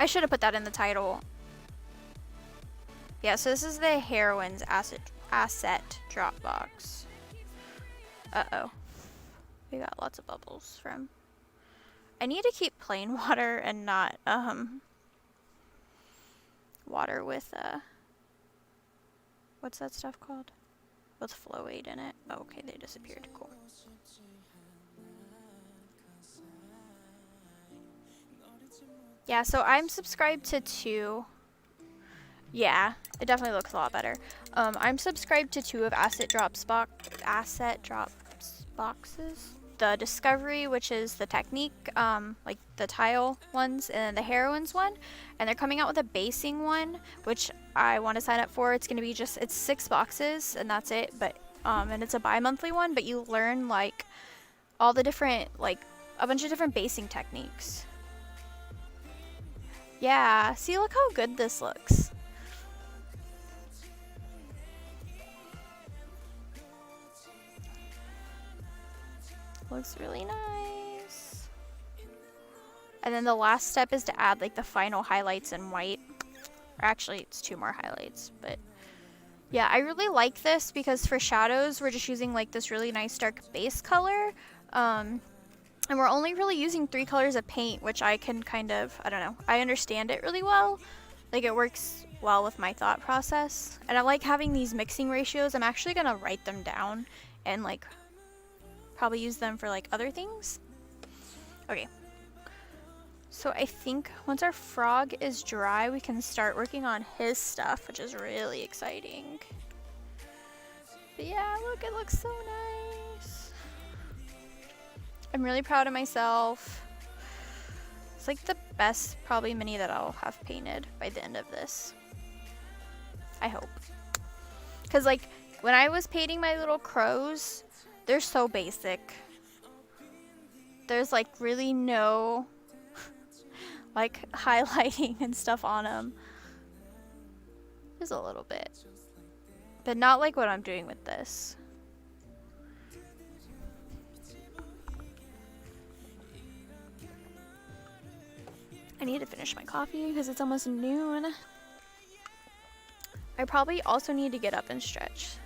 should have put that in the title. Yeah, so this is the Heroines asset drop box. Uh-oh. We got lots of bubbles from... I need to keep plain water and not, water with, what's that stuff called? With flow aid in it. Oh, okay, they disappeared. Cool. Yeah, so I'm subscribed to 2. Yeah, it definitely looks a lot better. I'm subscribed to 2 of asset drops boxes. The Discovery, which is the Technique, like the tile ones, and the Heroines one. And they're coming out with a basing one, which I want to sign up for. It's going to be just, it's 6 boxes, and that's it. But, and it's a bi-monthly one, but you learn, like, all the different, like, a bunch of different basing techniques. Yeah, see, look how good this looks. Looks really nice. And then the last step is to add like the final highlights in white. Or actually, it's 2 more highlights, but yeah, I really like this because for shadows, we're just using like this really nice dark base color. And we're only really using 3 colors of paint, which I can kind of, I don't know, I understand it really well. Like it works well with my thought process. And I like having these mixing ratios. I'm actually gonna write them down and like probably use them for like other things. Okay. So I think once our frog is dry, we can start working on his stuff, which is really exciting. But yeah, look, it looks so nice. I'm really proud of myself. It's like the best probably mini that I'll have painted by the end of this. I hope. Because like when I was painting my little crows, they're so basic. There's like really no like highlighting and stuff on them. There's a little bit. But not like what I'm doing with this. I need to finish my coffee because it's almost noon. I probably also need to get up and stretch.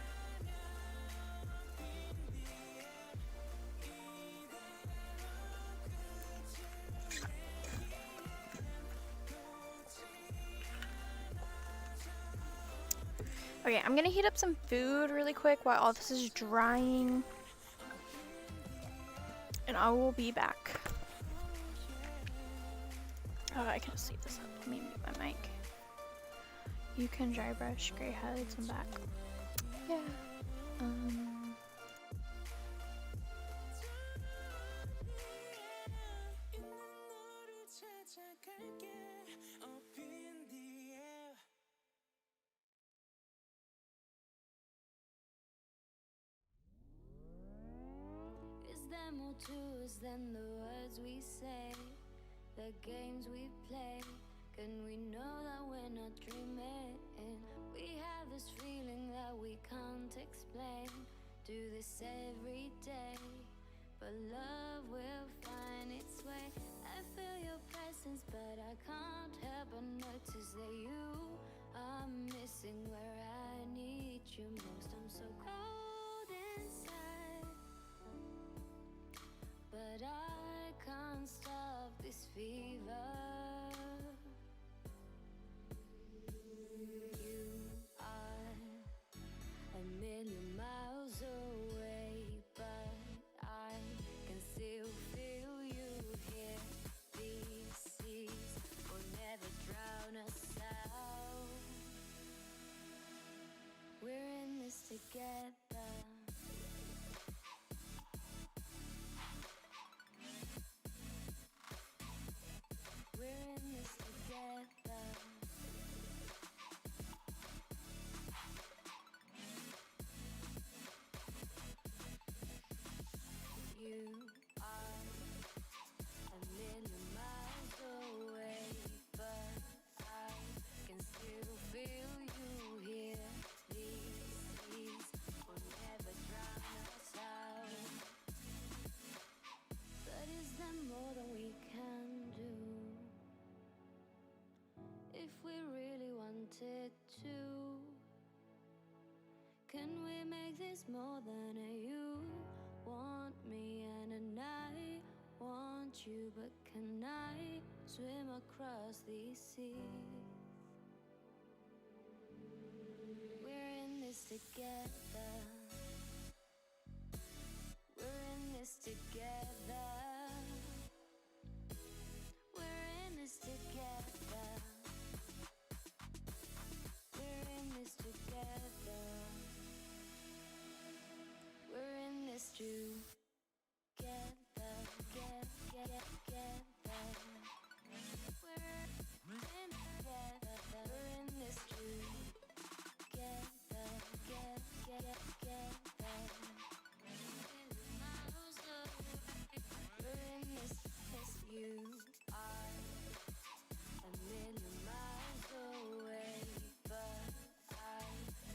Okay, I'm gonna heat up some food really quick while all this is drying. And I will be back. Oh, I can see this up. Let me mute my mic. You can dry brush gray highlights on back. Yeah. can't get up in the air. Is there more to us than the words we say, the games we play? Can we know that we're not dreaming? We have this feeling that we can't explain. Do this every day, but love will find its way. I feel your presence, but I can't help but notice that you are missing where I need you most. I'm so cold inside, but I can't stop this fever. You are a million miles away, but I can still feel you here. These seas will never drown us out. We're in this together. We're in this together. You are a million miles away, but I can still feel you here. These seas will never drown us out. But is there more than we can do? If we really wanted to, can we make this more than a you want me and I want you? But can I swim across these seas? We're in this together. We're in this together. We're in this together. We're in this together. We're in this together. Together. We're in together. We're in this together. Together. We're in this. You are a million miles away, but I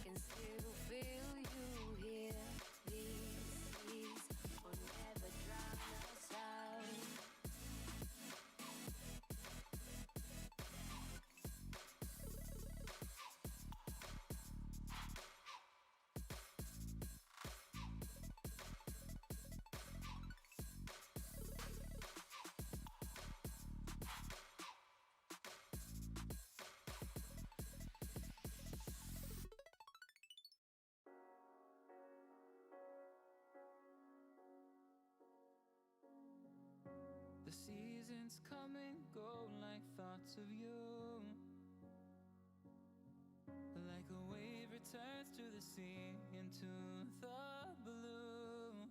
can still feel you here. These seas will never drown us out. The seasons come and go like thoughts of you. Like a wave returns to the sea, into the blue.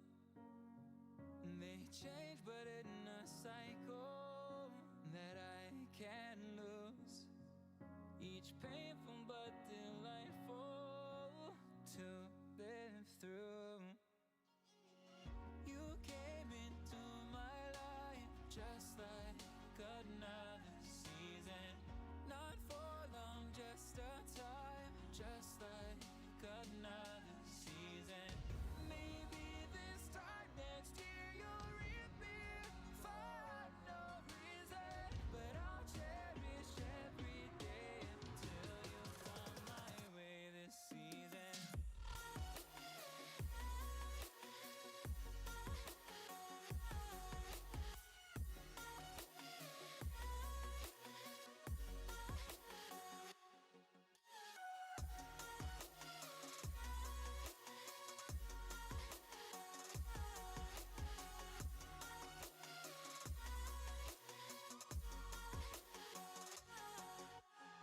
They change but in a cycle that I can't lose. Each painful but delightful to live through. You came into my life just like another season. Not for long, just a time, just like another season. Maybe this time next year you'll reappear for no reason, but I'll cherish every day until you come my way this season.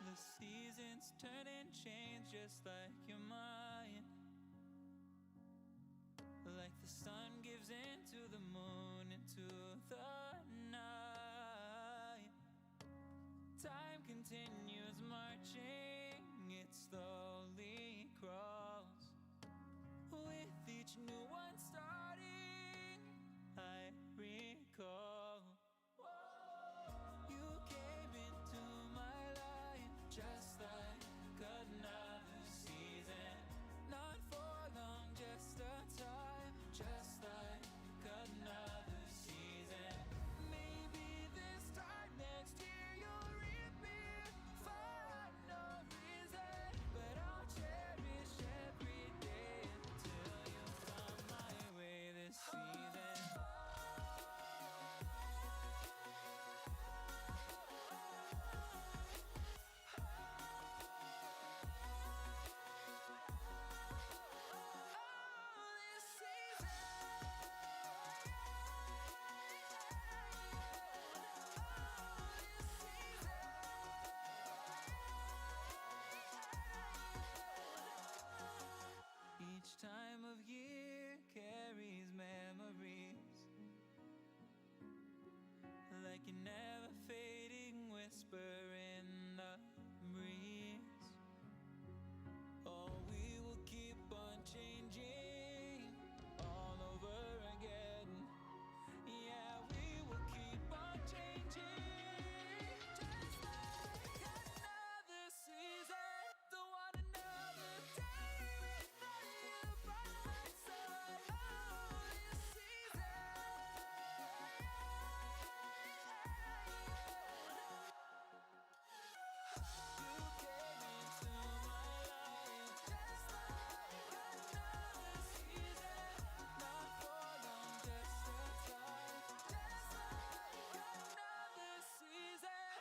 The seasons turn and change just like your mind. Like the sun gives into the moon, into the night. continues marching, it slowly crawls. With each new one starting, I recall. You came into my life just like another season. Not for long, just a time, just like another season. Maybe this time next year you'll reappear for no reason, but I'll cherish every day until you come my way this season. Each time of year carries memories, like a never fading whisper in the breeze. Oh, we will keep on changing all over again. Yeah, we will keep on changing, just like another season. Don't want another day without you by my side. Oh, this season. You came into my life just like another season. Not for long, just a time, just like another season.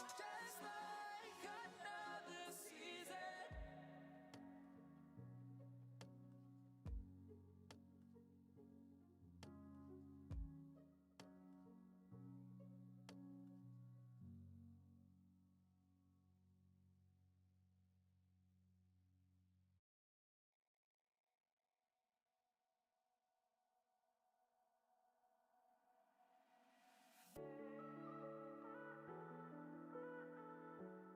Just like another season.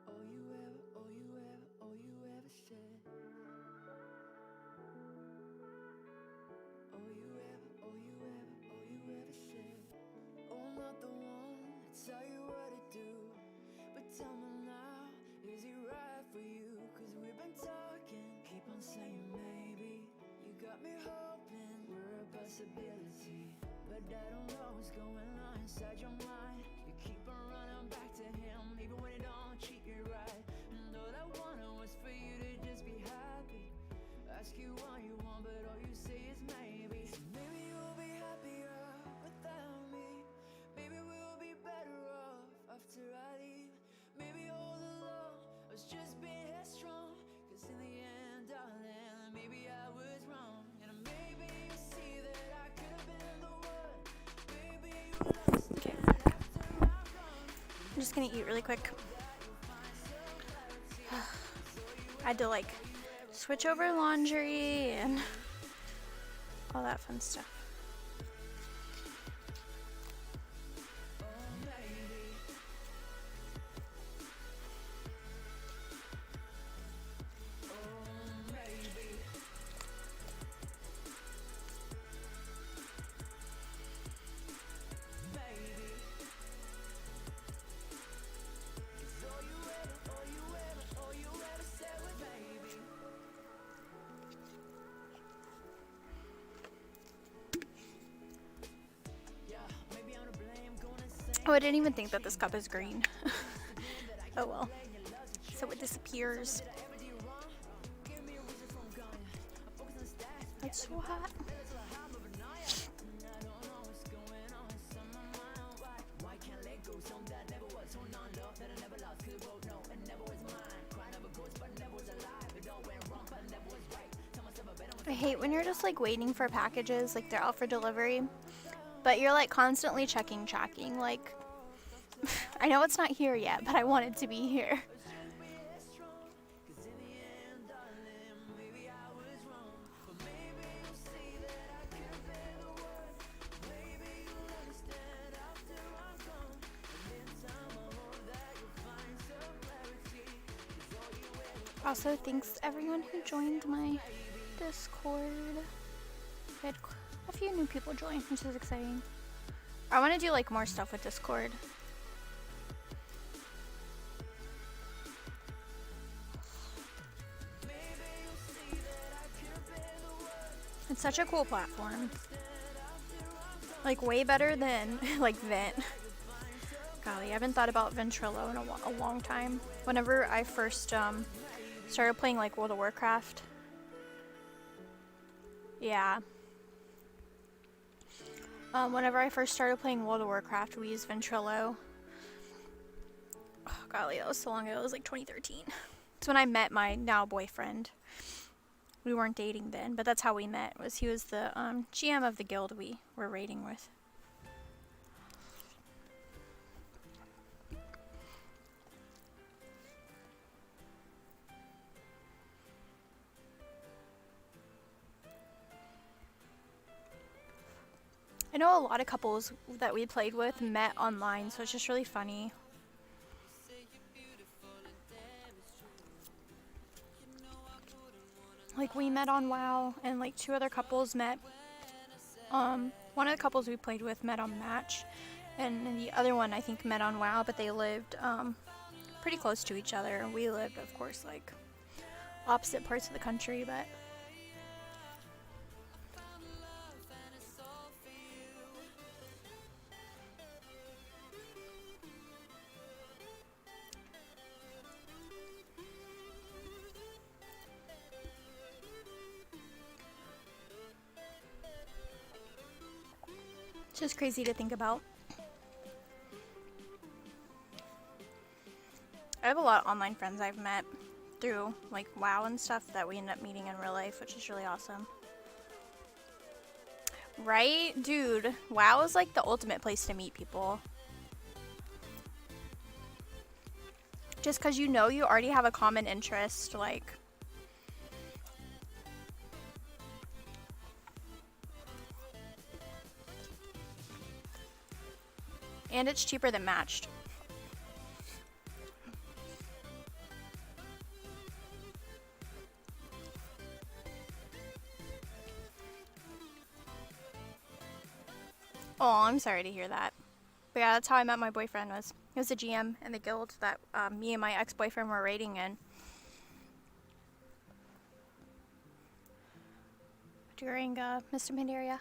All you ever said. All you ever said. Oh, I'm not the one to tell you what to do, but tell me now, is it right for you? 'Cause we've been talking, keep on saying maybe. You got me hoping we're a possibility, but I don't know what's going on inside your mind. You keep on running back to him, even when he don't treat you right. And all I wanted was for you to just be happy. Ask you what you want, but all you say is maybe. So maybe you'll be happier without me. Maybe we'll be better off after I leave. Maybe all along I was just being headstrong. 'Cause in the end, darling, maybe I was wrong. And maybe you see that I could have been the one. Maybe you understand after I'm gone. I'm just gonna eat really quick. I had to like switch over laundry and all that fun stuff. Oh, I didn't even think that this cup is green. Oh well. So it disappears. It's so hot. I hate when you're just like waiting for packages, like they're out for delivery, but you're like constantly checking tracking, like I know it's not here yet, but I want it to be here. Also, thanks everyone who joined my Discord. We had a few new people join, which is exciting. I want to do like more stuff with Discord. It's such a cool platform. Like way better than like Vent. Golly, I haven't thought about Ventrilo in a long time. Whenever I first started playing like World of Warcraft. Yeah. Whenever I first started playing World of Warcraft, we used Ventrilo. Oh, golly, that was so long ago. It was like 2013. It's when I met my now boyfriend. We weren't dating then, but that's how we met. He was the GM of the guild we were raiding with. I know a lot of couples that we played with met online, so it's just really funny. Like we met on WoW, and like 2 other couples met. One of the couples we played with met on Match, and the other one I think met on WoW, but they lived pretty close to each other. We lived, of course, like opposite parts of the country, but. It's just crazy to think about. I have a lot of online friends I've met through like WoW and stuff that we end up meeting in real life, which is really awesome. Right? Dude, WoW is like the ultimate place to meet people. Just because you know you already have a common interest, like... And it's cheaper than Matched. Oh, I'm sorry to hear that. But yeah, that's how I met my boyfriend. He was a GM in the guild that me and my ex-boyfriend were raiding in. During Mr. Pandaria.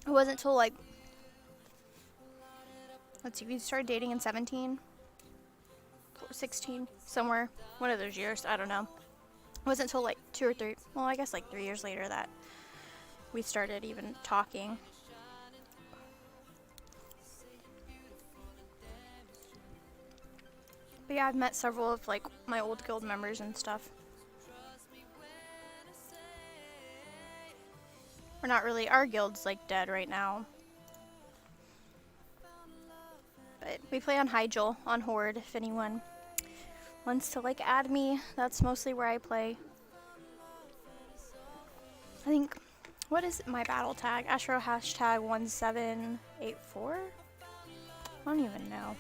It wasn't till like, let's see, we started dating in 17, 16, somewhere, one of those years, I don't know. It wasn't until like 2 or 3, well I guess like 3 years later that we started even talking. But yeah, I've met several of like my old guild members and stuff. We're not really, our guild's like dead right now. But we play on Hyjal, on Horde, if anyone wants to like add me. That's mostly where I play. I think, what is my battle tag? Ashro hashtag 1784? I don't even know.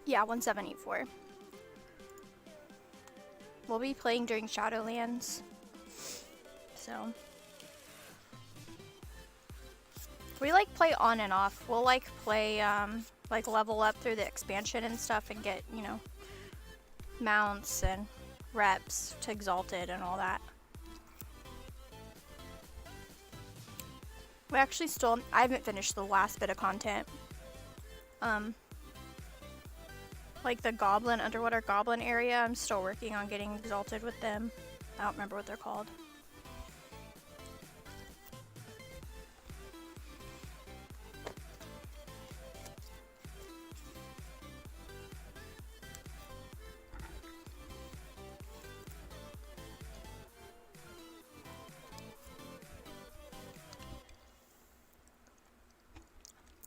Yeah, 1784. We'll be playing during Shadowlands. So. We like play on and off. We'll like play, like level up through the expansion and stuff and get, you know, mounts and reps to Exalted and all that. We actually still, I haven't finished the last bit of content. Like the Goblin, Underwater Goblin area, I'm still working on getting Exalted with them. I don't remember what they're called.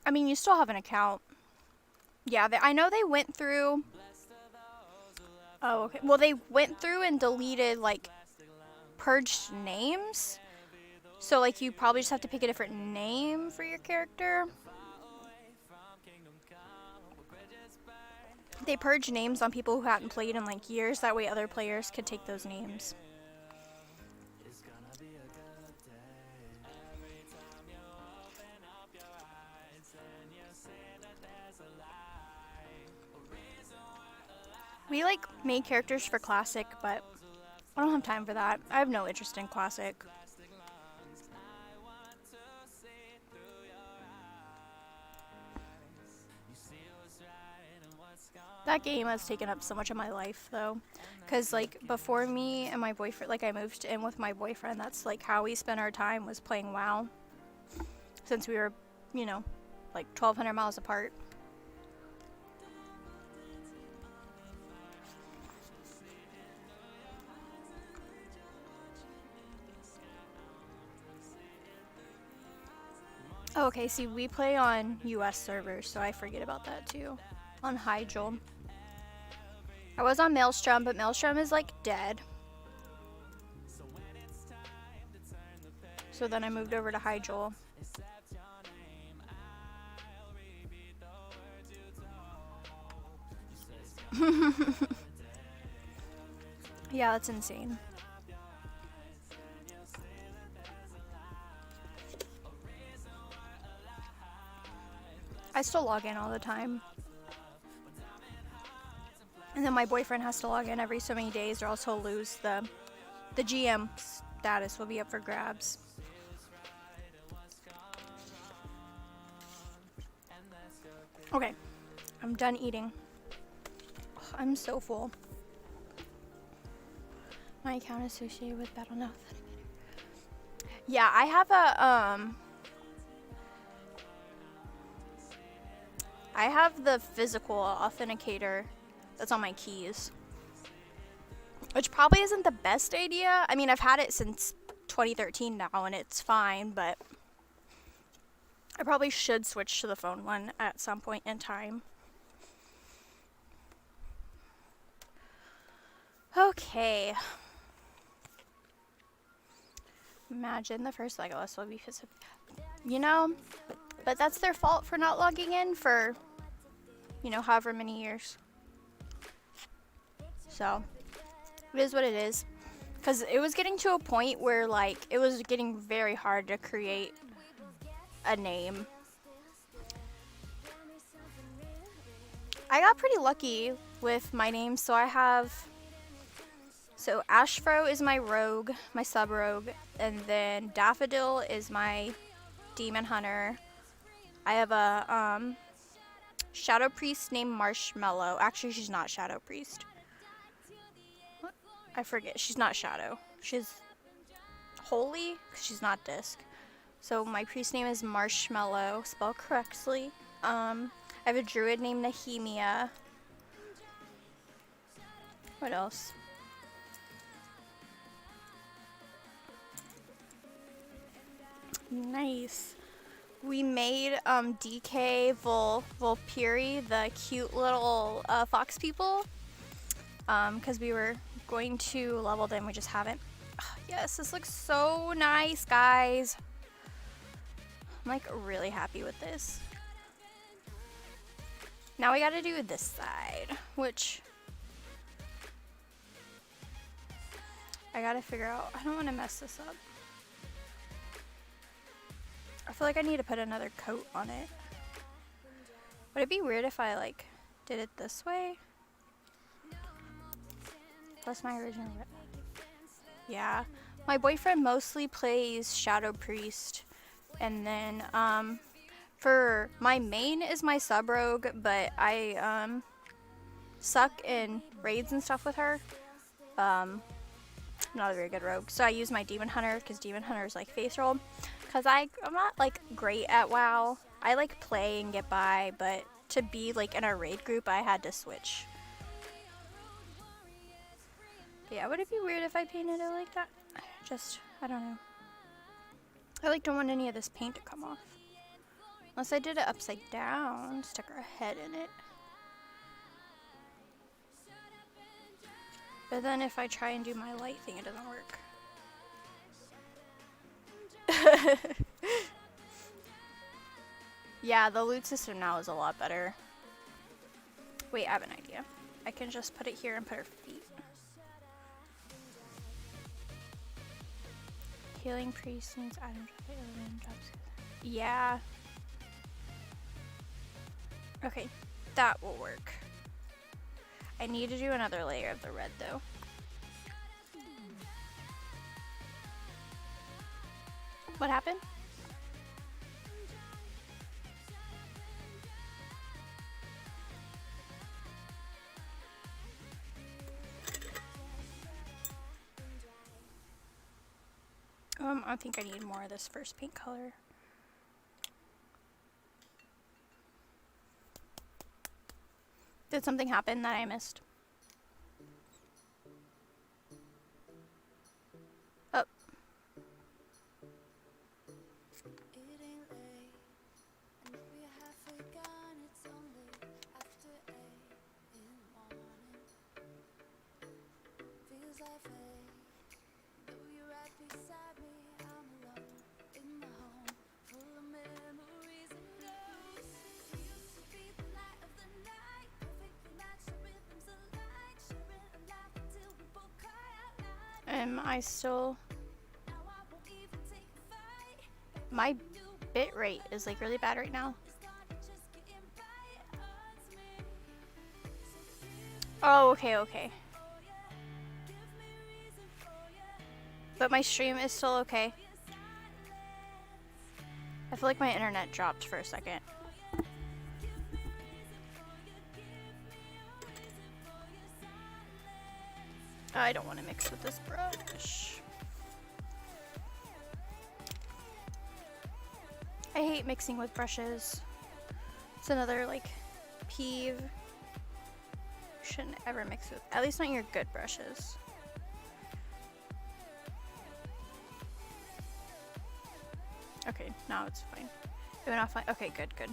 I mean, you still have an account. Yeah, I know they went through Oh, okay. Well, they went through and deleted, like, purged names. So, like, you probably just have to pick a different name for your character. They purge names on people who hadn't played in, like, years. That way other players could take those names. We, like, made characters for Classic, but I don't have time for that. I have no interest in Classic. That game has taken up so much of my life, though. Because, like, before me and my boyfriend, like, I moved in with my boyfriend, that's, like, how we spent our time was playing WoW. Since we were, you know, like, 1,200 miles apart. Oh, okay, see, we play on US servers, so I forget about that, too. On Hyjal. I was on Maelstrom, but Maelstrom is, like, dead. So then I moved over to Hyjal. Yeah, that's insane. I still log in all the time. And then my boyfriend has to log in every so many days or else he'll lose the GM status will be up for grabs. Okay, I'm done eating. Ugh, I'm so full. My account associated with Battle.net. Yeah, I have I have the physical authenticator that's on my keys. Which probably isn't the best idea. I mean, I've had it since 2013 now and it's fine, but I probably should switch to the phone one at some point in time. Okay. Imagine the first Legolas will be physical. You know, but that's their fault for not logging in for, you know, however many years. So, it is what it is. Because it was getting to a point where, like, it was getting very hard to create a name. I got pretty lucky with my name, so I have... So, Ashfro is my rogue, my sub-rogue, and then Daffodil is my demon hunter. I have a Shadow Priest named Marshmallow. Actually, she's not Shadow Priest. What? I forget. She's not Shadow. She's Holy, because she's not Disc. So my priest name is Marshmallow, spelled correctly. I have a druid named Nehemia. What else? Nice. We made DK Volpiri, the cute little fox people, because we were going to level them. We just haven't. Yes, this looks so nice, guys. I'm like really happy with this. Now we gotta do this side, which I gotta figure out. I don't want to mess this up. I feel like I need to put another coat on it. Would it be weird if I like did it this way? That's my original. Yeah, my boyfriend mostly plays Shadow Priest, and then for my main is my sub rogue, but I suck in raids and stuff with her. I'm not a very good rogue, so I use my demon hunter because demon hunter is like face roll. Cause I'm not like great at WoW. I like play and get by, but to be like in a raid group, I had to switch. But yeah, would it be weird if I painted it like that? I don't know. I like don't want any of this paint to come off. Unless I did it upside down, stuck our head in it. But then if I try and do my light thing, it doesn't work. Yeah, the loot system now is a lot better. Wait, I have an idea. I can just put it here and put her feet. Healing precincts, item drop, alien drops. Yeah. Okay, that will work. I need to do another layer of the red though. What happened? I think I need more of this first paint color. Did something happen that I missed? Oh. It ain't late, and if we're halfway gone, it's only after 8 in the morning. Feels like fate, though you're right beside me. I'm alone in my home, full of memories and ghosts. We used to be the light of the night, perfectly matched our rhythms alike, sharing a laugh until we both cry out loud. Am I still... Now I won't even take a fight. My bit rate is like really bad right now. Oh, okay, okay. But my stream is still okay. I feel like my internet dropped for a second. I don't want to mix with this brush. I hate mixing with brushes. It's another like peeve. Shouldn't ever mix with, at least not your good brushes. Okay, now it's fine. It went off fine. Okay, good, good.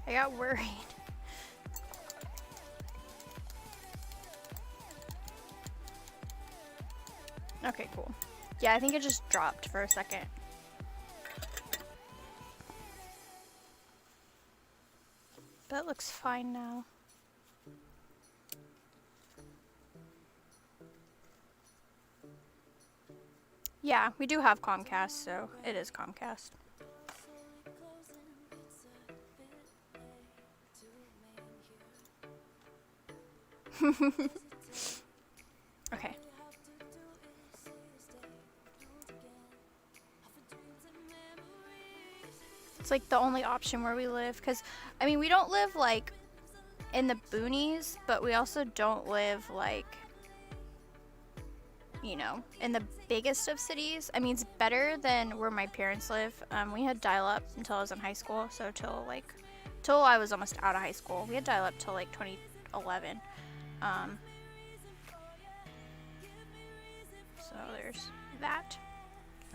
I got worried. Okay, cool. Yeah, I think it just dropped for a second. That looks fine now. Yeah, we do have Comcast, so it is Comcast. Okay. It's like the only option where we live, because I mean we don't live like in the boonies, but we also don't live like, you know, in the biggest of cities. I mean, it's better than where my parents live. We had dial-up until I was in high school, so till I was almost out of high school. We had dial-up till like 2011. So there's that.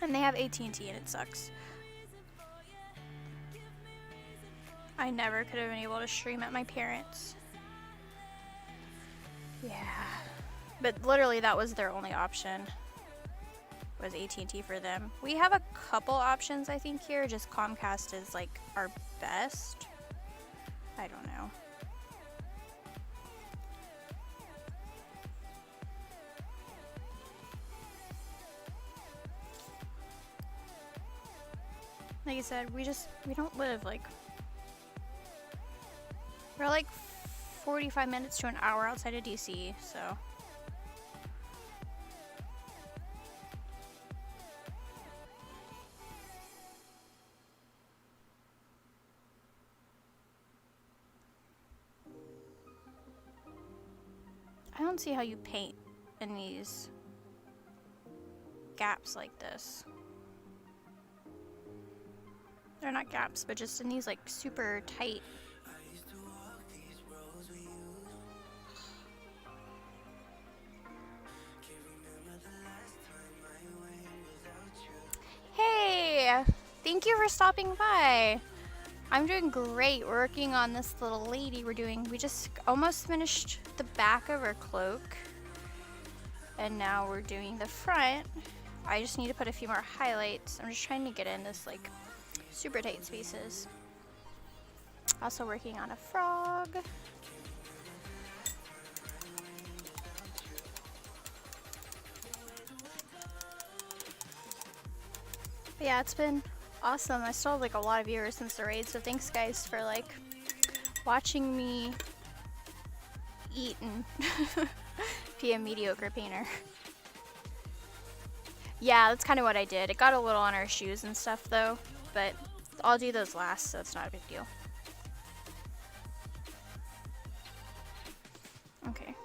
And they have AT&T and it sucks. I never could have been able to stream at my parents'. Yeah. But literally that was their only option, was AT&T for them. We have a couple options I think here, just Comcast is like our best. I don't know. Like I said, we don't live like, we're like 45 minutes to an hour outside of DC, so. I don't see how you paint in these gaps like this. They're not gaps, but just in these like super tight. Hey, thank you for stopping by. I'm doing great. We're working on this little lady. We just almost finished the back of her cloak. And now we're doing the front. I just need to put a few more highlights. I'm just trying to get in this like super tight spaces. Also working on a frog. But yeah, it's been awesome. I still have like a lot of viewers since the raid, so thanks guys for like watching me eat and be a mediocre painter. Yeah, that's kind of what I did. It got a little on our shoes and stuff though, but I'll do those last, so it's not a big deal. Okay.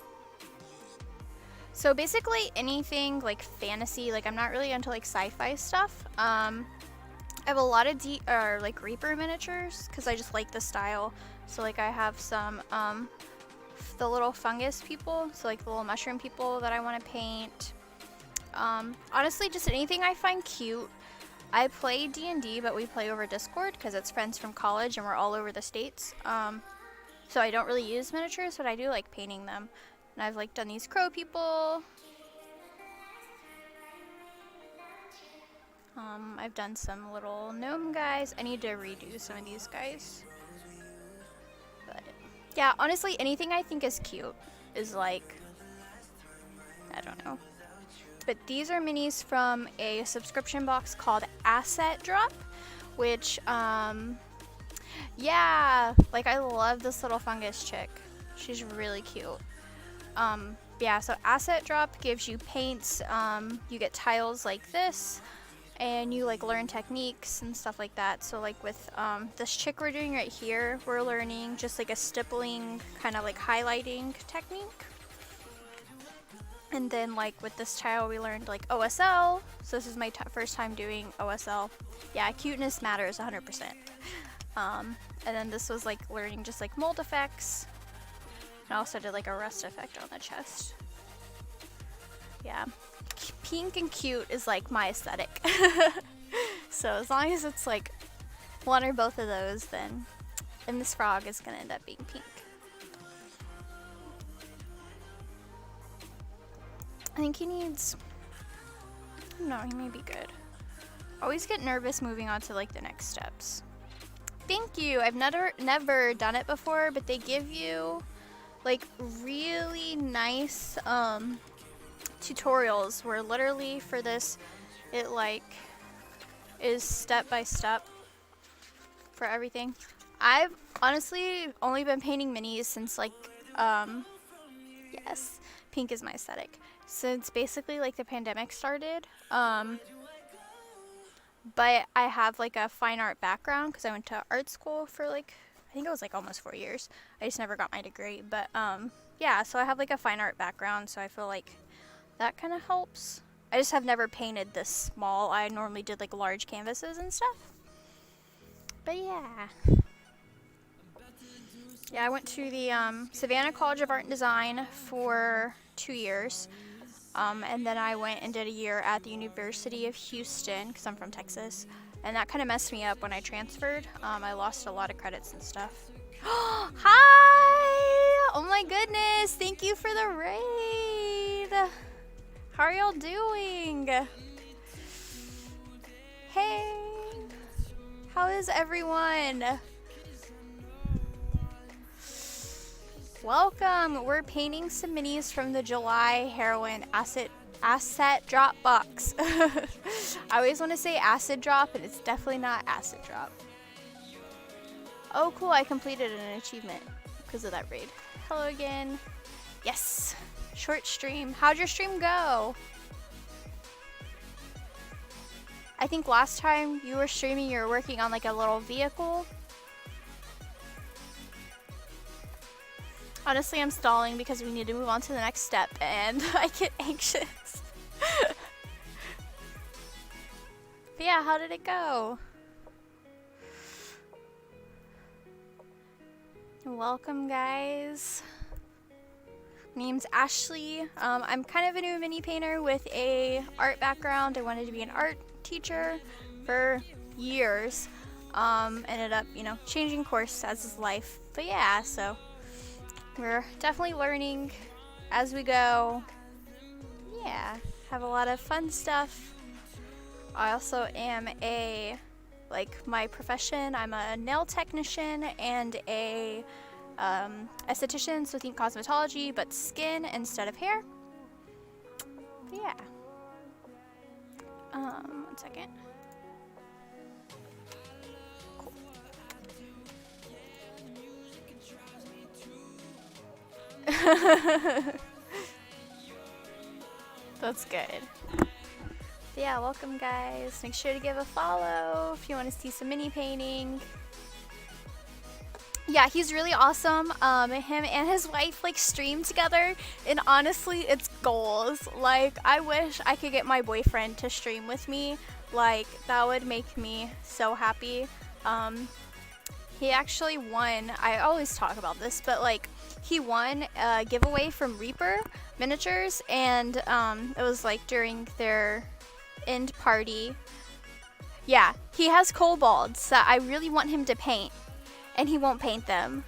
So basically anything like fantasy, like I'm not really into like sci-fi stuff. I have a lot of like Reaper miniatures because I just like the style. So like I have some the little fungus people, so like the little mushroom people that I want to paint. Honestly, just anything I find cute. I play D&D, but we play over Discord because it's friends from college and we're all over the states. So I don't really use miniatures, but I do like painting them. And I've like done these crow people. I've done some little gnome guys. I need to redo some of these guys. But yeah, honestly, anything I think is cute is like, I don't know. But these are minis from a subscription box called Asset Drop, which, yeah, like I love this little fungus chick. She's really cute. Yeah, so Asset Drop gives you paints, you get tiles like this, and you like learn techniques and stuff like that. So like with this chick we're doing right here, we're learning just like a stippling kind of like highlighting technique. And then like with this tile we learned like OSL. So this is my first time doing OSL. Yeah, cuteness matters 100%. And then this was like learning just like mold effects. And I also did like a rust effect on the chest. Yeah, pink and cute is like my aesthetic. So as long as it's like one or both of those, then and this frog is gonna end up being pink. I think he needs, no, he may be good. Always get nervous moving on to like the next steps. Thank you. I've never done it before, but they give you like really nice tutorials where literally for this it like is step by step for everything. I've honestly only been painting minis since like yes, pink is my aesthetic, since basically like the pandemic started. But I have like a fine art background because I went to art school for like, I think it was like almost 4 years. I just never got my degree, but yeah, so I have like a fine art background, so I feel like that kind of helps. I just have never painted this small. I normally did like large canvases and stuff. But yeah. Yeah, I went to the Savannah College of Art and Design for 2 years. And then I went and did a year at the University of Houston, because I'm from Texas. And that kind of messed me up when I transferred. I lost a lot of credits and stuff. Hi! Oh my goodness, thank you for the raid. How are y'all doing? Hey! How is everyone? Welcome! We're painting some minis from the July Heroine Asset Drop box. I always want to say acid drop, and it's definitely not acid drop. Oh cool, I completed an achievement because of that raid. Hello again. Yes! Short stream. How'd your stream go? I think last time you were streaming, you were working on like a little vehicle. Honestly, I'm stalling because we need to move on to the next step, and I get anxious. But yeah, how did it go? Welcome, guys. My name's Ashley. I'm kind of a new mini painter with a art background. I wanted to be an art teacher for years. Ended up, you know, changing course as is life. But yeah, so we're definitely learning as we go. yeah, have a lot of fun stuff. I also am my profession, I'm a nail technician and a esthetician, so think cosmetology, but skin instead of hair. But yeah. 1 second. Cool. That's good. But yeah, welcome guys. Make sure to give a follow if you want to see some mini painting. Yeah, he's really awesome. Him and his wife like stream together, and honestly, it's goals. Like, I wish I could get my boyfriend to stream with me. Like, that would make me so happy. He actually won. I always talk about this, but like, he won a giveaway from Reaper Miniatures, and it was like during their end party. Yeah, he has kobolds that I really want him to paint, and he won't paint them.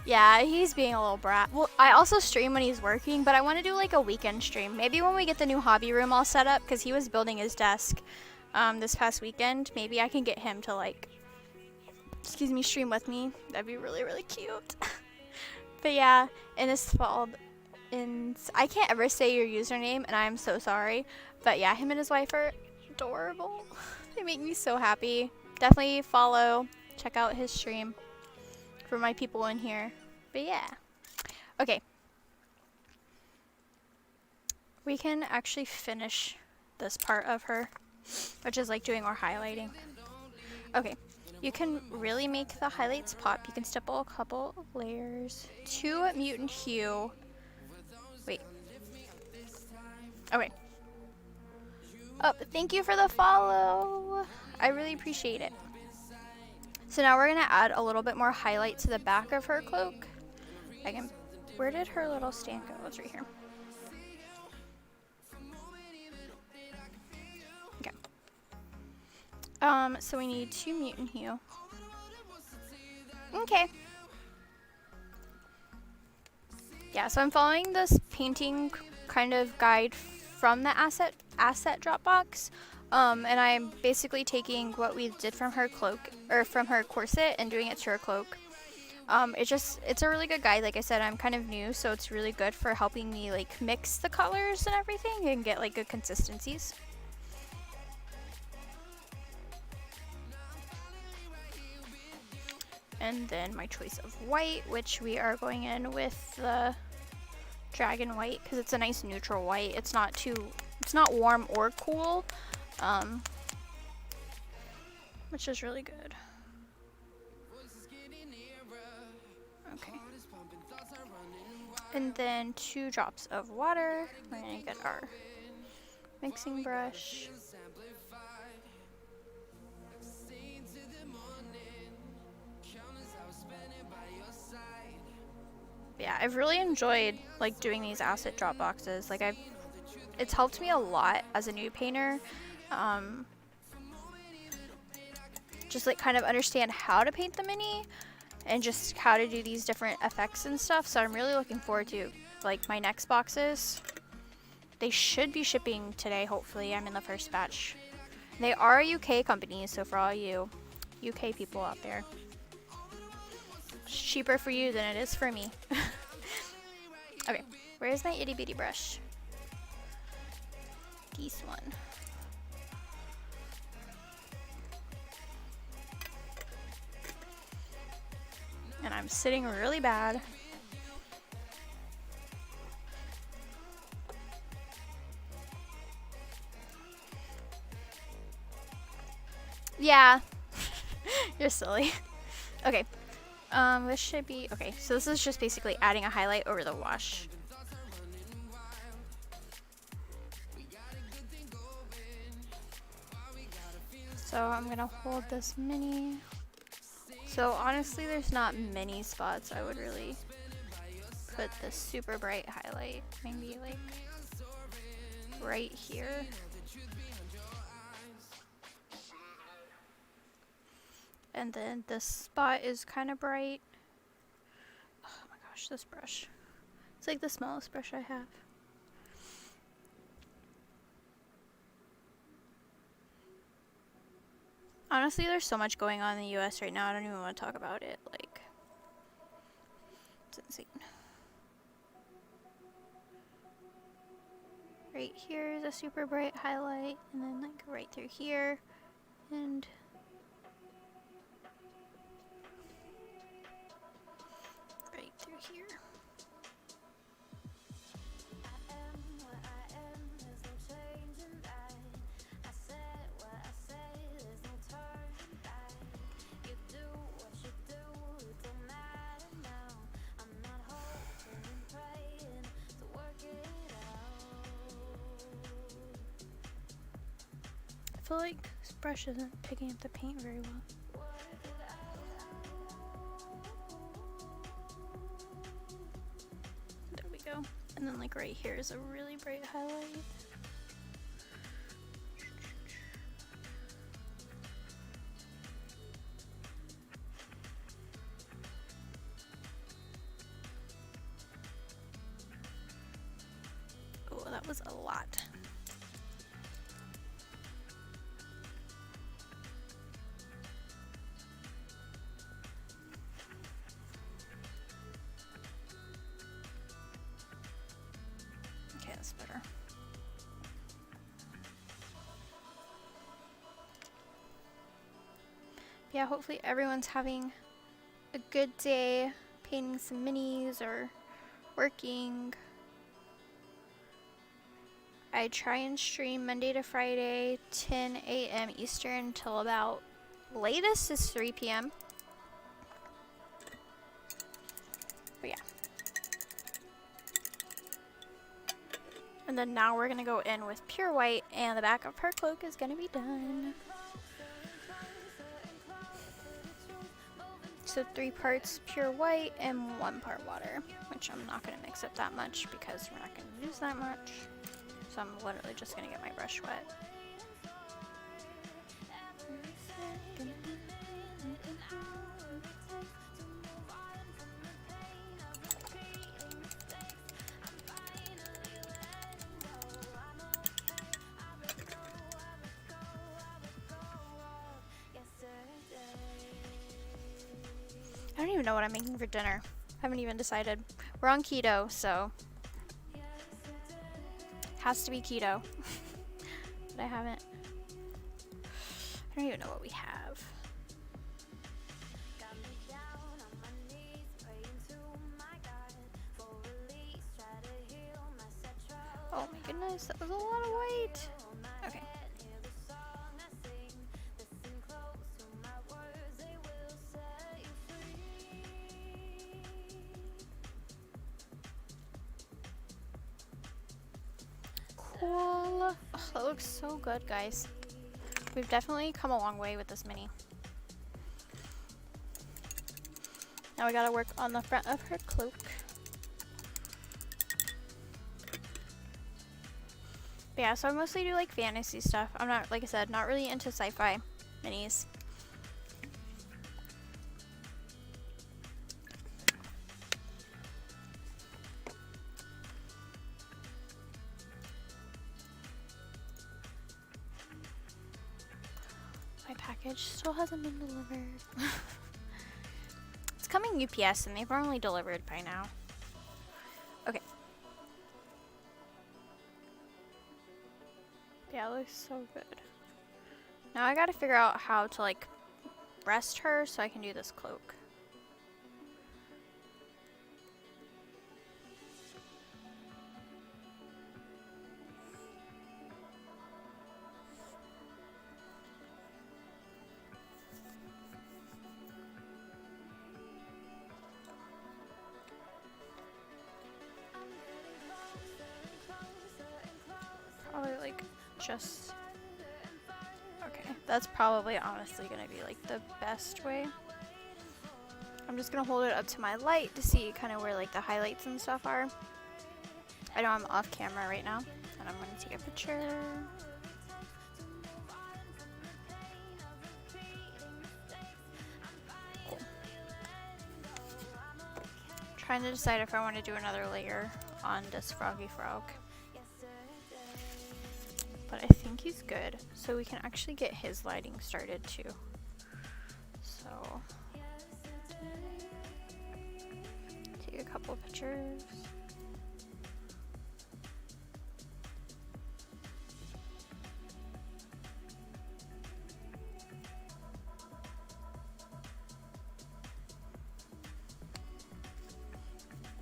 Yeah, he's being a little brat. Well, I also stream when he's working, but I want to do like a weekend stream. Maybe when we get the new hobby room all set up, because he was building his desk this past weekend. Maybe I can get him to like, stream with me. That'd be really, really cute. But yeah, Innisfald, I can't ever say your username, and I'm so sorry. But yeah, him and his wife are adorable. They make me so happy. Definitely follow, check out his stream for my people in here. But yeah. Okay. We can actually finish this part of her, which is like doing our highlighting. Okay. You can really make the highlights pop. You can stipple a couple layers. 2 mutant hue. Wait. Okay. Oh, thank you for the follow. I really appreciate it. So now we're gonna add a little bit more highlight to the back of her cloak. Where did her little stand go? It's right here. Okay. So we need 2 mutant hue. Okay. Yeah, so I'm following this painting kind of guide from the asset Dropbox. And I'm basically taking what we did from her cloak, or from her corset, and doing it to her cloak. It's a really good guide. Like I said, I'm kind of new, so it's really good for helping me like mix the colors and everything and get like good consistencies. And then my choice of white, which we are going in with the dragon white, because it's a nice neutral white. It's not warm or cool, which is really good. Okay. And then 2 drops of water. We're gonna get our mixing brush. Yeah, I've really enjoyed like doing these asset drop boxes. Like it's helped me a lot as a new painter. Just like kind of understand how to paint the mini and just how to do these different effects and stuff. So I'm really looking forward to like my next boxes. They should be shipping today, hopefully. I'm in the first batch. They are a UK company, so for all you UK people out there, it's cheaper for you than it is for me. Okay, where's my itty bitty brush? This one. And I'm sitting really bad. Yeah. You're silly. Okay. This should be okay. So this is just basically adding a highlight over the wash. So I'm gonna hold this mini. So honestly, there's not many spots I would really put this super bright highlight. Maybe like right here. And then this spot is kind of bright. Oh my gosh, this brush. It's like the smallest brush I have. Honestly, there's so much going on in the US right now, I don't even want to talk about it. Like, it's insane. Right here is a super bright highlight, and then like right through here, and right through here. I feel like this brush isn't picking up the paint very well. There we go. And then like right here is a really bright highlight. Oh, that was a lot. Okay, that's better. Yeah, hopefully everyone's having a good day painting some minis or working. I try and stream Monday to Friday, 10 a.m. Eastern till about latest is 3 p.m. But yeah. And then now we're gonna go in with pure white, and the back of her cloak is gonna be done. So 3 parts pure white and 1 part water, which I'm not gonna mix it that much because we're not gonna use that much. So I'm literally just gonna get my brush wet. I don't even know what I'm making for dinner. Haven't even decided. We're on keto, so has to be keto. But I don't even know what we have. Oh my goodness, that was a lot of white. Okay. Cool. Oh, that looks so good, guys. We've definitely come a long way with this mini. Now we gotta work on the front of her cloak. But yeah, so I mostly do like fantasy stuff. I'm not, like I said, not really into sci-fi minis. My package still hasn't been delivered. It's coming UPS and they've only delivered by now. Okay. Yeah, it looks so good. Now I gotta figure out how to like rest her so I can do this cloak. Probably like just okay, that's probably honestly gonna be like the best way. I'm just gonna hold it up to my light to see kind of where like the highlights and stuff are. I know I'm off camera right now and I'm gonna take a picture. Cool. trying to decide if I want to do another layer on this Froggy Frog. But I think he's good. So we can actually get his lighting started too. So take a couple of pictures.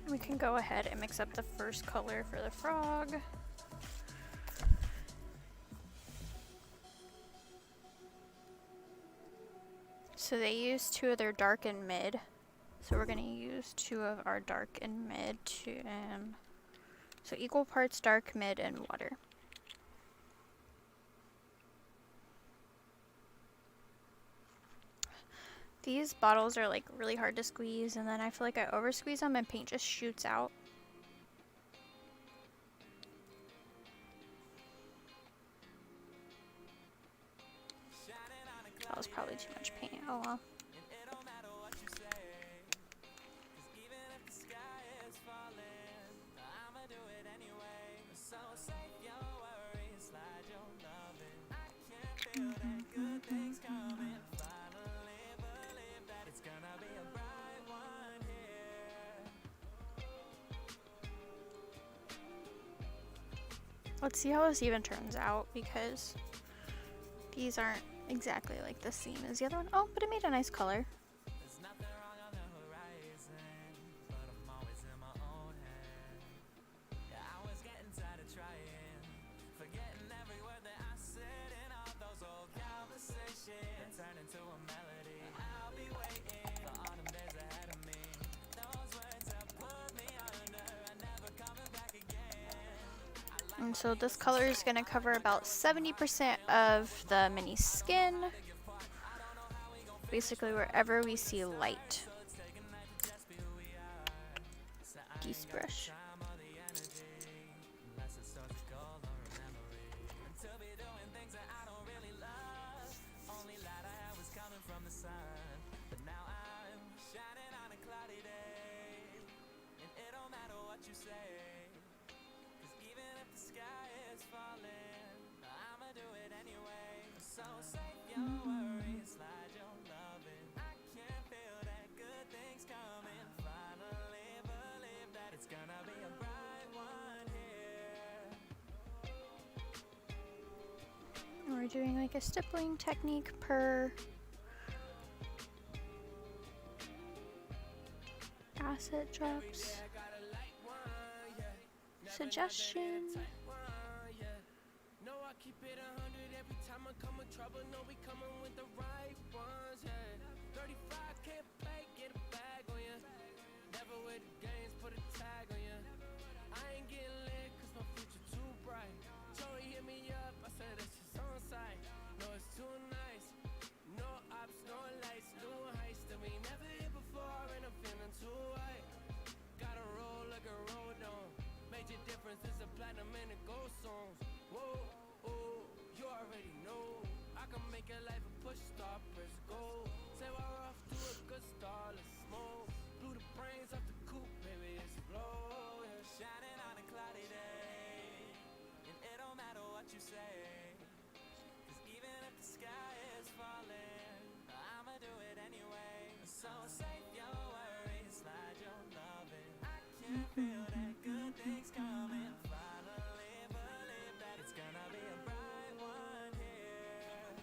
We can go ahead and mix up the first color for the frog. So they use 2 of their dark and mid. So we're going to use 2 of our dark and mid to, so equal parts dark, mid, and water. These bottles are like really hard to squeeze, and then I feel like I over squeeze them and paint just shoots out. That was probably too much paint. Oh well. Let's see how this even turns out, because these aren't exactly like the same as the other one. Oh, but it made a nice color. There's nothing wrong on the horizon, but I'm always in my own head. Yeah, I was getting tired of trying, forgetting every word that I said in all those old conversations. Turn into a melody. I'll be waiting for autumn days ahead of me. Those words have pulled me under, I'm never coming back again. And so this color is going to cover about 70% of the mini skin. Basically wherever we see light. Geese brush. We're doing like a stippling technique per asset drops. Suggestion. No, I keep it 100 every time I come in trouble. No, we coming with the right ones, yeah. 35 can't play, get a bag on ya. Never with the games, put a tag on ya. I ain't getting lit cause my future too bright. Joey hit me up, I said that's just on site. No, it's too nice. No ops, no lights, doing heist that we never hit before, and I'm feeling too white. Gotta roll like a road on. Major difference is a platinum and a gold songs. Whoa, oh, you already know. I can make your life a push star, press go. Say we're off to a good start, let's smoke. Blew the brains off the coupe, baby, explode. Yeah. Shining on a cloudy day, and it don't matter what you say, cause even if the sky is falling, I'ma do it anyway. So save your worries, slide your loving. I can feel that good things coming. Finally believe that it's gonna be a bright one here.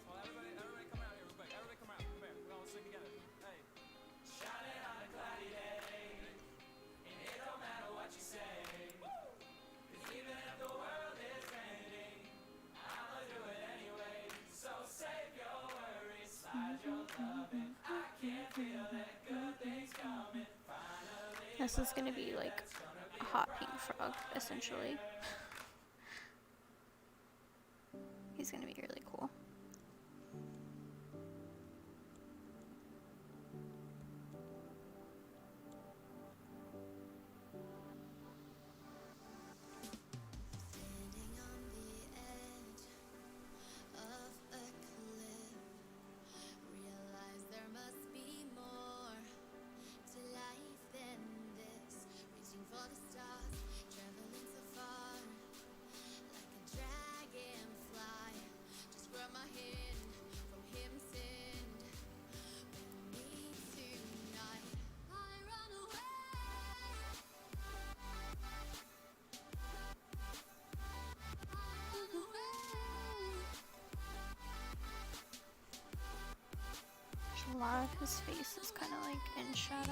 Well, everybody come out here real quick. Everybody come out. Come here. We're gonna sing together. Hey. Shining on a cloudy day, and it don't matter what you say. Cause even if the world is ending, I'ma do it anyway. So save your worries, slide your loving. I can feel that good things coming. Finally. This is gonna be like a hot pink frog, essentially. He's gonna be really cool. a lot of his face is kind of like in shadow.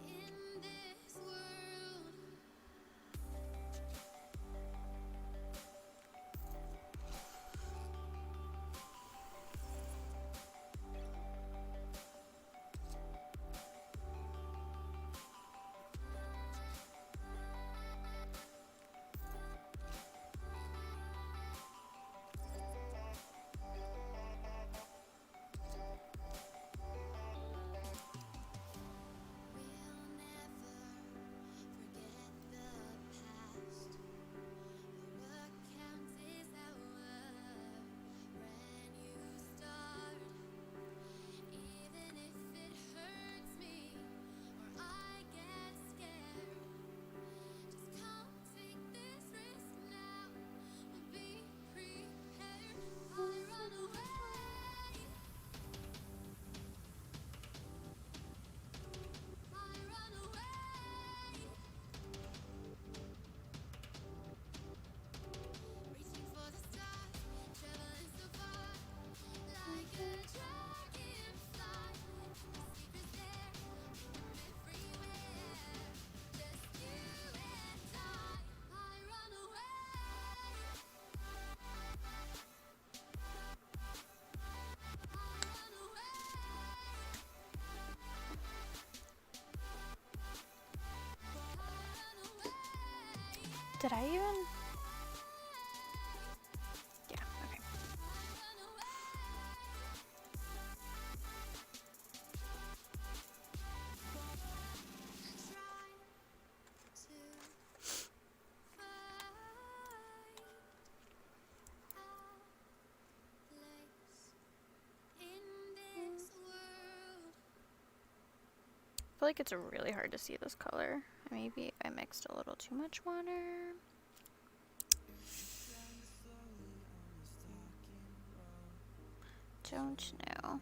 In this world, we'll never forget the past. What counts is our brand new start. Even if it hurts me or I get scared, just come take this risk now. We'll be prepared. I run away. I run away. Reaching for the stars, traveling so far, like a dragonfly. The secret's there, everywhere. Just you and I run away. I run away. Did I even? Yeah, okay. I feel like it's really hard to see this color. Maybe I mixed a little too much water. Don't know.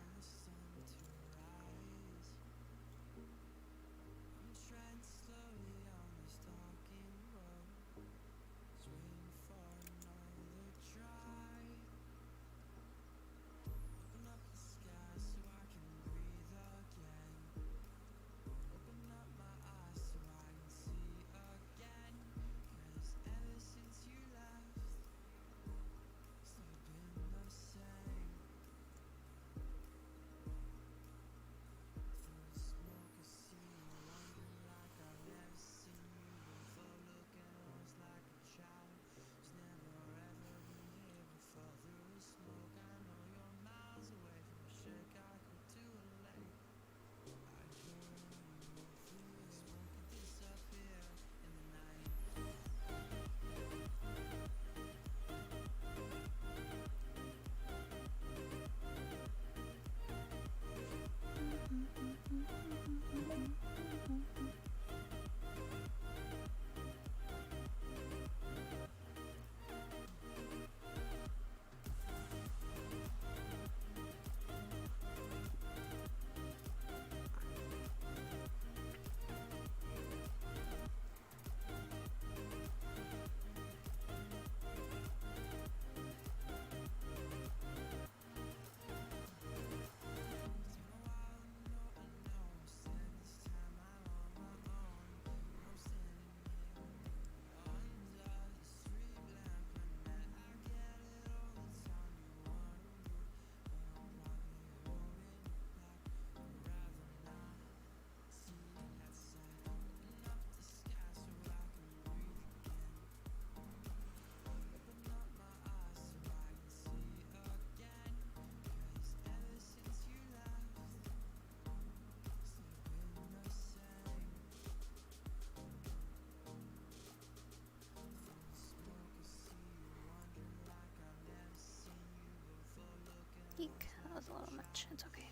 Eek, that was a little much. It's okay.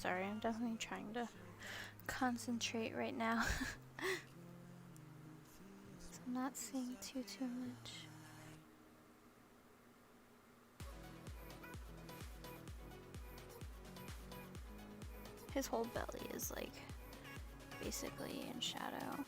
Sorry, I'm definitely trying to concentrate right now. So I'm not seeing too much. His whole belly is like basically in shadow.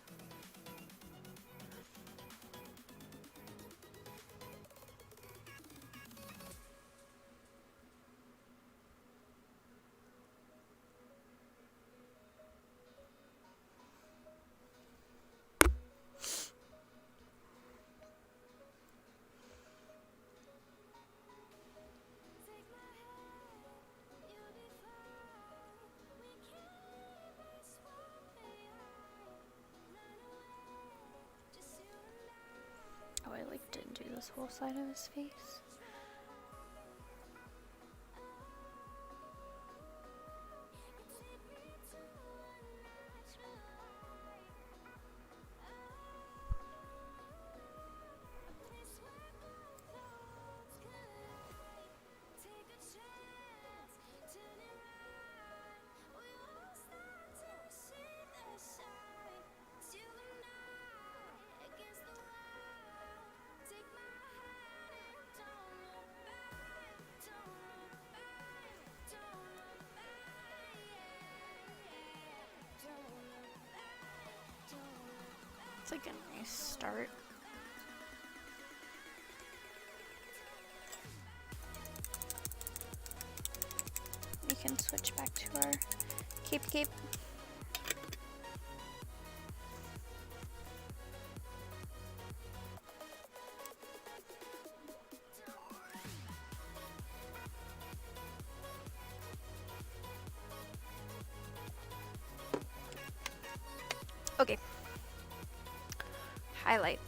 Oh, I like didn't do this whole side of his face. It's like a nice start. We can switch back to our cape. Okay. Highlight.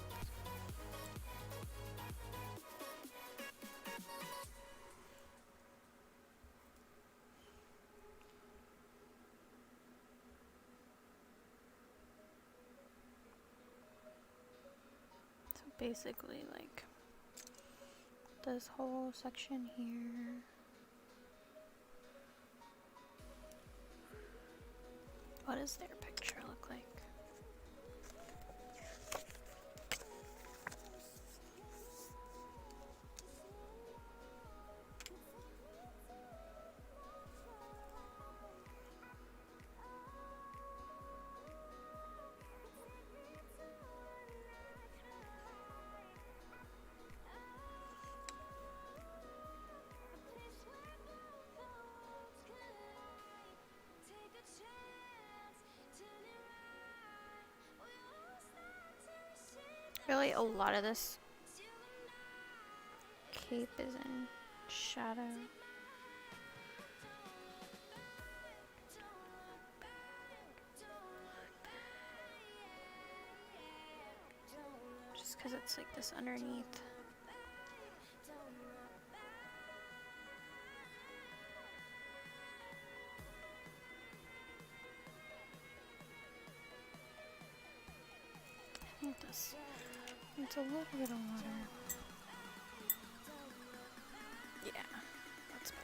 So basically like this whole section here. What does their picture look like? Really, a lot of this cape is in shadow. Just because it's like this underneath. I think this needs a little bit of water. Yeah, that's better.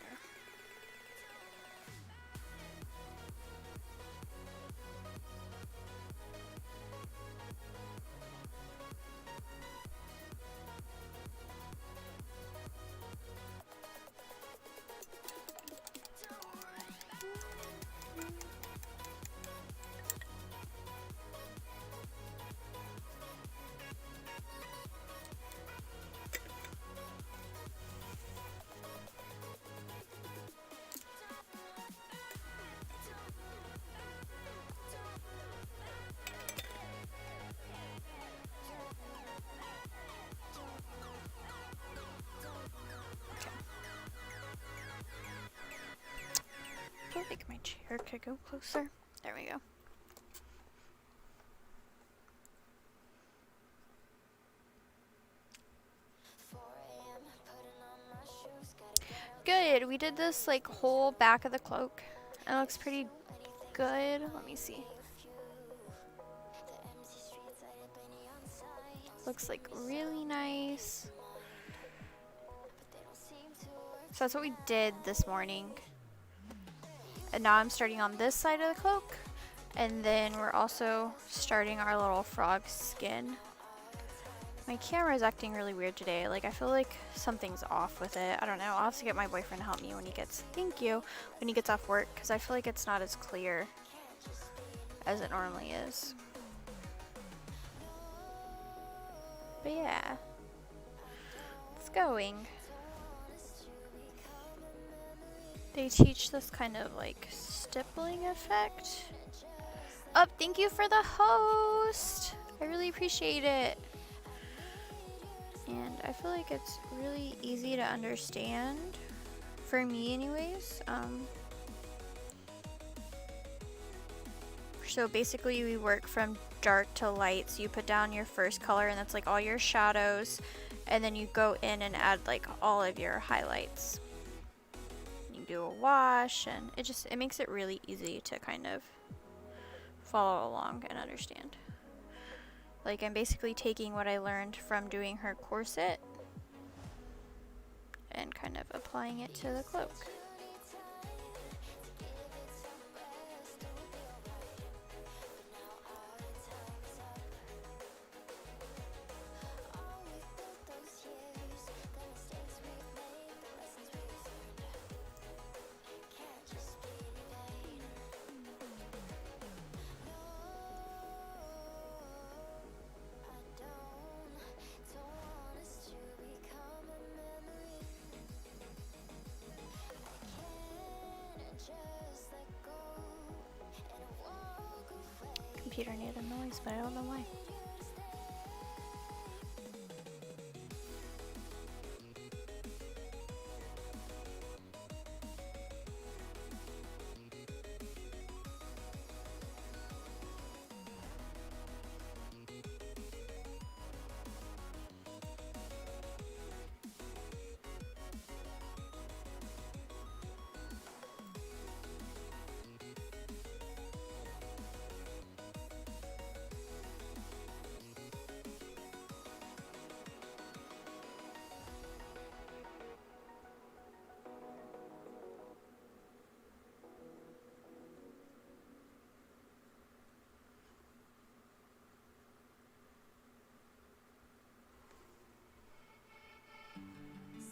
I feel like my chair could go closer. There we go. Good. We did this like whole back of the cloak. It looks pretty good. Let me see. Looks like really nice. So that's what we did this morning. And now I'm starting on this side of the cloak. And then we're also starting our little frog skin. My camera is acting really weird today. Like, I feel like something's off with it. I don't know. I'll have to get my boyfriend to help me when he gets, thank you, when he gets off work, because I feel like it's not as clear as it normally is. But yeah, it's going. They teach this kind of like stippling effect. Oh, thank you for the host. I really appreciate it. And I feel like it's really easy to understand, for me anyways. So basically we work from dark to light. So you put down your first color and that's like all your shadows. And then you go in and add like all of your highlights. You do a wash and it makes it really easy to kind of follow along and understand. Like, I'm basically taking what I learned from doing her corset and kind of applying it to the cloak. Computer needed a noise, but I don't know why.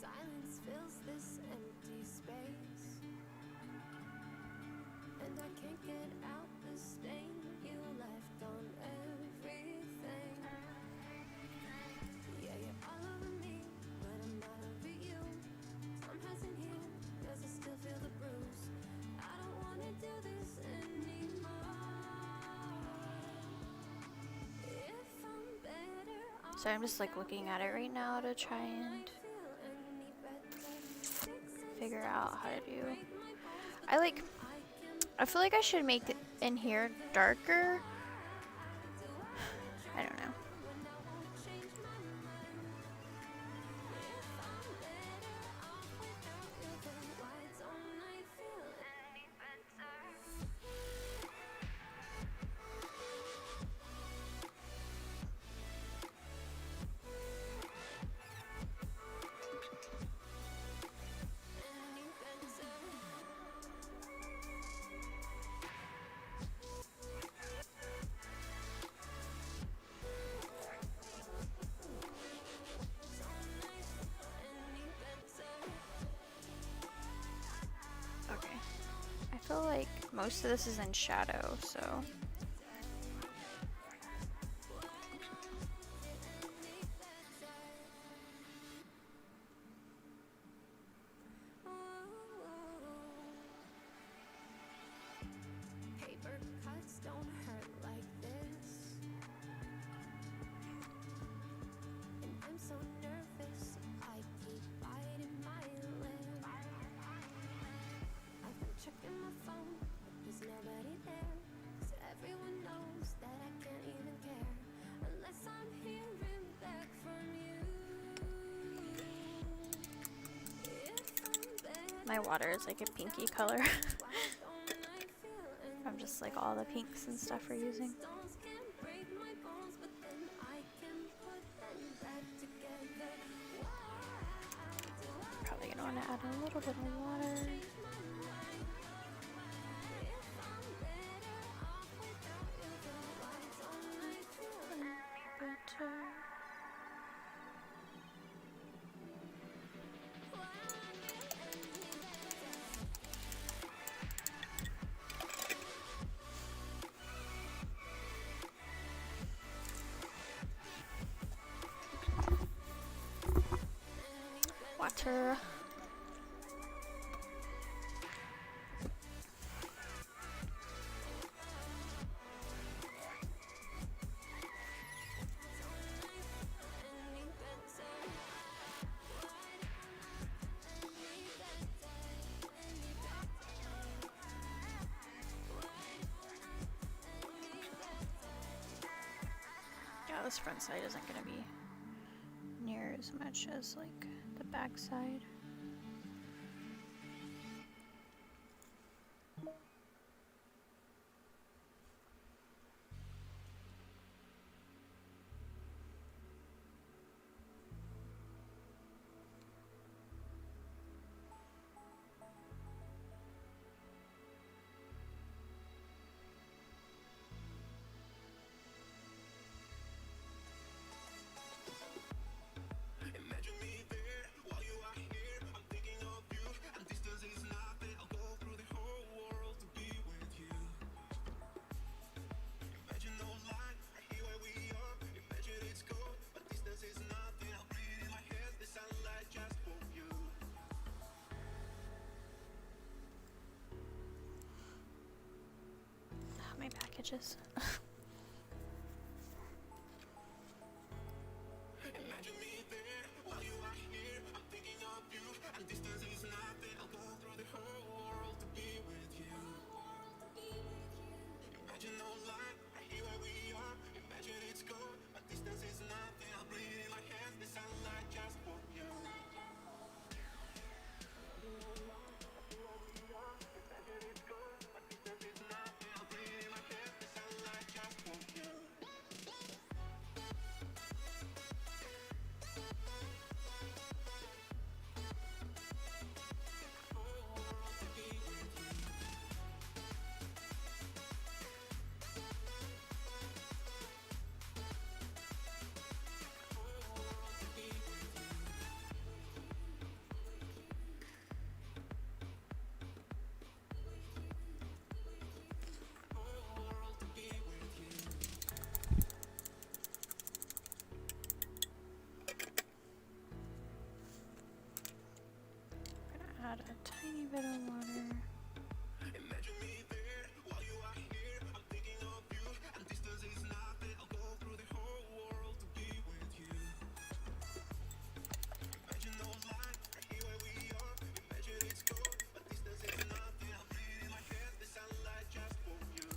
Silence fills this empty space, and I can't get out the stain you left on everything. Yeah, you're all over me, but I'm not over you. I'm passing here, 'cause I still feel the bruise. I don't wanna do this anymore. If I'm better off, So I'm just like looking at it right now to try and figure out how to do. I feel like I should make it in here darker. I don't know. Okay. I feel like most of this is in shadow, so. Paper cuts don't hurt like this, and I'm so nervous I keep biting my lip. I've been checking my phone, but there's nobody there, 'cause everyone knows that I can't even care unless I'm hearing back from you. If I'm better, My water is like a pinky color. why don't I feel From just like all the pinks and stuff we're using. stones can break my bones, but then I can put them back together. Probably gonna want to add a little bit of water. shelter. Yeah, this front side isn't gonna be near as much as like the back side. Imagine me there while you are here. I'm thinking of you, and distance is nothing. I'll go through the whole world to be with you. Imagine no line, right here where we are. Imagine it's cold, but distance is nothing. I'll breathe in my hands the sunlight just for you. My packages. Imagine me there while you are here. I'm thinking of you, and distance is nothing. I'll go through the whole world to be with you. Imagine no line, right here where we are. Imagine it's cold, but distance is nothing. I'll breathe in my hands the sunlight just for you. Imagine it's cold, but distance is nothing. I'll breathe in my hands the sunlight just for you. Add a tiny bit of water. Imagine me there while you are here. I'm thinking of you, and distance is nothing. I'll go through the whole world to be with you. Imagine no line, right here where we are. Imagine it's cold, but distance is nothing. I'll breathe in my hands the sunlight just for you.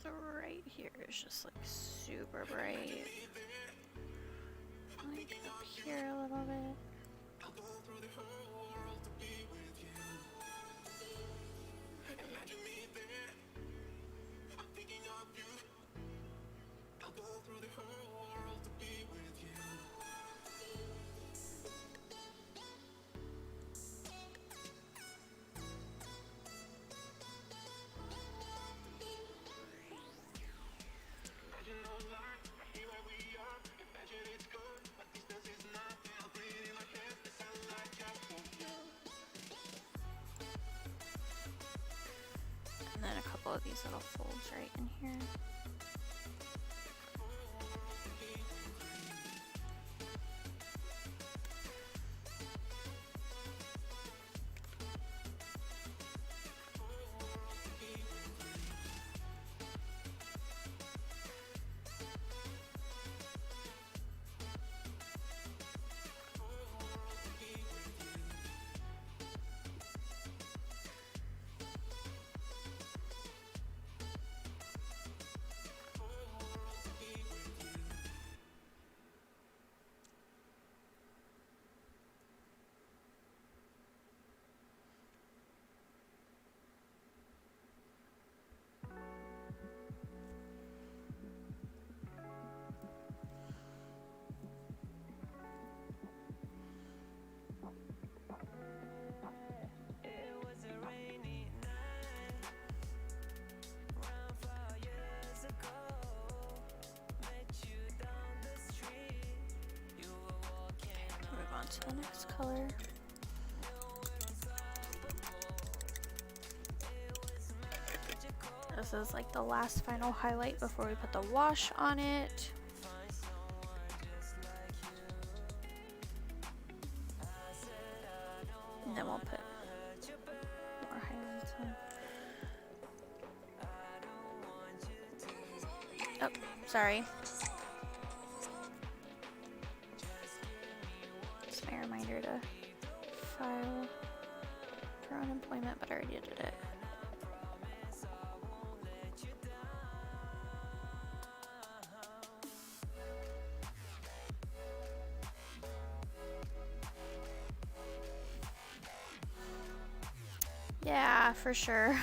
So right here is just like super bright. Like up here a little bit. I'll go through the whole world to be with you. Imagine me there. I'm thinking of you. I'll go through the whole world to be with you. Imagine no line, right here where we are. Imagine it's good, but distance is nothing. I'll breathe in my hands the sunlight just for you. And then a couple of these little folds right in here. is like the last final highlight before we put the wash on it. And then we'll put more highlights on. Oh, sorry. Just my reminder to file for unemployment, but I already did it. Yeah, for sure.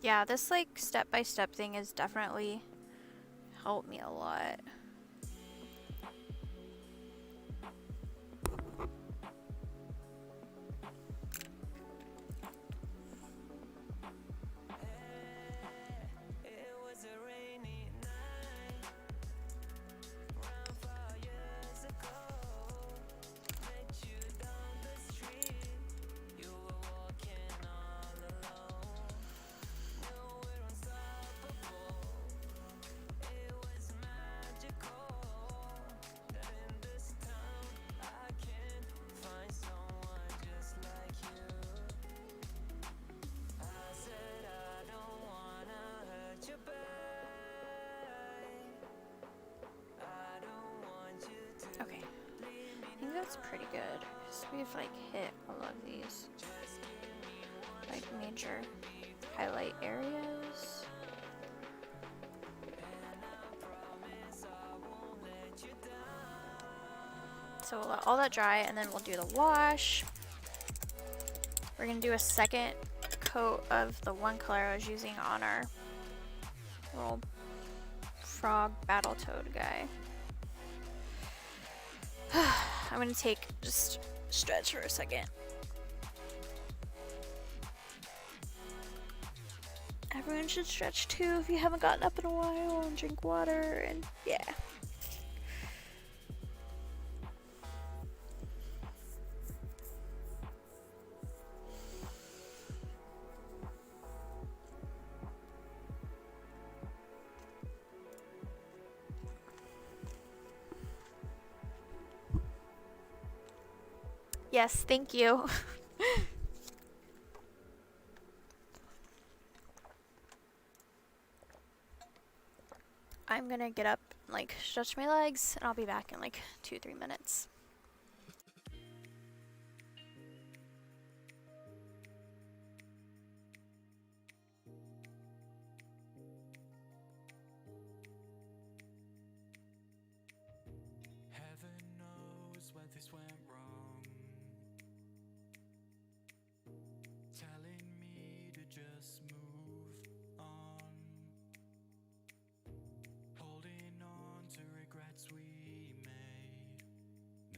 Yeah, this like step-by-step thing has definitely helped me a lot. It was a rainy night around 5 years ago. Met you down the street. You were walking all alone. Knew we're unstoppable. It was magical. That in this town I can find someone just like you. I said I don't wanna hurt you, babe. I don't want you to Okay, I think that's pretty good. So we've like hit all of these like major highlight areas. So we'll let all that dry and then we'll do the wash. We're gonna do a second coat of the one color I was using on our little frog battle toad guy. I'm gonna just stretch for a second. Everyone should stretch too if you haven't gotten up in a while, and drink water, and yeah. Yes, thank you. I'm gonna get up, like, stretch my legs, and I'll be back in like 2-3 minutes. Heaven knows where this went wrong. Telling me to just move on. Holding on to regrets we made.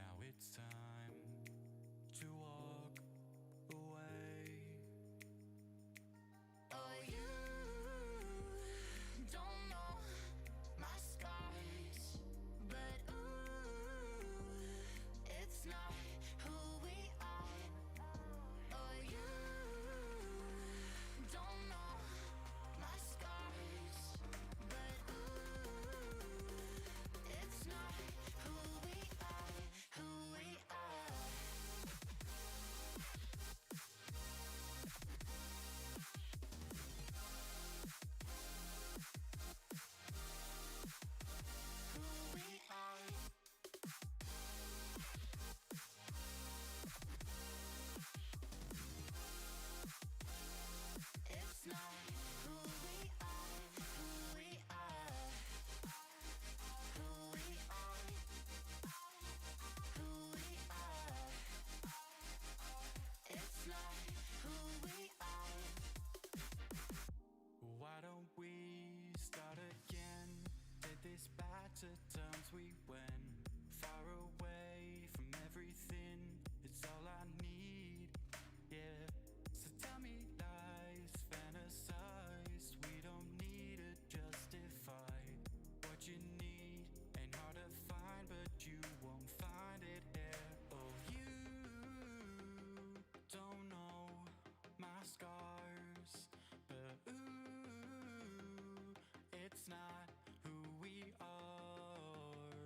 it's not who we are.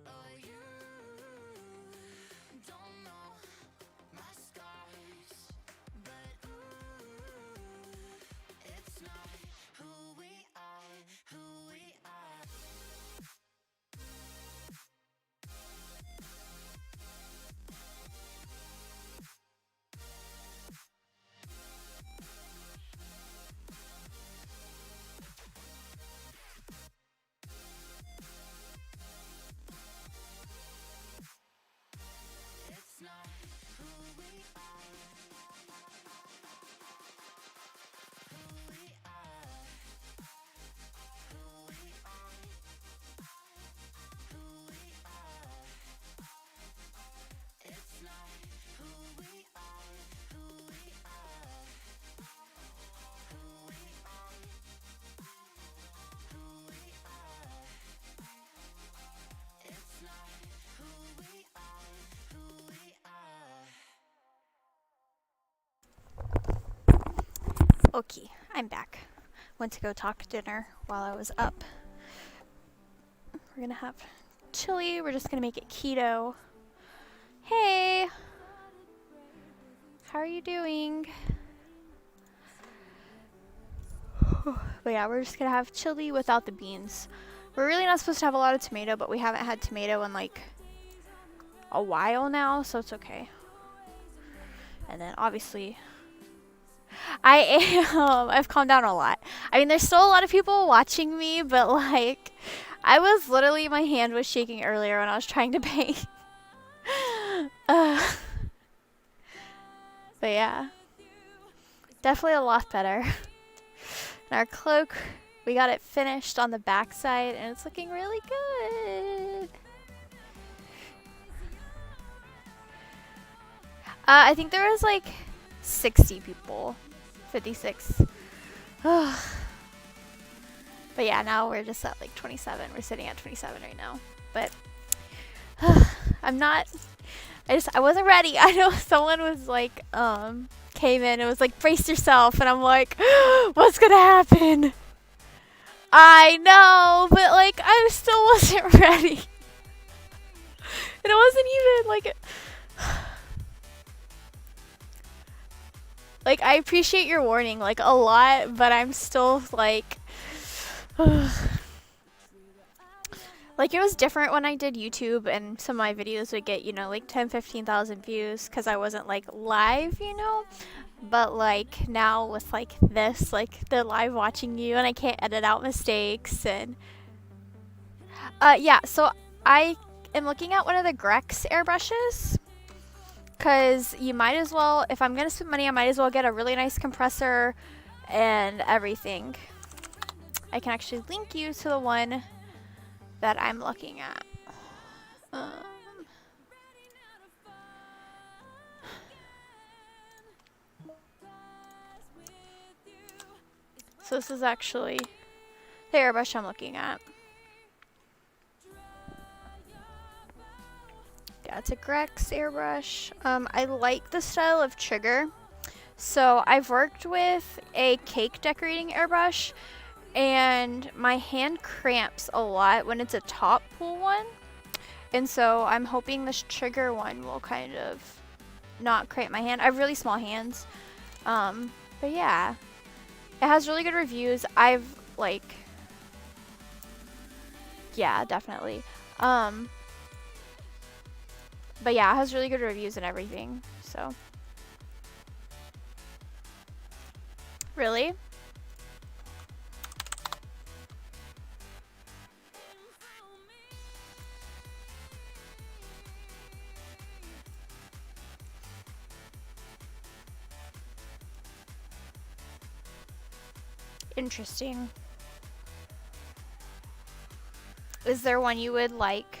Oh, you don't know my scars, but ooh, it's not who we are, who we are. It's not who we are. Who we are. Who we are. Who we are. It's not who we are. Who we are. Who we are. Who we are. It's not who we are. Who we are. Okay, I'm back. Went to go talk dinner while I was up. We're gonna have chili. We're just gonna make it keto. Hey! How are you doing? But yeah, we're just gonna have chili without the beans. We're really not supposed to have a lot of tomato, but we haven't had tomato in like a while now, so it's okay. And then obviously I've calmed down a lot. I mean, there's still a lot of people watching me, but like I was literally, my hand was shaking earlier when I was trying to paint. But yeah, definitely a lot better. And our cloak, we got it finished on the back side and it's looking really good. I think there was like 60 people, 56. But yeah, now we're just at like 27. We're sitting at 27 right now. But I wasn't ready. I know someone was like, came in and was like, brace yourself. And I'm like, what's gonna happen? I know, but like, I still wasn't ready. And it wasn't even like, like, I appreciate your warning, like, a lot, but I'm still, like, like, it was different when I did YouTube, and some of my videos would get, you know, like, 10, 15,000 views, because I wasn't, like, live, you know, but, like, now with, like, this, like, they're live watching you, and I can't edit out mistakes, and, yeah, so I am looking at one of the Grex airbrushes. Because you might as well, if I'm going to spend money, I might as well get a really nice compressor and everything. I can actually link you to the one that I'm looking at. So this is actually the airbrush I'm looking at. Yeah, it's a Grex airbrush. I like the style of trigger. So I've worked with a cake decorating airbrush and my hand cramps a lot when it's a top pull one. And so I'm hoping this trigger one will kind of not cramp my hand. I have really small hands. But yeah, it has really good reviews. I've like, yeah, definitely. But yeah, it has really good reviews and everything, so. Really? Interesting. Is there one you would like?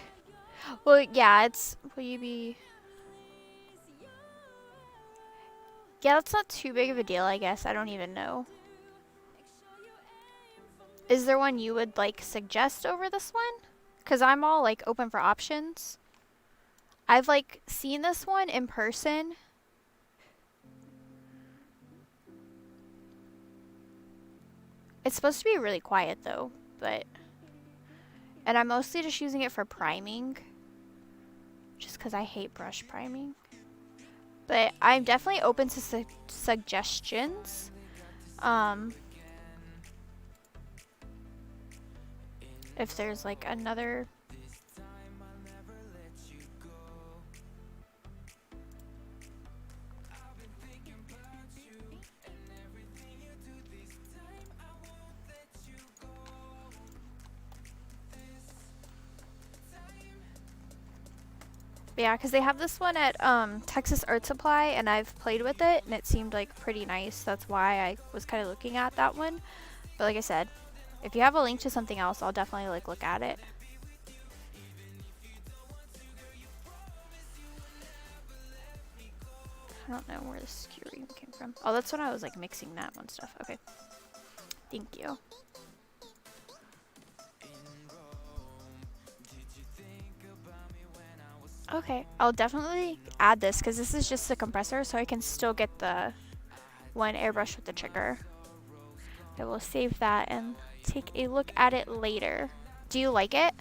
Well, yeah, will you be... Yeah, that's not too big of a deal, I guess. I don't even know. Is there one you would, like, suggest over this one? Because I'm all, like, open for options. I've, like, seen this one in person. It's supposed to be really quiet, though, but... And I'm mostly just using it for priming. Just because I hate brush priming. But I'm definitely open to suggestions. If there's like another... Yeah, because they have this one at Texas Art Supply, and I've played with it, and it seemed like pretty nice. That's why I was kind of looking at that one. But like I said, if you have a link to something else, I'll definitely like look at it. I don't know where the skewering came from. Oh, that's when I was like mixing that one stuff. Okay. Thank you. Okay, I'll definitely add this because this is just a compressor, so I can still get the one airbrush with the trigger. I will save that and take a look at it later. Do you like it?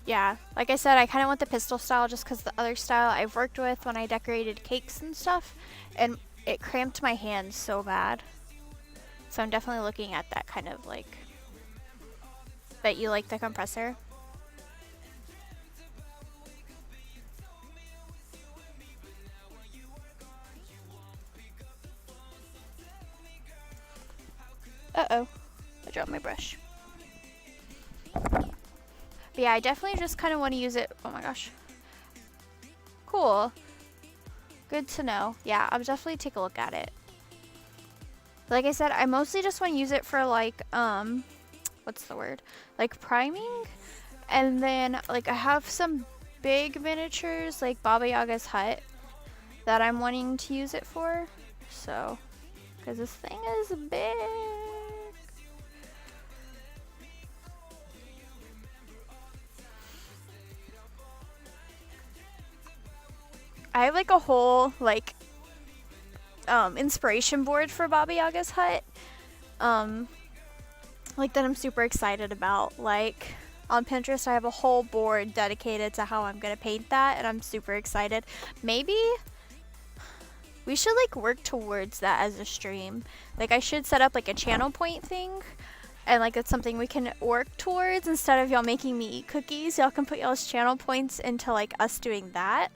Yeah, like I said, I kind of want the pistol style just because the other style I've worked with when I decorated cakes and stuff, and it cramped my hands so bad. So I'm definitely looking at that kind of like... Bet you like the compressor? Uh-oh, I dropped my brush. But yeah, I definitely just kind of want to use it. Oh my gosh. Cool. Good to know. Yeah, I'll definitely take a look at it. Like I said, I mostly just want to use it for like, what's the word? Like priming. And then like I have some big miniatures like Baba Yaga's hut that I'm wanting to use it for. So, because this thing is big. I have like a whole like inspiration board for Baba Yaga's hut, like that I'm super excited about. Like on Pinterest I have a whole board dedicated to how I'm gonna paint that, and I'm super excited. Maybe we should like work towards that as a stream. Like I should set up like a channel point thing, and like it's something we can work towards. Instead of y'all making me eat cookies, y'all can put y'all's channel points into like us doing that.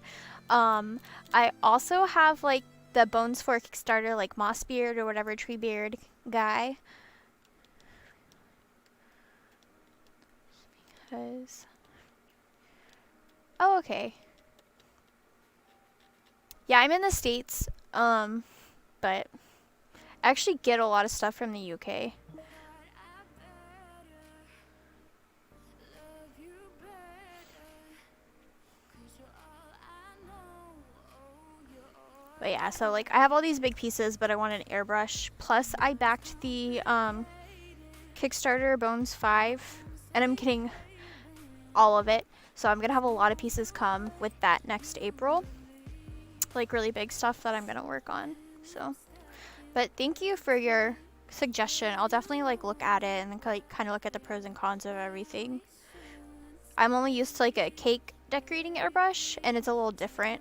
I also have like the Bones for Kickstarter, like Mossbeard or whatever Treebeard guy. Because... Oh, okay. Yeah, I'm in the States, but I actually get a lot of stuff from the UK. But yeah, so like I have all these big pieces, but I want an airbrush. Plus I backed the Kickstarter Bones 5, and I'm getting all of it. So I'm gonna have a lot of pieces come with that next April. Like really big stuff that I'm gonna work on. So, but thank you for your suggestion. I'll definitely like look at it and like kind of look at the pros and cons of everything. I'm only used to like a cake decorating airbrush, and it's a little different.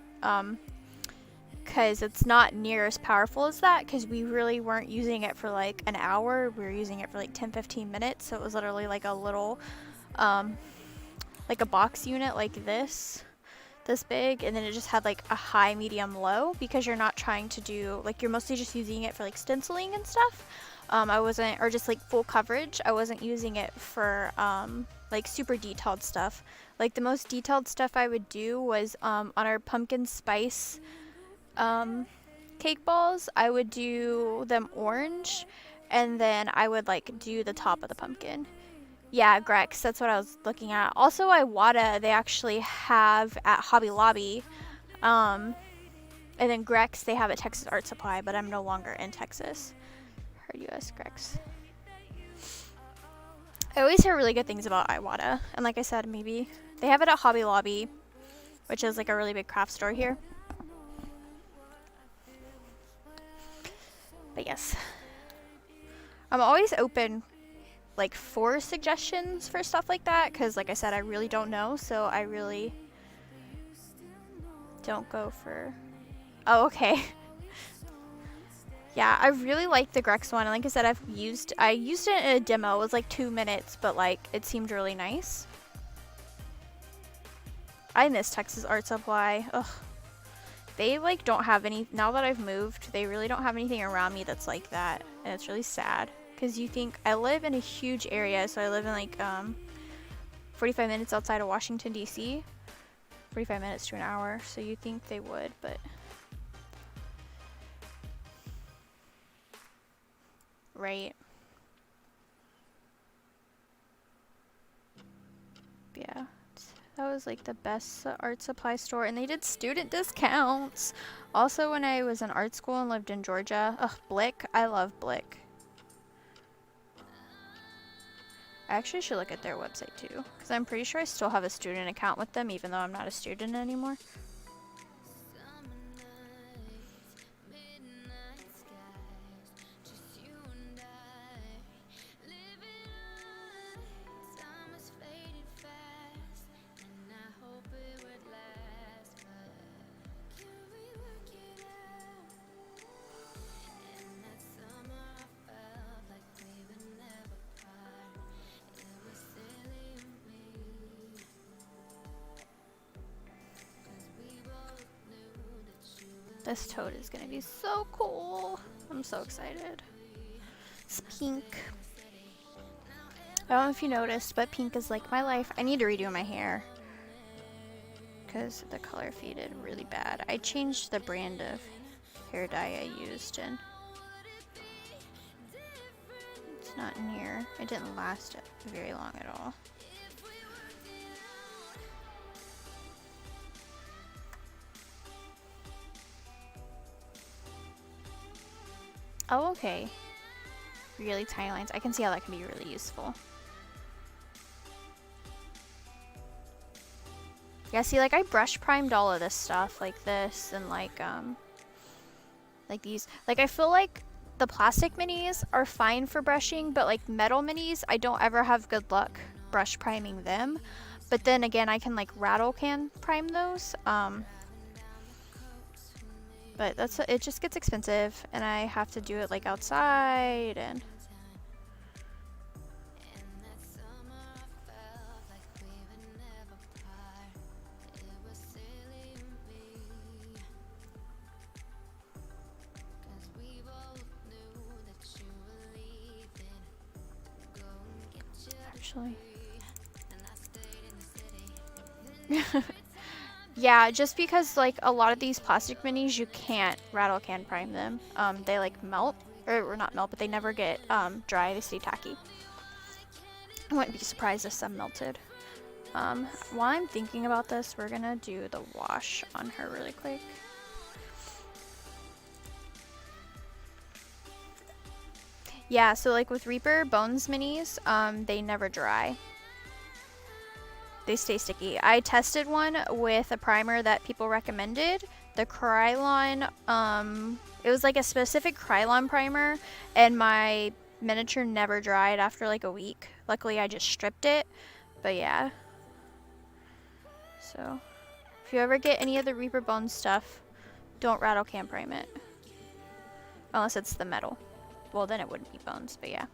Because it's not near as powerful as that, because we really weren't using it for like an hour. We were using it for like 10-15 minutes, so it was literally like a little like a box unit like this big, and then it just had like a high, medium, low, because you're not trying to do like, you're mostly just using it for like stenciling and stuff. I wasn't, or just like full coverage. I wasn't using it for like super detailed stuff. Like the most detailed stuff I would do was on our pumpkin spice cake balls. I would do them orange, and then I would like do the top of the pumpkin. Yeah, Grex, that's what I was looking at. Also, Iwata, they actually have at Hobby Lobby. And then Grex, they have at Texas Art Supply, but I'm no longer in Texas. Heard you ask Grex. I always hear really good things about Iwata, and like I said, maybe they have it at Hobby Lobby, which is like a really big craft store here. But yes, I'm always open like for suggestions for stuff like that, because like I said, I really don't know, so I really don't go for... Oh, okay. Yeah, I really like the Grex one, and like I said, I used it in a demo. It was like 2 minutes, but like it seemed really nice. I miss Texas Art Supply. Ugh. They like don't have any, now that I've moved, they really don't have anything around me that's like that, and it's really sad. Because you think, I live in a huge area, so I live in like 45 minutes outside of Washington, D.C. 45 minutes to an hour, so you think they would, but... Right. Yeah. That was like the best art supply store, and they did student discounts. Also, when I was in art school and lived in Georgia, ugh, Blick. I love Blick. I actually should look at their website too, because I'm pretty sure I still have a student account with them, even though I'm not a student anymore. This toad is gonna be so cool. I'm so excited. It's pink. I don't know if you noticed, but pink is like my life. I need to redo my hair because the color faded really bad. I changed the brand of hair dye I used, and it's not near. It didn't last very long at all. Oh, okay. Really tiny lines. I can see how that can be really useful. Yeah, see, like I brush primed all of this stuff, like this, and like these. Like I feel like the plastic minis are fine for brushing, but like metal minis, I don't ever have good luck brush priming them. But then again, I can like rattle can prime those. But it just gets expensive, and I have to do it like outside, and actually. Yeah, just because like a lot of these plastic minis, you can't rattle can prime them. They like melt, or not melt, but they never get dry. They stay tacky. I wouldn't be surprised if some melted. While I'm thinking about this, we're gonna do the wash on her really quick. Yeah, so like with Reaper Bones minis, they never dry. They stay sticky. I tested one with a primer that people recommended, the Krylon. It was like a specific Krylon primer, and my miniature never dried after like a week. Luckily, I just stripped it, but yeah. So, if you ever get any of the Reaper Bones stuff, don't rattle can prime it. Unless it's the metal. Well, then it wouldn't be bones, but yeah.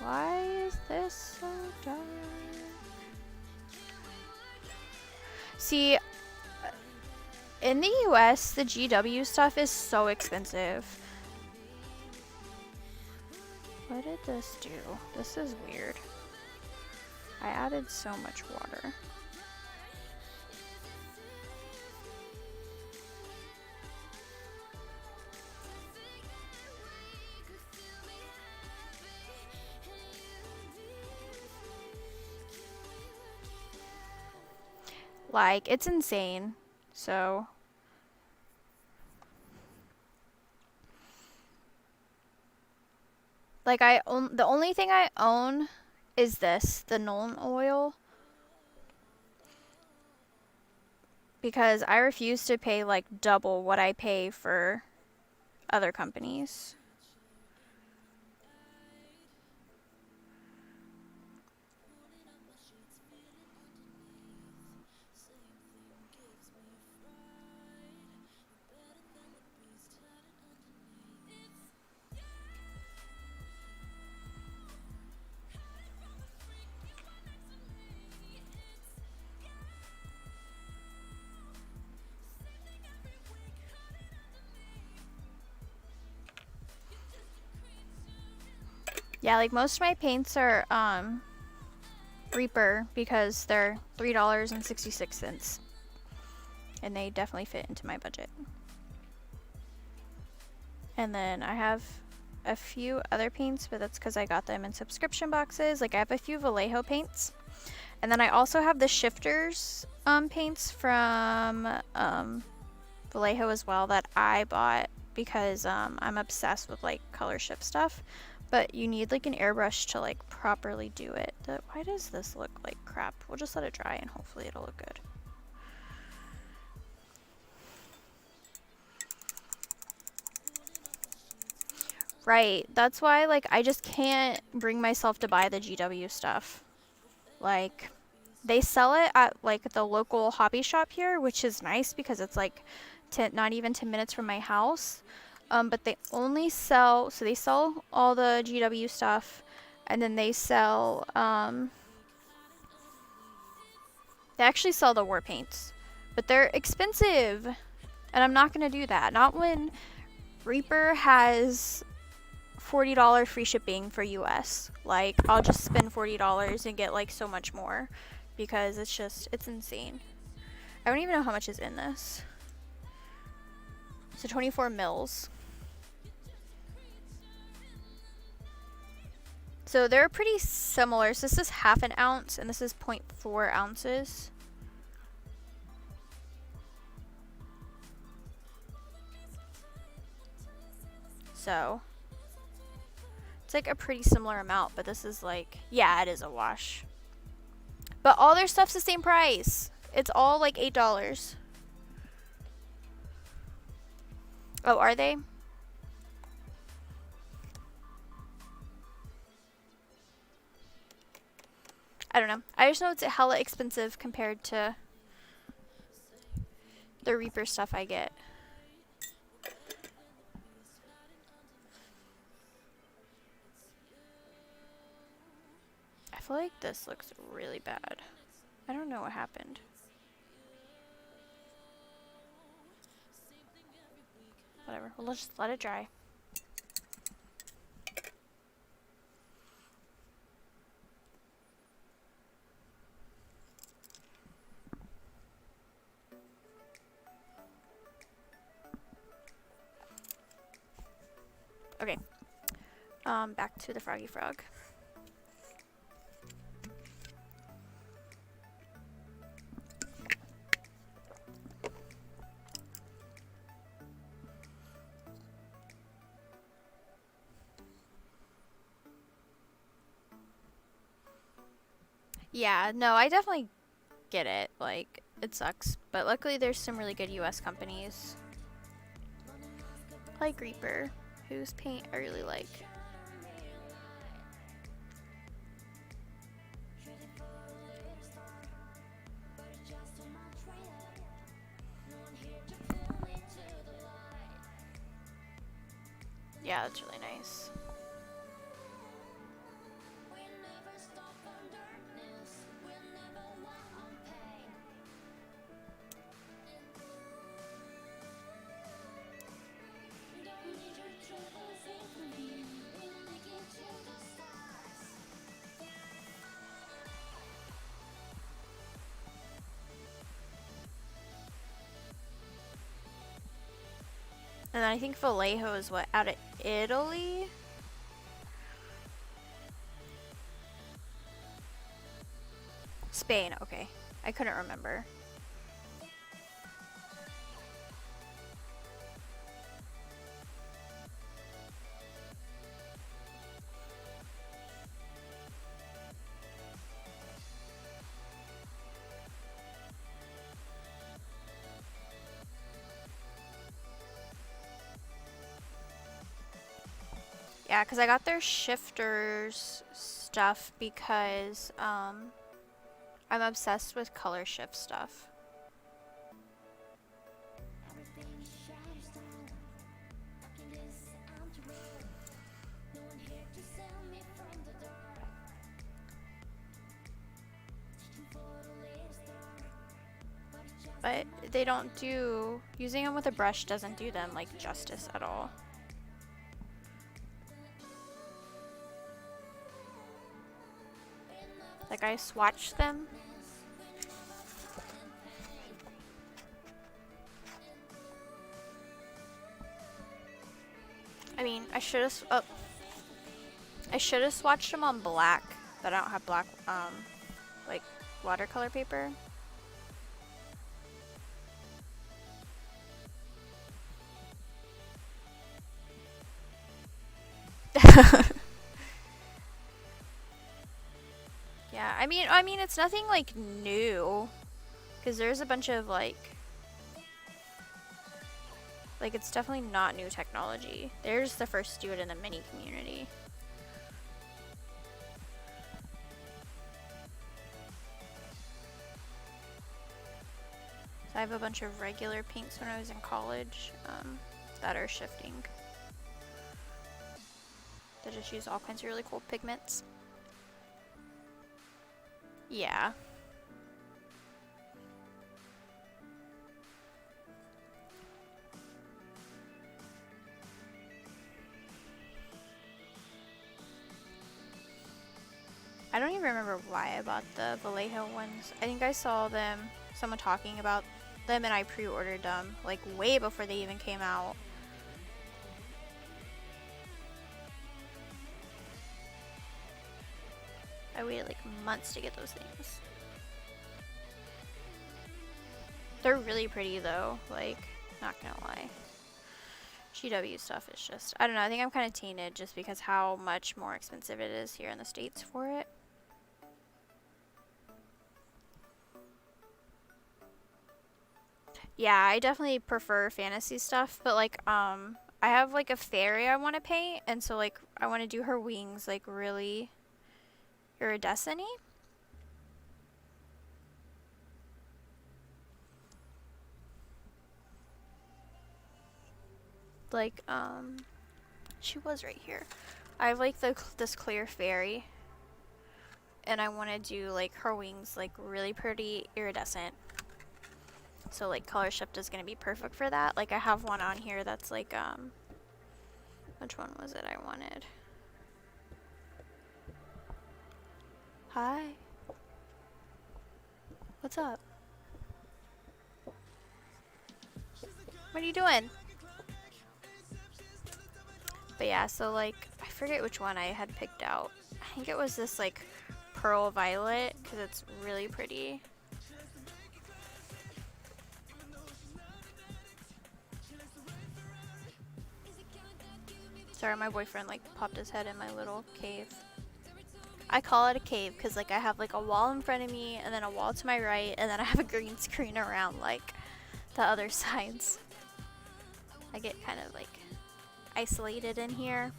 Why is this so dark? See, in the US, the GW stuff is so expensive. What did this do? This is weird. I added so much water. Like, it's insane. So Like the only thing I own is this, the Nuln Oil. Because I refuse to pay like double what I pay for other companies. Yeah, like most of my paints are Reaper because they're $3.66. And they definitely fit into my budget. And then I have a few other paints, but that's because I got them in subscription boxes. Like I have a few Vallejo paints. And then I also have the Shifters paints from Vallejo as well that I bought because I'm obsessed with like color shift stuff. But you need like an airbrush to like properly do it. Why does this look like crap? We'll just let it dry and hopefully it'll look good. Right, that's why like I just can't bring myself to buy the GW stuff. Like they sell it at like the local hobby shop here, which is nice because it's like not even 10 minutes from my house. But they only sell, so they sell all the GW stuff, and then they sell, they actually sell the war paints, but they're expensive, and I'm not going to do that. Not when Reaper has $40 free shipping for US. Like, I'll just spend $40 and get like so much more, because it's insane. I don't even know how much is in this. So 24 mils. So they're pretty similar. So this is half an ounce and this is 0.4 ounces. So it's like a pretty similar amount, but this is like, yeah, it is a wash. But all their stuff's the same price. It's all like $8. Oh, are they? I don't know. I just know it's hella expensive compared to the Reaper stuff I get. I feel like this looks really bad. I don't know what happened. Whatever. Well, let's just let it dry. Okay. Back to the Froggy Frog. Yeah, no, I definitely get it. Like, it sucks. But luckily there's some really good US companies. Like Reaper, whose paint I really like. Yeah, that's really nice. And then I think Vallejo is what, out of Italy? Spain, okay. I couldn't remember. Yeah, because I got their shifters stuff because I'm obsessed with color shift stuff. But they don't do, using them with a brush doesn't do them like justice at all. Like I swatched them. I mean, I should have swatched them on black, but I don't have black like watercolor paper. Yeah, I mean it's nothing like new, because there's a bunch of like it's definitely not new technology. They're just the first to do it in the mini community. So I have a bunch of regular paints when I was in college that are shifting. They just use all kinds of really cool pigments. Yeah. I don't even remember why I bought the Vallejo ones. I think I saw someone talking about them, and I pre-ordered them like way before they even came out. I waited like months to get those things. They're really pretty though, like, not gonna lie. GW stuff is just, I don't know, I think I'm kind of tainted just because how much more expensive it is here in the States for it. Yeah, I definitely prefer fantasy stuff, but like, I have like a fairy I want to paint, and so like, I want to do her wings like really iridescent-y. Like, she was right here. I have like this clear fairy, and I want to do like her wings like really pretty iridescent. So like color shift is gonna be perfect for that. Like I have one on here that's like which one was it I wanted? Hi. What's up? What are you doing? But yeah, so like I forget which one I had picked out. I think it was this like pearl violet because it's really pretty. Sorry, my boyfriend like popped his head in my little cave. I call it a cave because like I have like a wall in front of me and then a wall to my right, and then I have a green screen around like the other sides. I get kind of like isolated in here.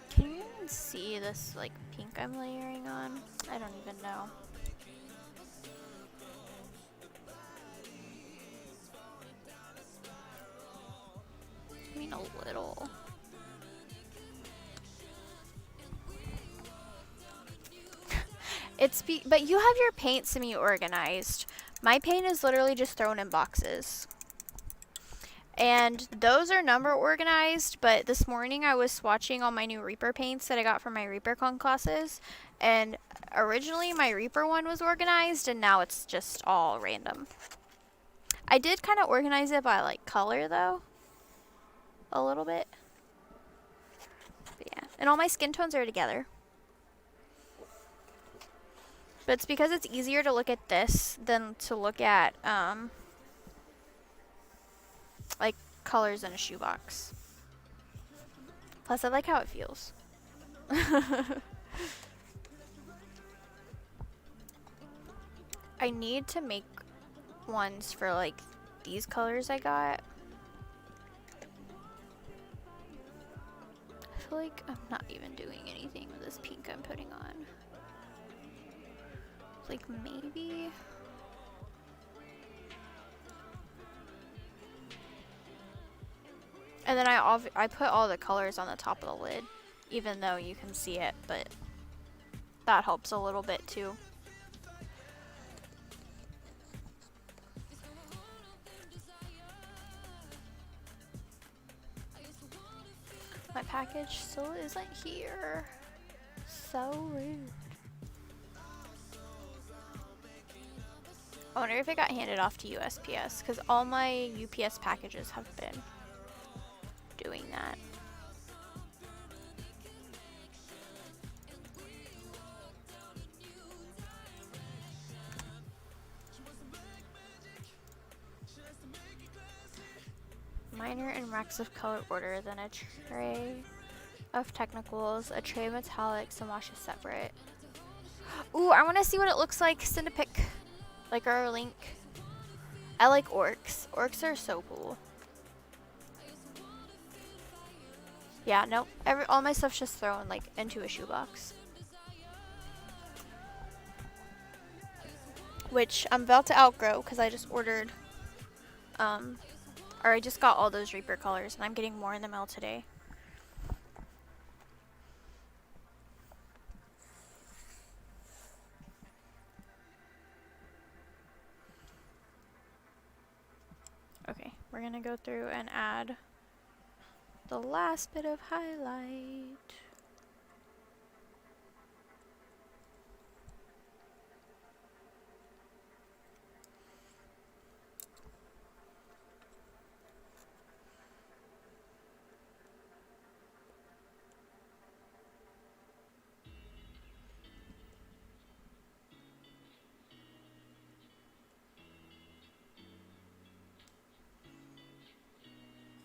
Can you even see this like pink I'm layering on? I don't even know. I mean, a little. But you have your paint semi-organized. My paint is literally just thrown in boxes. And those are number organized, but this morning I was swatching all my new Reaper paints that I got from my ReaperCon classes. And originally my Reaper one was organized, and now it's just all random. I did kind of organize it by like color though. A little bit. But yeah. And all my skin tones are together. But it's because it's easier to look at this than to look at like colors in a shoebox. Plus, I like how it feels. I need to make ones for like these colors I got. I feel like I'm not even doing anything with this pink I'm putting on. Like maybe. And then I put all the colors on the top of the lid, even though you can see it, but that helps a little bit too. My package still isn't here. So rude. I wonder if it got handed off to USPS, because all my UPS packages have been doing that. Minor and racks of color order, then a tray of technicals, a tray of metallics, and washes separate. Ooh, I want to see what it looks like. Send a pic, like our link. I like orcs. Orcs are so cool. Yeah, no, all my stuff's just thrown like into a shoebox, which I'm about to outgrow because I just ordered, or I just got all those Reaper colors, and I'm getting more in the mail today. Okay, we're gonna go through and add the last bit of highlight.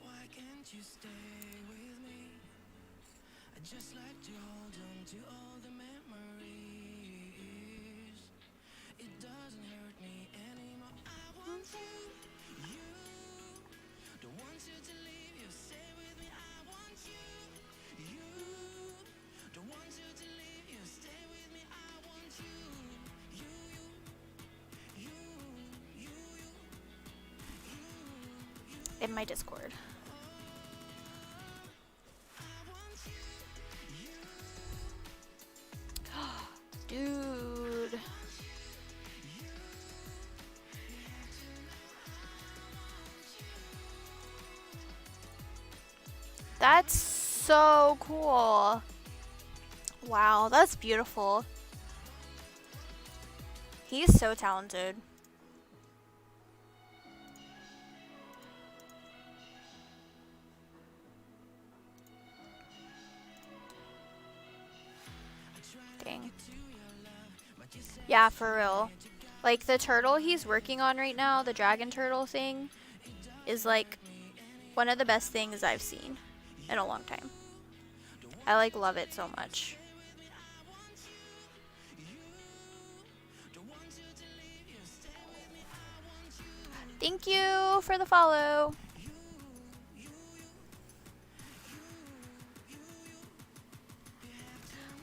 Why can't you stay with me? I just like to hold on to all the memories. It doesn't hurt me anymore. I want you, don't want you to leave. You stay with me. I want you, don't want you to leave. You stay with me. I want you, In my Discord. Dude. That's so cool. Wow, that's beautiful. He's so talented. Dang. Yeah, for real. Like the turtle he's working on right now, the dragon turtle thing, is like one of the best things I've seen in a long time. I like love it so much. Thank you for the follow.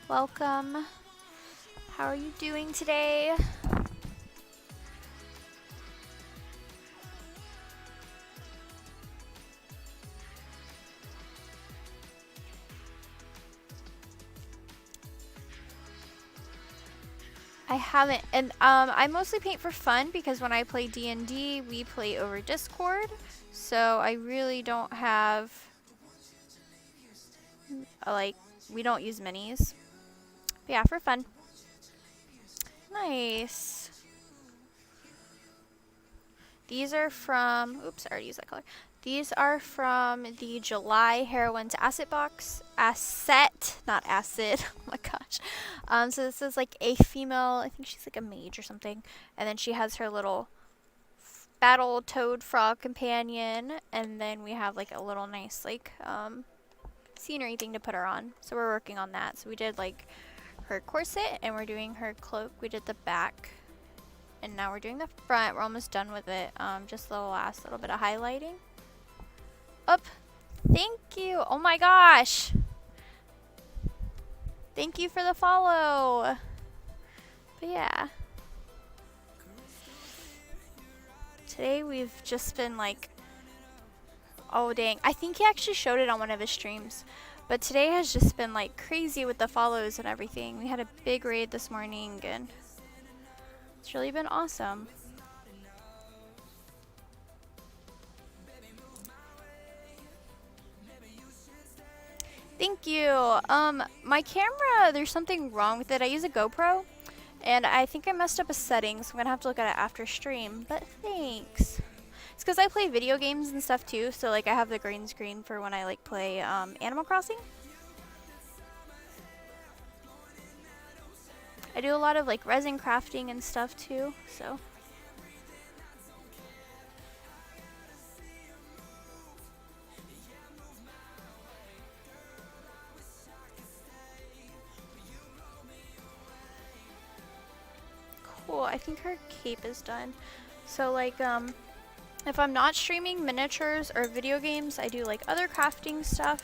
Welcome. How are you doing today? I haven't, and I mostly paint for fun because when I play D&D, we play over Discord, so I really don't have, like, we don't use minis. But yeah, for fun. Nice. These are from, oops, I already used that color. These are from the July Heroines Asset box. Asset, not acid. Oh my gosh. So this is like a female, I think she's like a mage or something. And then she has her little battle toad frog companion. And then we have like a little nice like scenery thing to put her on. So we're working on that. So we did like her corset and we're doing her cloak. We did the back and now we're doing the front. We're almost done with it. Just the last little bit of highlighting. Up. Thank you. Oh my gosh. Thank you for the follow. But yeah. Today we've just been like, oh dang. I think he actually showed it on one of his streams. But today has just been like crazy with the follows and everything. We had a big raid this morning and it's really been awesome. Thank you. My camera, there's something wrong with it. I use a GoPro and I think I messed up a setting, so I'm gonna have to look at it after stream, but thanks. It's because I play video games and stuff too, so like I have the green screen for when I like play Animal Crossing. I do a lot of like resin crafting and stuff too, so. Cool, I think her cape is done. So like if I'm not streaming miniatures or video games, I do like other crafting stuff.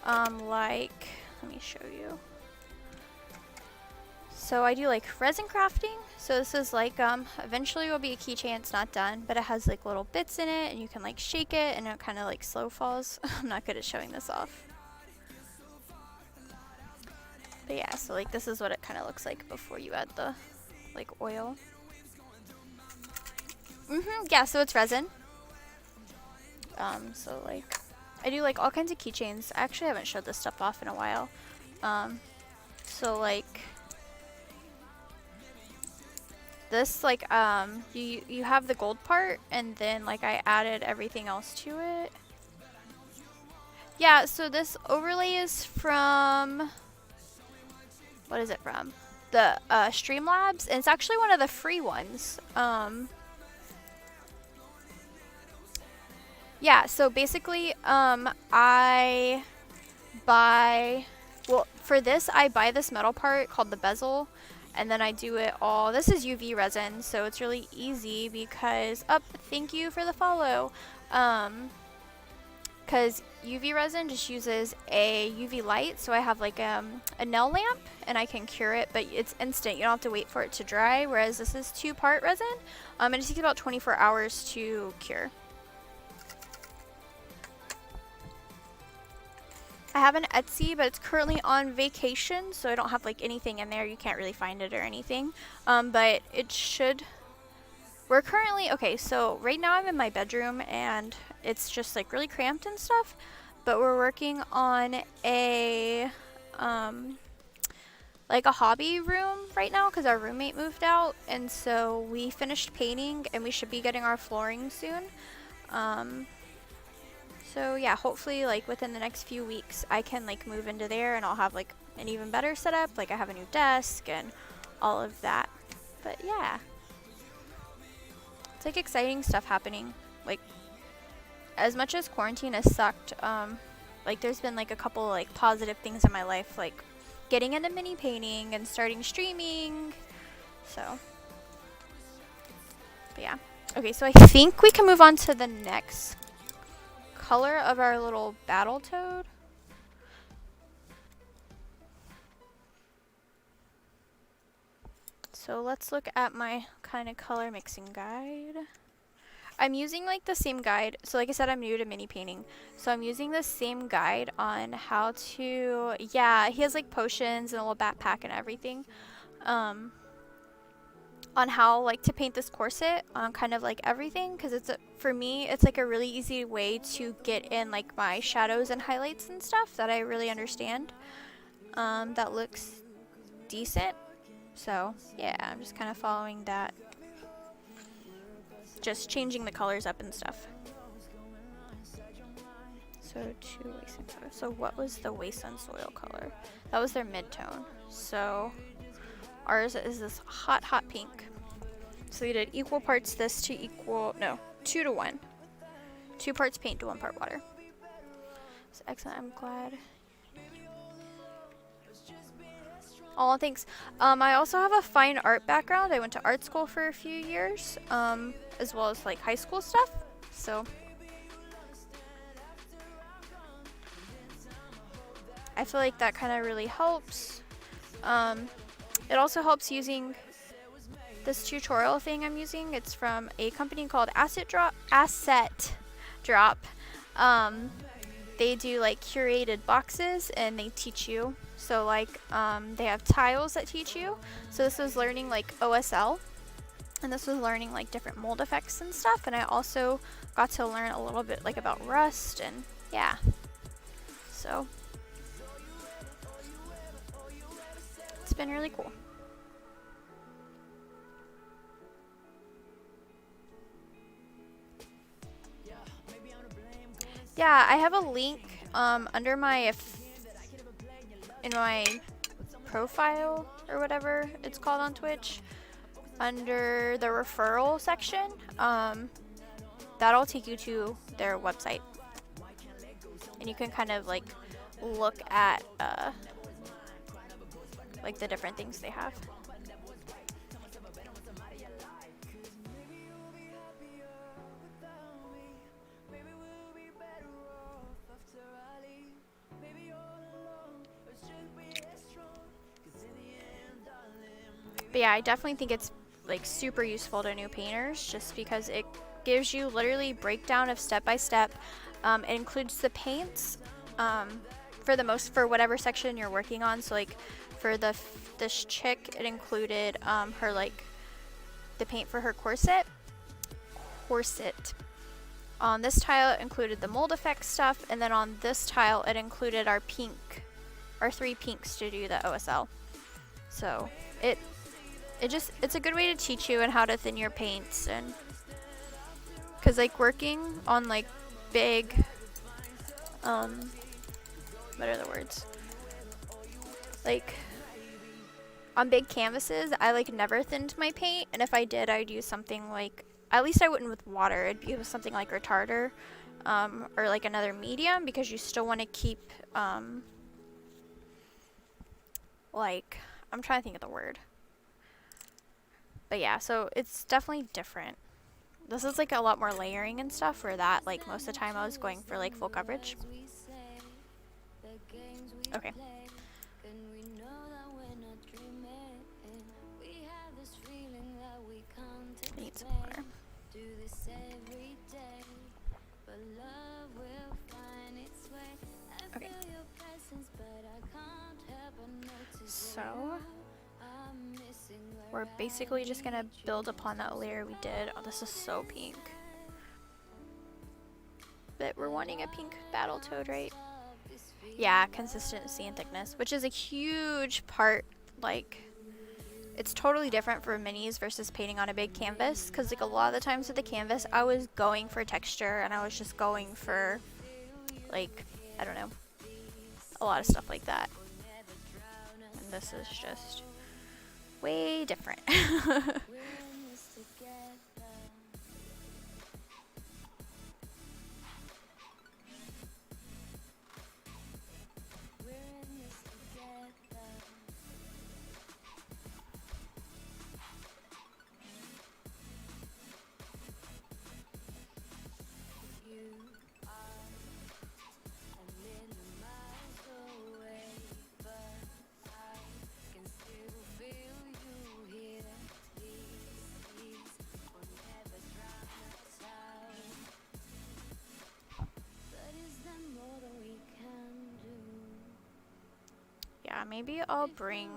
Like, let me show you. So I do like resin crafting. So this is like, eventually will be a keychain. It's not done, but it has like little bits in it and you can like shake it and it kind of like slow falls. I'm not good at showing this off. But yeah, so like this is what it kind of looks like before you add the like oil. Yeah, so it's resin. So like I do like all kinds of keychains. I actually haven't showed this stuff off in a while. So like this like you have the gold part and then like I added everything else to it. Yeah, so this overlay is from, what is it from? The Streamlabs, and it's actually one of the free ones. Yeah, so basically I buy, well for this I buy this metal part called the bezel and then I do it all. This is UV resin, so it's really easy because, thank you for the follow. Because UV resin just uses a UV light, so I have like a nail lamp and I can cure it, but it's instant. You don't have to wait for it to dry, whereas this is 2-part resin, and it takes about 24 hours to cure. I have an Etsy, but it's currently on vacation, so I don't have like anything in there. You can't really find it or anything, but it should. We're currently, okay, so right now I'm in my bedroom and it's just like really cramped and stuff, but we're working on a like a hobby room right now because our roommate moved out, and so we finished painting and we should be getting our flooring soon. So yeah, hopefully like within the next few weeks I can like move into there and I'll have like an even better setup. Like I have a new desk and all of that. But yeah, it's like exciting stuff happening. Like as much as quarantine has sucked, like there's been like a couple like positive things in my life, like getting into mini painting and starting streaming. So, but yeah. Okay, so I think we can move on to the next color of our little battle toad. So let's look at my kind of color mixing guide. I'm using like the same guide. So like I said, I'm new to mini painting. So I'm using the same guide on how to, yeah, he has like potions and a little backpack and everything. On how like to paint this corset on kind of like everything, because it's for me it's like a really easy way to get in like my shadows and highlights and stuff that I really understand, that looks decent. So yeah, I'm just kind of following that, just changing the colors up and stuff. So to wasteland soil. So what was the wasteland soil color? That was their mid-tone. So ours is this hot pink. So we did equal parts this to equal, no, 2 to 1. 2 parts paint to 1 part water. So excellent, I'm glad Oh, thanks. I also have a fine art background. I went to art school for a few years, as well as like high school stuff. So I feel like that kind of really helps. It also helps using this tutorial thing I'm using. It's from a company called Asset Drop. They do like curated boxes and they teach you. So like they have tiles that teach you. So this was learning like OSL, and this was learning like different mold effects and stuff. And I also got to learn a little bit like about rust and yeah. So it's been really cool. Yeah, I have a link under my in my profile or whatever it's called on Twitch, under the referral section. That'll take you to their website, and you can kind of like look at like the different things they have. But yeah, I definitely think it's like super useful to new painters, just because it gives you literally breakdown of step by step. It includes the paints for whatever section you're working on. So like for this chick, it included her like the paint for her corset. On this tile, it included the mold effect stuff, and then on this tile, it included our 3 pinks to do the OSL. So it's a good way to teach you and how to thin your paints, and because like working on like big what are the words, like on big canvases, I like never thinned my paint, and if I did, I'd use something like, at least I wouldn't with water, it'd be with something like retarder or like another medium, because you still want to keep like, I'm trying to think of the word. But yeah, so it's definitely different. This is like a lot more layering and stuff, where that like most of the time I was going for like full coverage. Okay. I need some water. Okay. So we're basically just gonna build upon that layer we did. Oh, this is so pink. But we're wanting a pink Battletoad, right? Yeah, consistency and thickness, which is a huge part. Like, it's totally different for minis versus painting on a big canvas, because like a lot of the times with the canvas, I was going for texture, and I was just going for like, I don't know, a lot of stuff like that. And this is just way different. Yeah, maybe I'll bring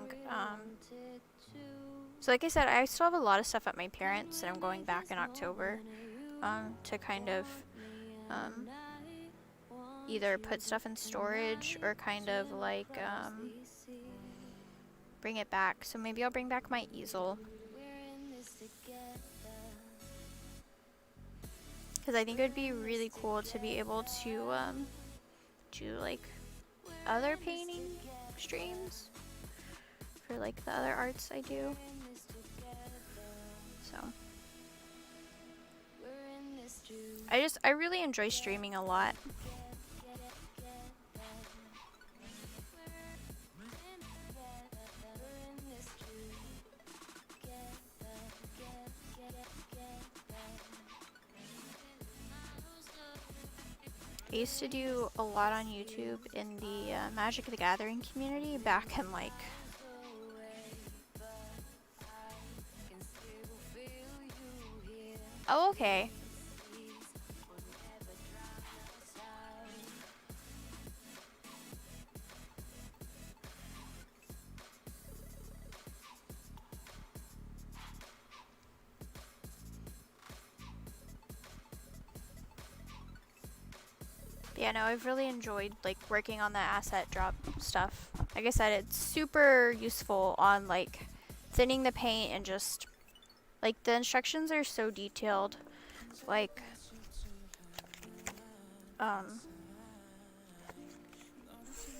so like I said, I still have a lot of stuff at my parents', and I'm going back in October to kind of either put stuff in storage or kind of like bring it back. So maybe I'll bring back my easel, because I think it would be really cool to be able to do like other painting streams for like the other arts I do. So I really enjoy streaming a lot. I used to do a lot on YouTube in the Magic the Gathering community back in like oh, okay. Yeah, no, I've really enjoyed like working on the asset drop stuff. Like I said, it's super useful on like thinning the paint and just like the instructions are so detailed. Like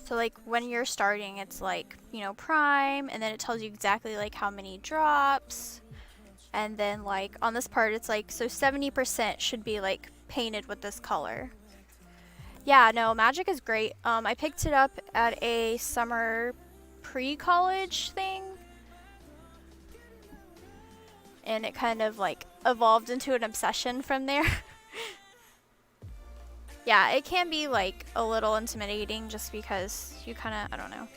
so like when you're starting, it's like, you know, prime, and then it tells you exactly like how many drops. And then like on this part it's like so 70% should be like painted with this color. Yeah, no, Magic is great. I picked it up at a summer pre-college thing. And it kind of like evolved into an obsession from there. Yeah, it can be like a little intimidating just because you kind of, I don't know.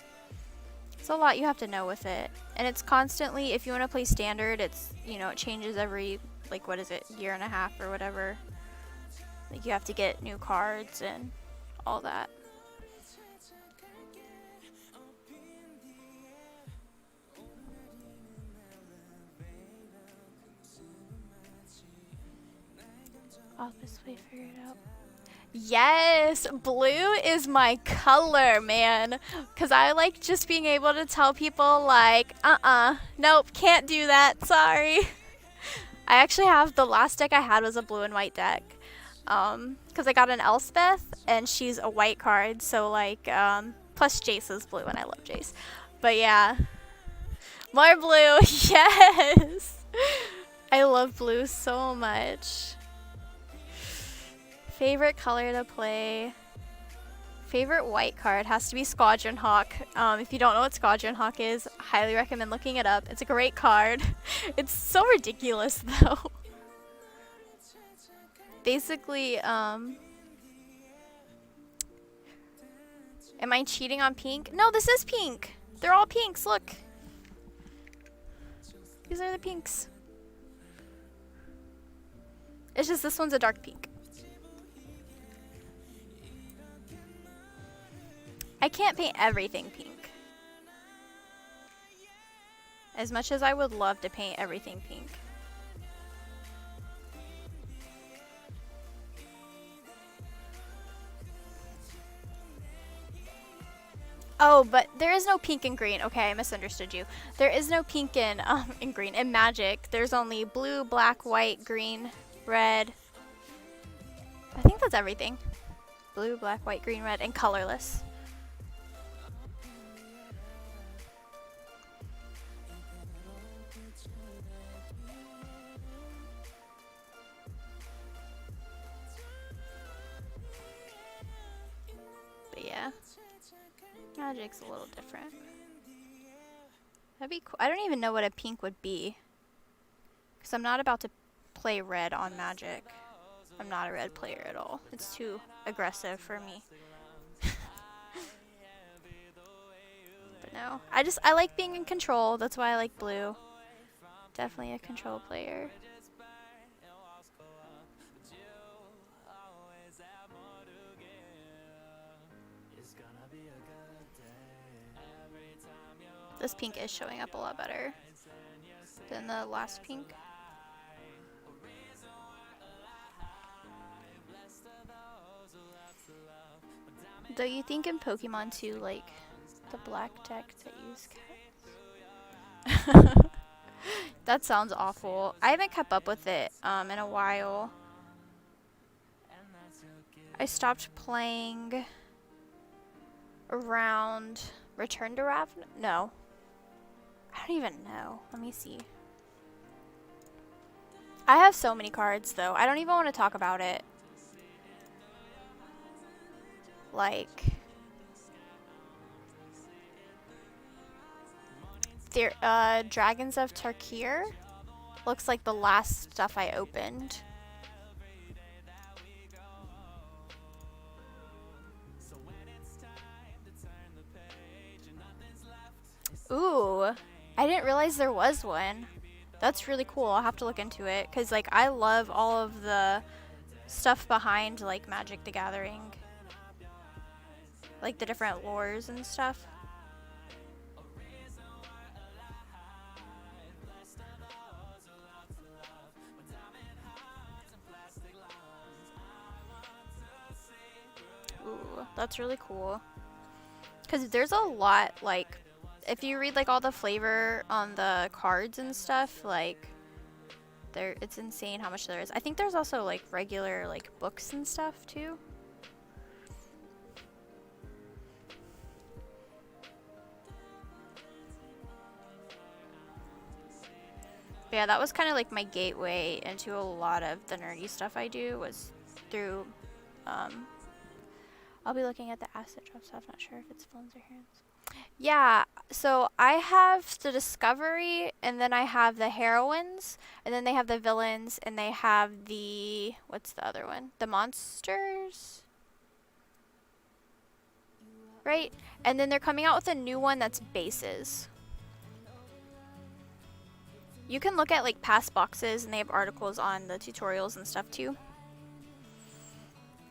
It's a lot you have to know with it. And it's constantly, if you want to play standard, it's, you know, it changes every, like, what is it, year and a half or whatever. Like, you have to get new cards and all that. All this way, figure it out. Yes, blue is my color, man. Because I like just being able to tell people, like, nope, can't do that, sorry. I actually have, the last deck I had was a blue and white deck. Because I got an Elspeth, and she's a white card, so, like, plus Jace is blue, and I love Jace. But, yeah. More blue, yes! I love blue so much. Favorite color to play. Favorite white card has to be Squadron Hawk. If you don't know what Squadron Hawk is, I highly recommend looking it up. It's a great card. It's so ridiculous though. Basically, am I cheating on pink? No, this is pink. They're all pinks, look. These are the pinks. It's just this one's a dark pink. I can't paint everything pink. As much as I would love to paint everything pink. Oh, but there is no pink and green. Okay, I misunderstood you. There is no pink in green. In Magic, there's only blue, black, white, green, red. I think that's everything. Blue, black, white, green, red, and colorless. But yeah, Magic's a little different. That'd be cool. I don't even know what a pink would be, because I'm not about to play red on Magic. I'm not a red player at all. It's too aggressive for me. But no, I like being in control. That's why I like blue. Definitely a control player. This pink is showing up a lot better than the last pink. Though you think in Pokemon too, like the black deck that use cats. That sounds awful. I haven't kept up with it in a while. I stopped playing around Return to Ravnica. No. I don't even know. Let me see. I have so many cards though. I don't even want to talk about it. Like, Dragons of Tarkir looks like the last stuff I opened. Ooh, I didn't realize there was one. That's really cool. I'll have to look into it because like I love all of the stuff behind like Magic the Gathering, like the different lores and stuff. Ooh, that's really cool. Because there's a lot, like, if you read, like, all the flavor on the cards and stuff, like, it's insane how much there is. I think there's also, like, regular, like, books and stuff, too. But yeah, that was kind of, like, my gateway into a lot of the nerdy stuff I do was through, I'll be looking at the asset drop stuff. Not sure if it's phones or hands. Yeah, so I have the Discovery, and then I have the Heroines, and then they have the Villains, and they have the... What's the other one? The Monsters? Right? And then they're coming out with a new one that's bases. You can look at, like, past boxes, and they have articles on the tutorials and stuff, too.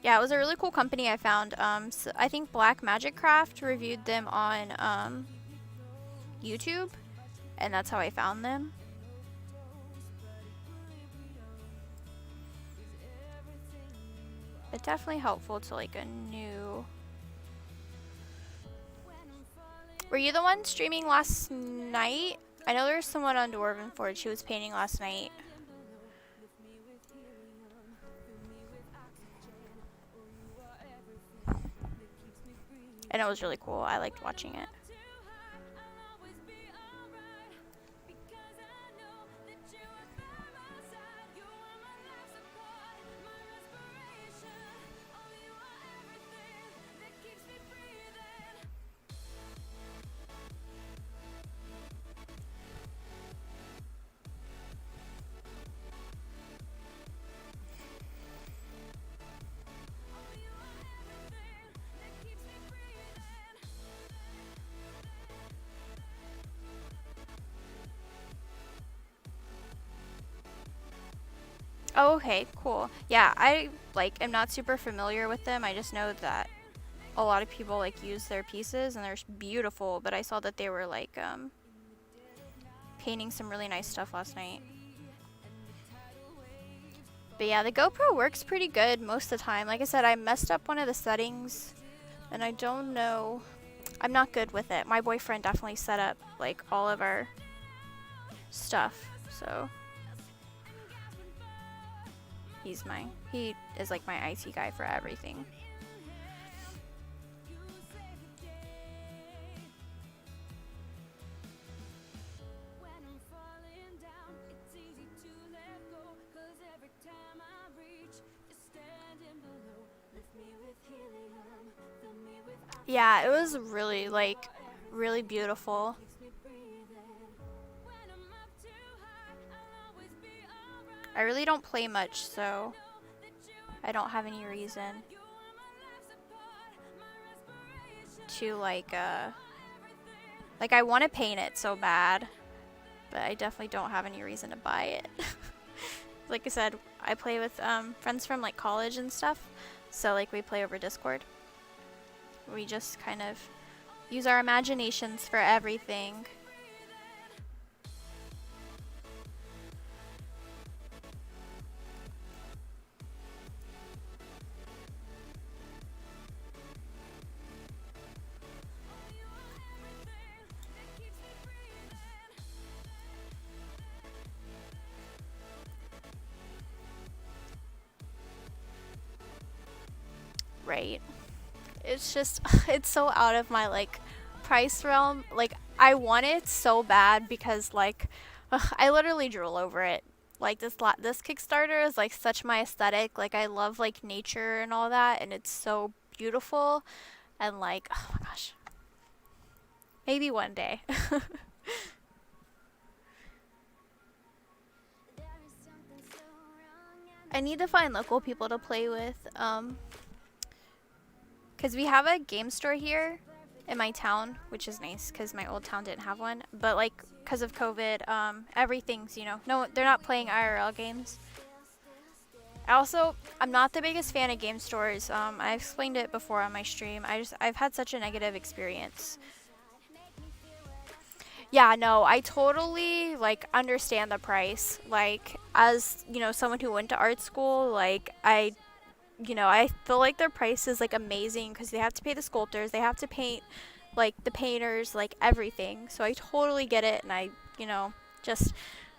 Yeah, it was a really cool company I found. So I think Black Magic Craft reviewed them on YouTube, and that's how I found them. But definitely helpful to like a new... Were you the one streaming last night? I know there was someone on Dwarven Forge who was painting last night. And it was really cool. I liked watching it. Oh, okay, cool. Yeah, I like am not super familiar with them. I just know that a lot of people like use their pieces and they're beautiful, but I saw that they were like painting some really nice stuff last night. But yeah, the GoPro works pretty good most of the time. Like I said, I messed up one of the settings and I don't know. I'm not good with it. My boyfriend definitely set up like all of our stuff, so he is like my IT guy for everything. Yeah, it was really like really beautiful. I really don't play much, so I don't have any reason to like I want to paint it so bad, but I definitely don't have any reason to buy it. Like I said, I play with friends from like college and stuff, so like we play over Discord. We just kind of use our imaginations for everything. Right. It's just, it's so out of my like price realm. Like I want it so bad because like I literally drool over it. Like this Kickstarter is like such my aesthetic. Like I love like nature and all that, and it's so beautiful. And like, oh my gosh, maybe one day. I need to find local people to play with. Because we have a game store here in my town, which is nice because my old town didn't have one. But like because of COVID, everything's, you know, no, they're not playing IRL games. Also, I'm not the biggest fan of game stores. I explained it before on my stream. I've had such a negative experience. Yeah, no, I totally like understand the price. Like as, you know, someone who went to art school, like I feel like their price is like amazing because they have to pay the sculptors, they have to paint like the painters, like everything. So I totally get it, and I, you know, just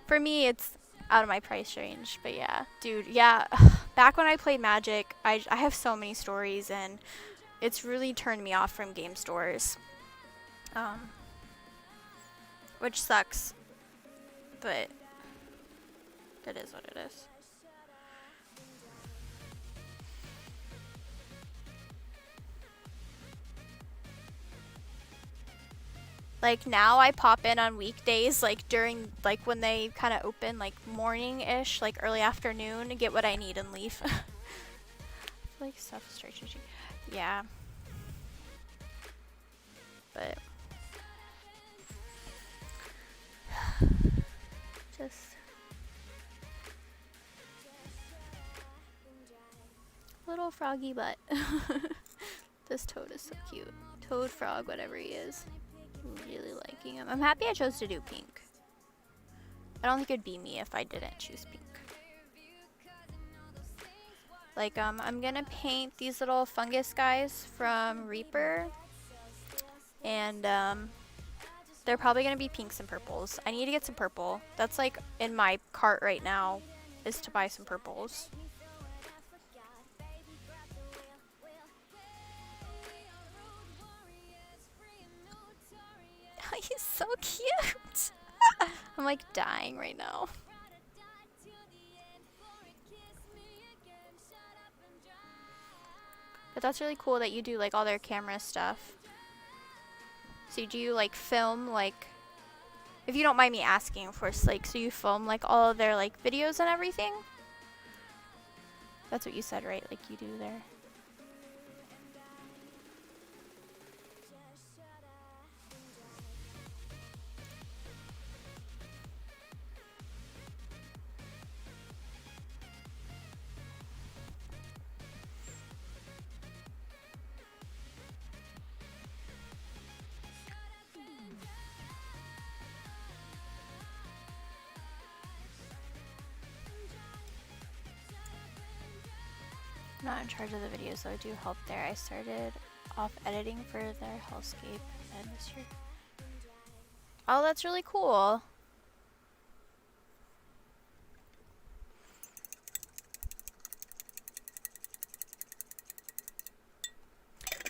for me it's out of my price range. But yeah, dude, yeah, back when I played Magic, I have so many stories, and it's really turned me off from game stores. Which sucks, but it is what it is. Like now I pop in on weekdays, like during, like when they kind of open, like morning-ish, like early afternoon, to get what I need and leave. Like stuff stretching. Yeah. But just little froggy butt. This toad is so cute. Toad, frog, whatever he is. I'm really liking him. I'm happy I chose to do pink. I don't think it'd be me if I didn't choose pink. Like, I'm gonna paint these little fungus guys from Reaper. And, they're probably gonna be pinks and purples. I need to get some purple. That's like in my cart right now, is to buy some purples. He's so cute. I'm like dying right now. But that's really cool that you do like all their camera stuff. So do you like film, like, if you don't mind me asking, of course, like, so you film like all of their like videos and everything? That's what you said, right? Like you do there. I'm not in charge of the videos, so I do help there. I started off editing for their Hellscape and this year. Oh, that's really cool.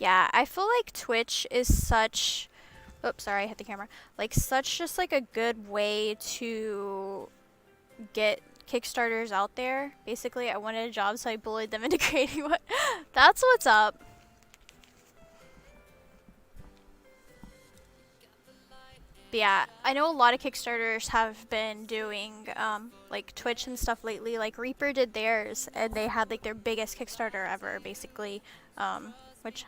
Yeah, I feel like Twitch is such, oops, sorry, I hit the camera. Like such just like a good way to get Kickstarters out there. Basically, I wanted a job, so I bullied them into creating one. That's what's up. But yeah, I know a lot of Kickstarters have been doing like Twitch and stuff lately. Like Reaper did theirs, and they had like their biggest Kickstarter ever, basically. Which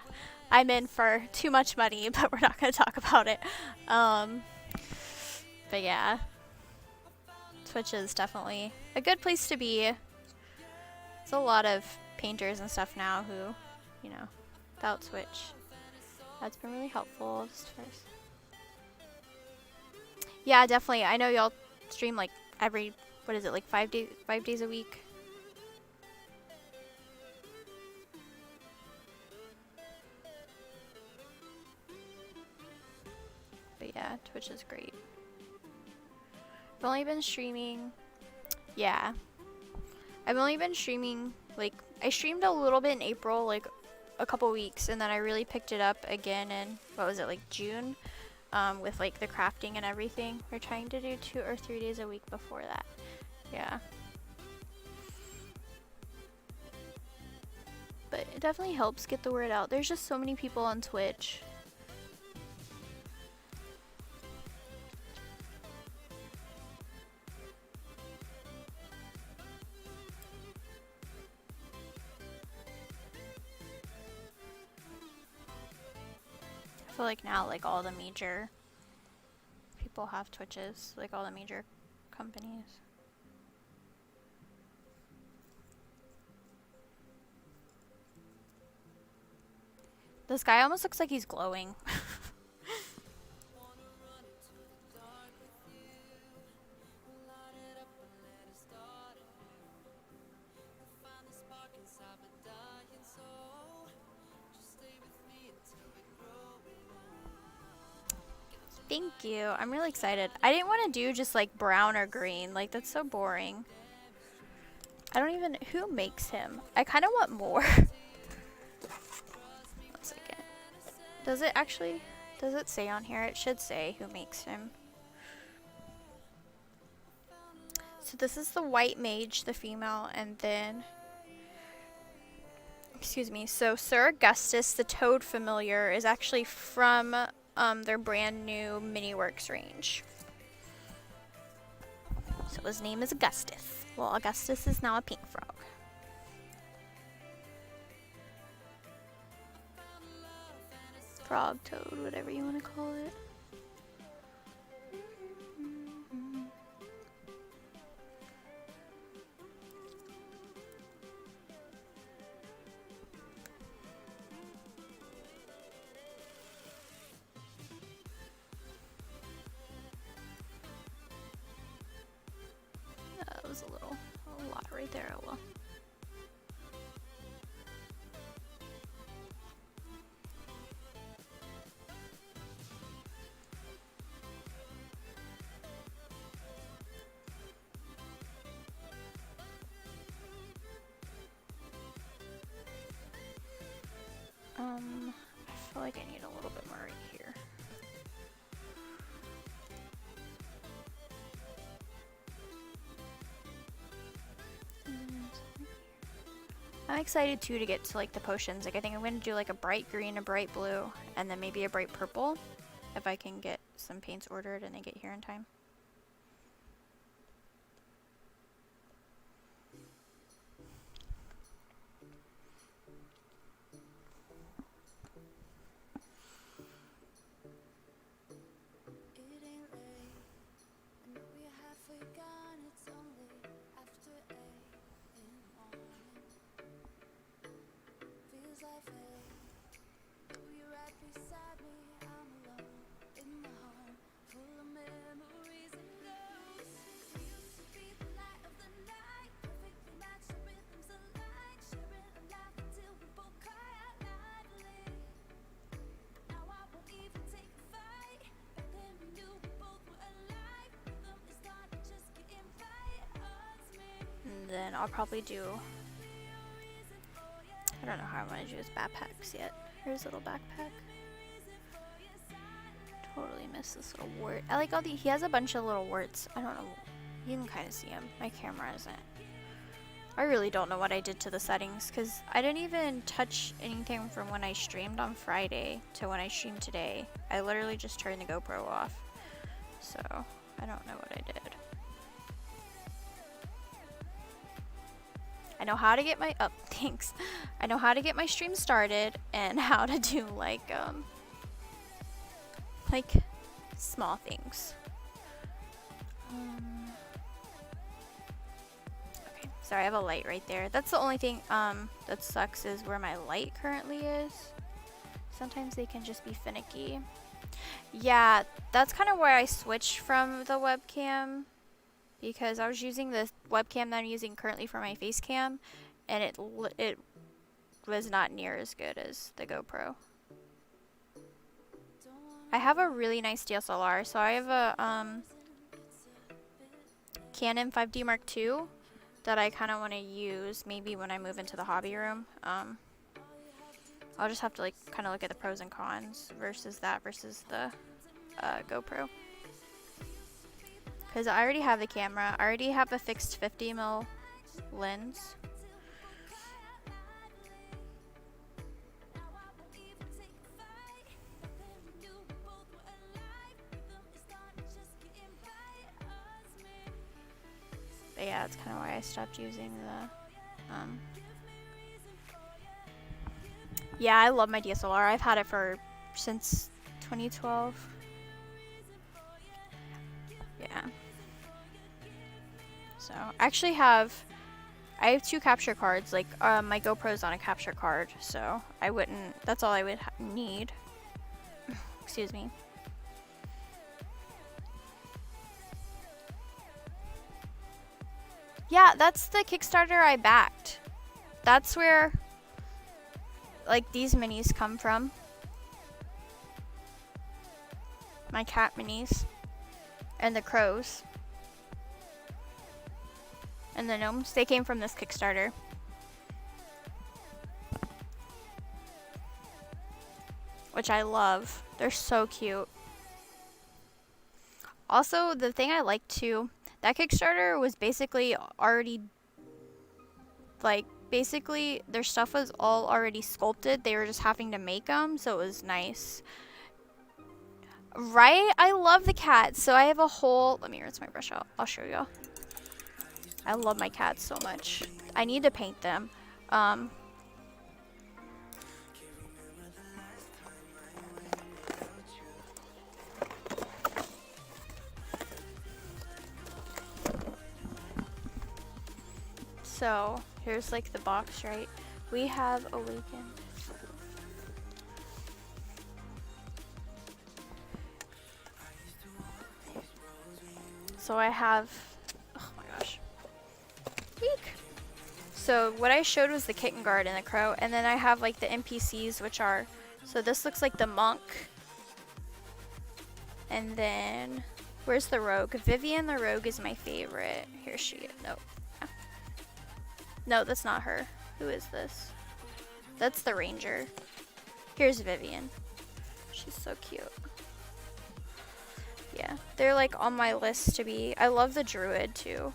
I'm in for too much money, but we're not going to talk about it. But yeah, Twitch is definitely a good place to be. There's a lot of painters and stuff now who, you know, without Twitch, that's been really helpful. Yeah, definitely. I know y'all stream like every, what is it, like 5 days a week? But yeah, Twitch is great. I've only been streaming, yeah. I've only been streaming, like, I streamed a little bit in April, like a couple weeks, and then I really picked it up again in, what was it, like June? With like the crafting and everything. We're trying to do 2 or 3 days a week before that. Yeah. But it definitely helps get the word out. There's just so many people on Twitch. I feel like now, like all the major people have Twitches, like all the major companies. This guy almost looks like he's glowing. Thank you. I'm really excited. I didn't want to do just like brown or green. Like that's so boring. I don't even... Who makes him? I kind of want more. 1 second. Does it actually... Does it say on here? It should say who makes him. So this is the white mage, the female, and then... Excuse me. So Sir Augustus, the toad familiar, is actually from their brand new Miniworks range. So his name is Augustus. Well, Augustus is now a pink frog. Frog, toad, whatever you want to call it. That was a lot right there. Oh well. I feel like I need a little bit more right here. I'm excited too to get to like the potions. Like I think I'm gonna do like a bright green, a bright blue, and then maybe a bright purple if I can get some paints ordered and they get here in time. Then I'll probably do, I don't know how I want to do his backpacks yet. Here's a little backpack. Totally missed this little wart. I like all the, he has a bunch of little warts. I don't know, you can kind of see them. My camera isn't. I really don't know what I did to the settings because I didn't even touch anything from when I streamed on Friday to when I streamed today. I literally just turned the GoPro off. So I don't know what I did. I know how to get my thanks. I know how to get my stream started and how to do like small things. Okay, sorry, I have a light right there. That's the only thing that sucks is where my light currently is. Sometimes they can just be finicky. Yeah, that's kind of where I switched from the webcam. Because I was using the webcam that I'm using currently for my face cam, and it was not near as good as the GoPro. I have a really nice DSLR, so I have a Canon 5D Mark II that I kind of want to use maybe when I move into the hobby room. I'll just have to like kind of look at the pros and cons versus that versus the GoPro. Because I already have the camera. I already have a fixed 50mm lens. But yeah, that's kind of why I stopped using the... Yeah, I love my DSLR. I've had it since 2012. Yeah. So I actually have 2 capture cards. Like my GoPro's on a capture card, so I wouldn't. That's all I would need. Excuse me. Yeah, that's the Kickstarter I backed. That's where like these minis come from. My cat minis. And the crows. And the gnomes. They came from this Kickstarter. Which I love. They're so cute. Also, the thing I like too, that Kickstarter was basically already, like, basically their stuff was all already sculpted. They were just having to make them, so it was nice. Right? I love the cats. So I have a whole, let me rinse my brush out. I'll show you. I love my cats so much. I need to paint them. So here's like the box, right? We have Awakened. So I have, oh my gosh. Eek. So what I showed was the kitten guard and the crow, and then I have like the NPCs, which are, so this looks like the monk. And then, where's the rogue? Vivian the rogue is my favorite. Here she is. Nope. No, that's not her. Who is this? That's the ranger. Here's Vivian. She's so cute. Yeah, they're like on my list to be. I love the druid too.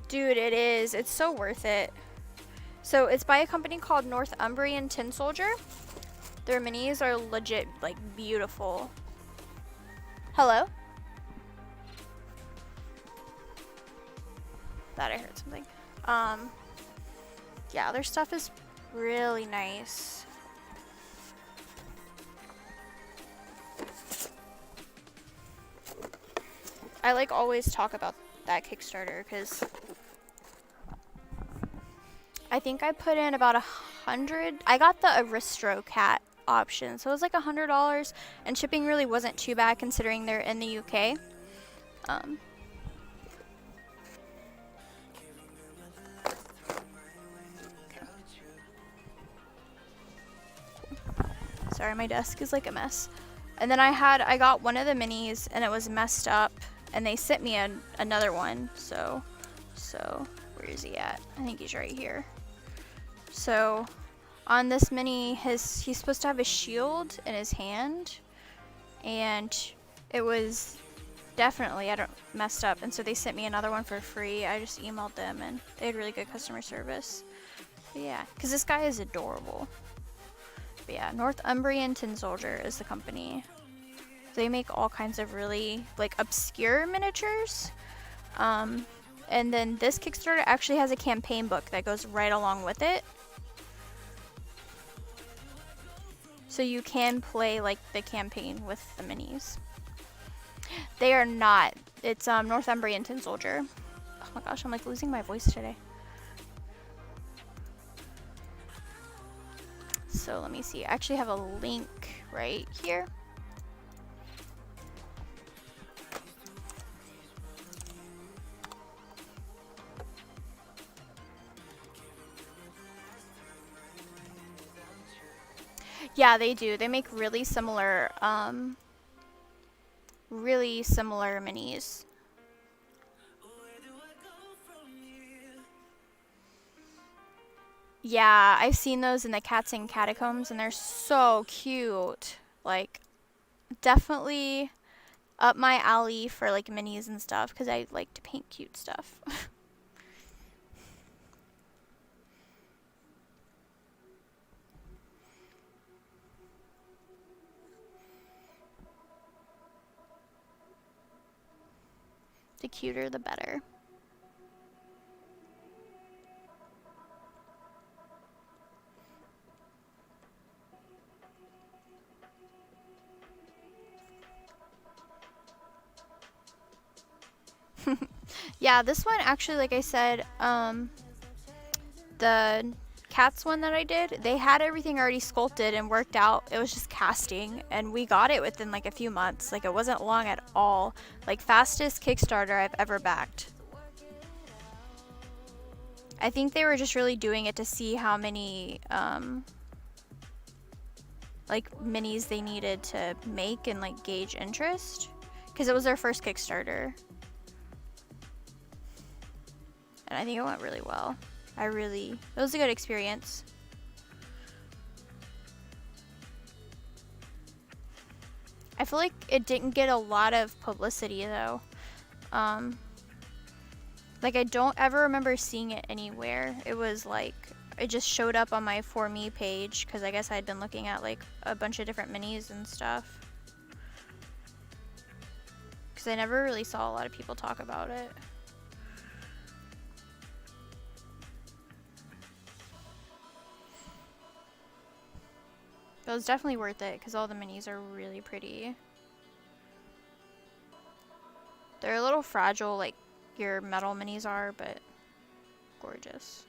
Dude, it is. It's so worth it. So it's by a company called Northumbrian Tin Soldier. Their minis are legit, like, beautiful. Hello? Thought I heard something. Yeah, their stuff is really nice. I like always talk about that Kickstarter because I think I put in about 100. I got the Aristocrat option, so it was like $100, and shipping really wasn't too bad considering they're in the UK. Sorry, my desk is like a mess. And then I got one of the minis and it was messed up, and they sent me another one. So where is he at? I think he's right here. So on this mini, he's supposed to have a shield in his hand, and it was definitely messed up, and so they sent me another one for free. I just emailed them and they had really good customer service. But yeah, because this guy is adorable. But yeah, Northumbrian Tin Soldier is the company. They make all kinds of really like obscure miniatures. And then this Kickstarter actually has a campaign book that goes right along with it. So you can play like the campaign with the minis. They are not. It's Northumbrian Tin Soldier. Oh my gosh, I'm like losing my voice today. So let me see. I actually have a link right here. Yeah, they do. They make really similar minis. Yeah, I've seen those in the Cats and Catacombs, and they're so cute. Like, definitely up my alley for like minis and stuff, because I like to paint cute stuff. The cuter, the better. Yeah, this one actually, like I said, the cats one that I did, they had everything already sculpted and worked out. It was just casting, and we got it within like a few months. Like, it wasn't long at all. Like, fastest Kickstarter I've ever backed. I think they were just really doing it to see how many like minis they needed to make and like gauge interest, because it was their first Kickstarter. And I think it went really well. It was a good experience. I feel like it didn't get a lot of publicity though. Like, I don't ever remember seeing it anywhere. It was like, it just showed up on my For Me page, because I guess I'd been looking at like a bunch of different minis and stuff. Because I never really saw a lot of people talk about it. It was definitely worth it, because all the minis are really pretty. They're a little fragile, like your metal minis are, but gorgeous.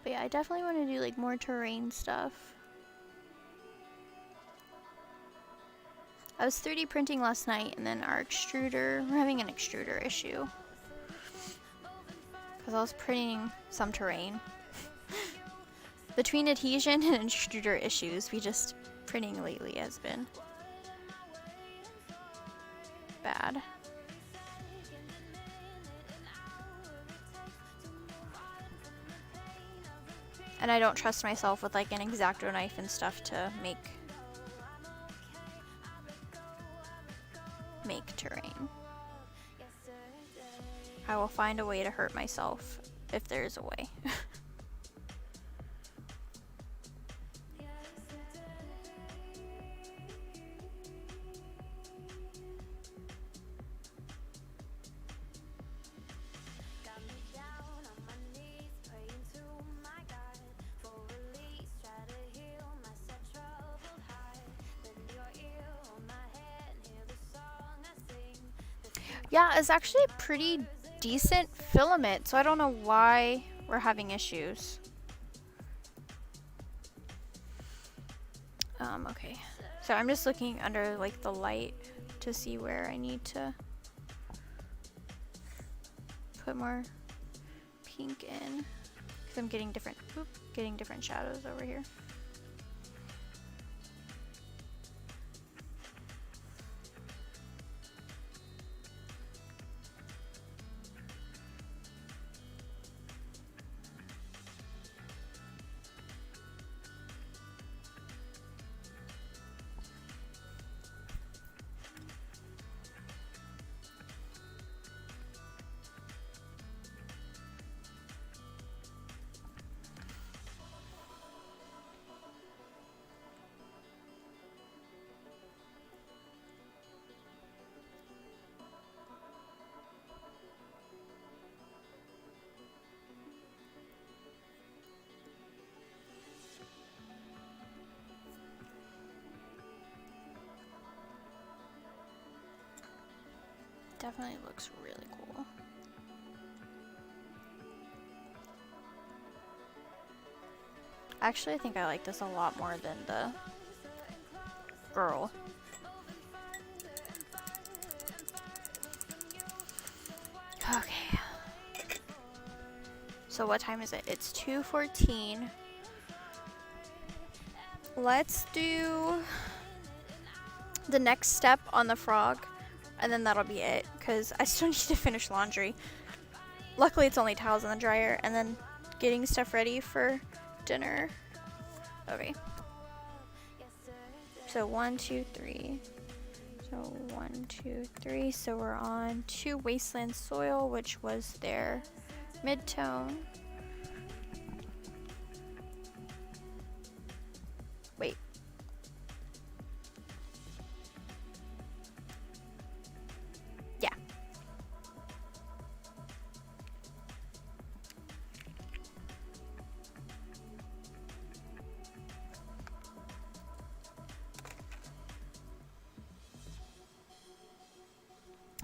But yeah, I definitely want to do like more terrain stuff. I was 3D printing last night, and then our extruder, we're having an extruder issue. Because I was printing some terrain. Between adhesion and extruder issues, printing lately has been bad. And I don't trust myself with like an X-Acto knife and stuff to make terrain. I will find a way to hurt myself if there's a way. Yeah, it's actually a pretty decent filament, so I don't know why we're having issues. Okay. So I'm just looking under like the light to see where I need to put more pink in, because I'm getting different shadows over here. Definitely looks really cool. Actually, I think I like this a lot more than the girl. Okay. So what time is it? It's 2:14. Let's do the next step on the frog, and then that'll be it, because I still need to finish laundry. Luckily, it's only towels in the dryer, and then getting stuff ready for dinner. Okay. So 1, 2, 3. So 1, 2, 3. So we're on to Wasteland Soil, which was their mid-tone. Wait. Yeah.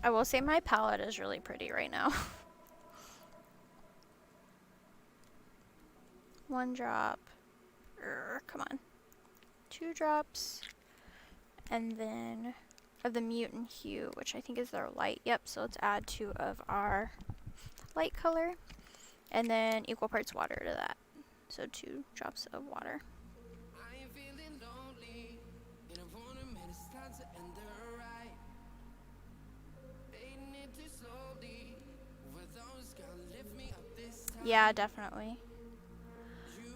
I will say my palette is really pretty right now. 1 drop. Come on. 2 drops. And then of the Mutant Hue, which I think is their light. Yep, so let's add 2 of our light color. And then equal parts water to that. So 2 drops of water. I ain't feeling lonely. In a room, and it's time to end the ride. Fading it too slowly. With those gonna lift me up this time. Yeah, definitely.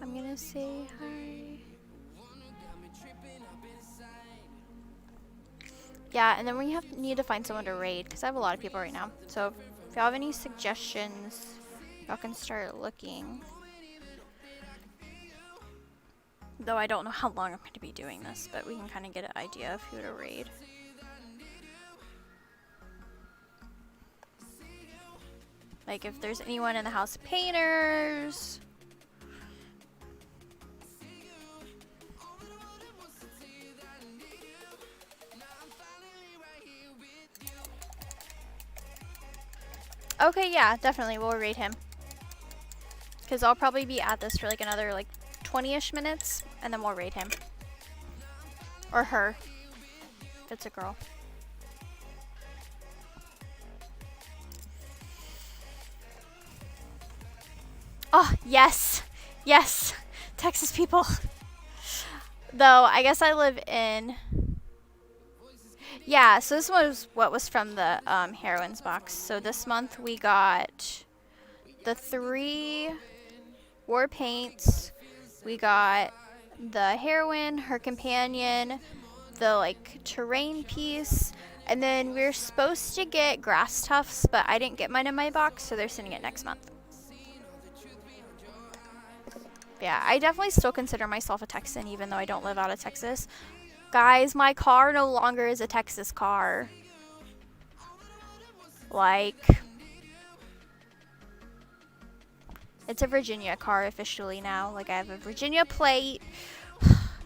I'm gonna say hi. One who got me tripping up inside. Yeah, and then we need to find someone to raid because I have a lot of people right now. So if y'all have any suggestions, y'all can start looking. Though I don't know how long I'm going to be doing this, but we can kind of get an idea of who to raid. Like if there's anyone in the House of Painters. Okay, yeah, definitely we'll raid him. Because I'll probably be at this for like another like 20-ish minutes, and then we'll raid him. Or her, if it's a girl. Oh, yes. Yes. Texas people. Though, I guess I live in... Yeah, so this was what was from the Heroines box. So this month we got the 3 war paints. We got the heroine, her companion, the like terrain piece, and then we're supposed to get grass tufts, but I didn't get mine in my box, so they're sending it next month. Yeah, I definitely still consider myself a Texan, even though I don't live out of Texas. Guys, my car no longer is a Texas car. Like, it's a Virginia car officially now. Like, I have a Virginia plate.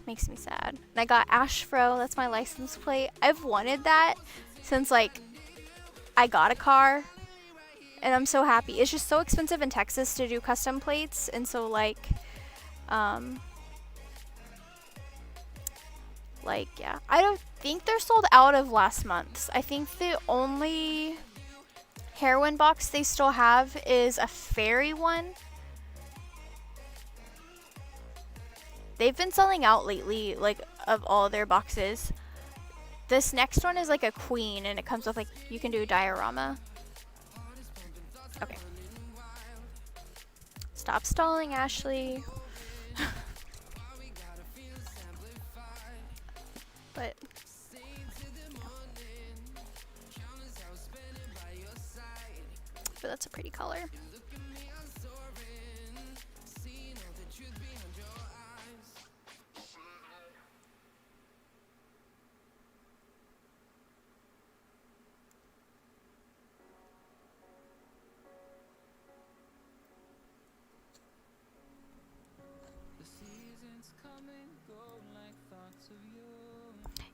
Makes me sad. And I got Ashfro. That's my license plate. I've wanted that since, like, I got a car. And I'm so happy. It's just so expensive in Texas to do custom plates. And so, like, yeah, I don't think they're sold out of last month's. I think the only heroine box they still have is a fairy one. They've been selling out lately, like, of all their boxes. This next one is like a queen, and it comes with, like, you can do a diorama. Okay. Stop stalling, Ashley. But that's a pretty color.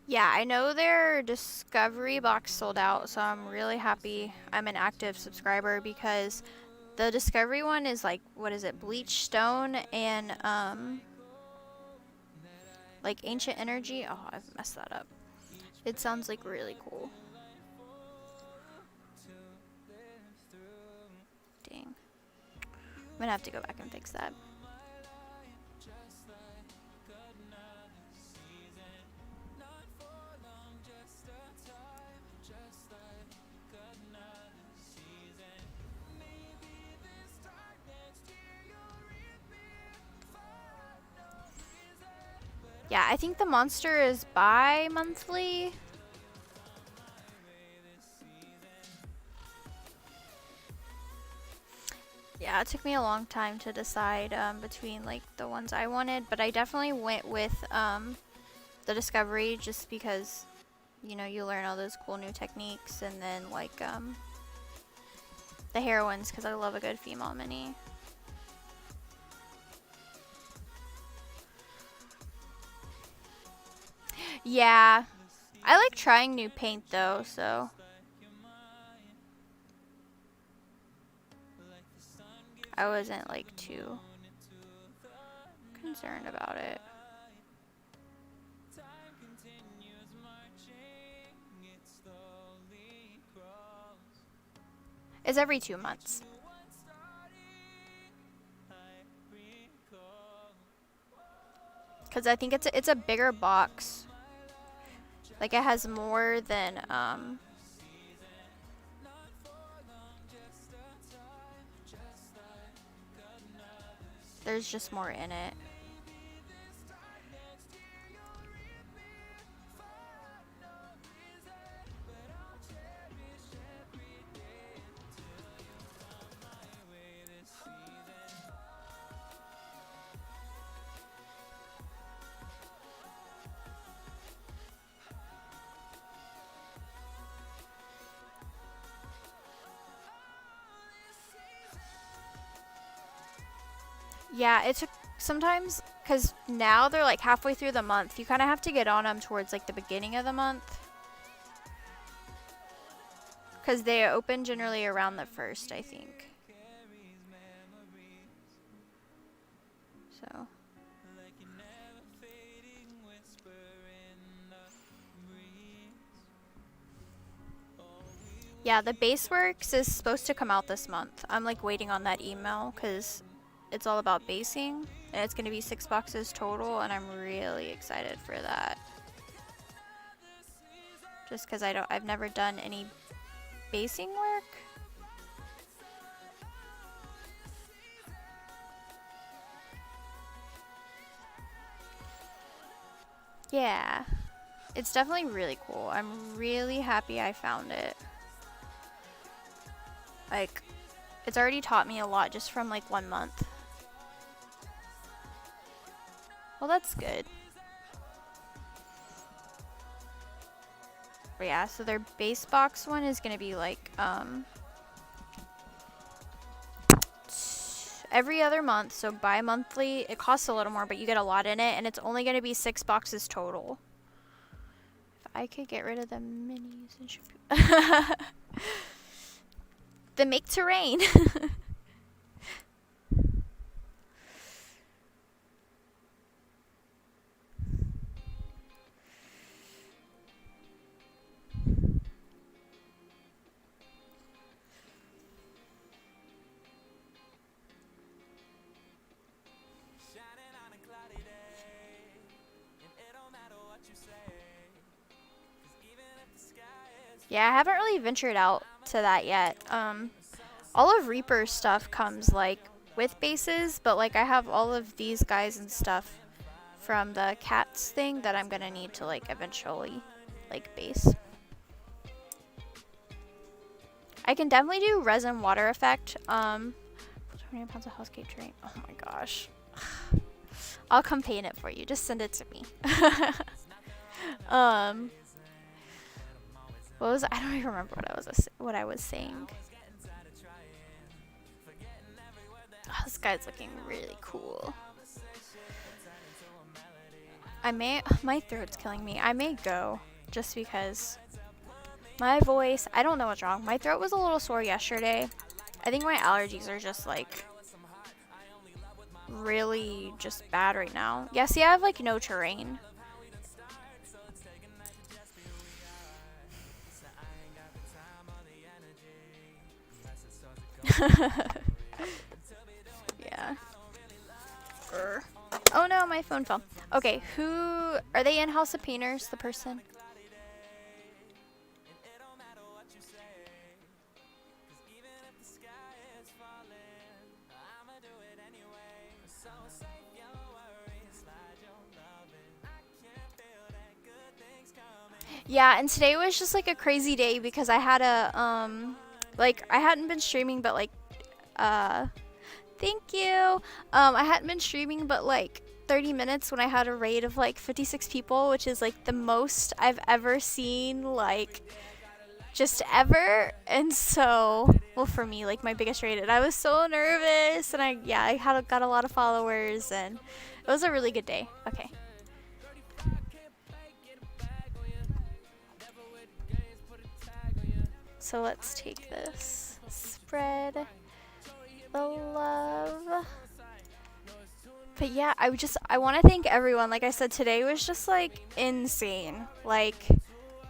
Yeah, I know their Discovery box sold out, so I'm really happy I'm an active subscriber because the Discovery one is like, what is it, Bleach Stone and like Ancient Energy. Oh, I've messed that up. It sounds like really cool. Dang. I'm gonna have to go back and fix that. Yeah, I think the monster is bi-monthly. Yeah, it took me a long time to decide between like the ones I wanted, but I definitely went with the Discovery just because, you know, you learn all those cool new techniques, and then like the heroines because I love a good female mini. Yeah, I like trying new paint though, so I wasn't like too concerned about it. It's every 2 months. Cause I think it's a bigger box. Like it has more than there's just more in it. Yeah, it took sometimes, because now they're like halfway through the month. You kind of have to get on them towards like the beginning of the month. Because they open generally around the 1st, I think. So. Yeah, the Baseworks is supposed to come out this month. I'm like waiting on that email because it's all about basing, and it's going to be 6 boxes total, and I'm really excited for that. Just because I've never done any basing work. Yeah, it's definitely really cool. I'm really happy I found it. Like, it's already taught me a lot just from like 1 month. Well, that's good. But yeah, so their base box one is gonna be like every other month, so bi-monthly. It costs a little more, but you get a lot in it, and it's only gonna be 6 boxes total. If I could get rid of the minis and the make terrain. Yeah, I haven't really ventured out to that yet. All of Reaper's stuff comes like with bases, but like I have all of these guys and stuff from the cats thing that I'm gonna need to like eventually like base. I can definitely do resin water effect. 20 pounds of hellscape terrain. Oh my gosh. I'll come paint it for you. Just send it to me. What was I don't even remember what I was saying. Oh, this guy's looking really cool. My throat's killing me. I may go just because my voice, I don't know what's wrong. My throat was a little sore yesterday. I think my allergies are just like really just bad right now. Yeah, see, I have like no terrain. Yeah. Oh no, my phone fell. Okay, who are they in House of Painters? The person. Yeah, and today was just like a crazy day because I had a like I hadn't been streaming, but like thank you. I hadn't been streaming but like 30 minutes when I had a raid of like 56 people, which is like the most I've ever seen, like just ever. And so, well, for me, like my biggest raid, and I was so nervous, and I got a lot of followers, and it was a really good day. Okay. So let's take this spread. the love. But yeah, I want to thank everyone. Like I said, today was just like insane. Like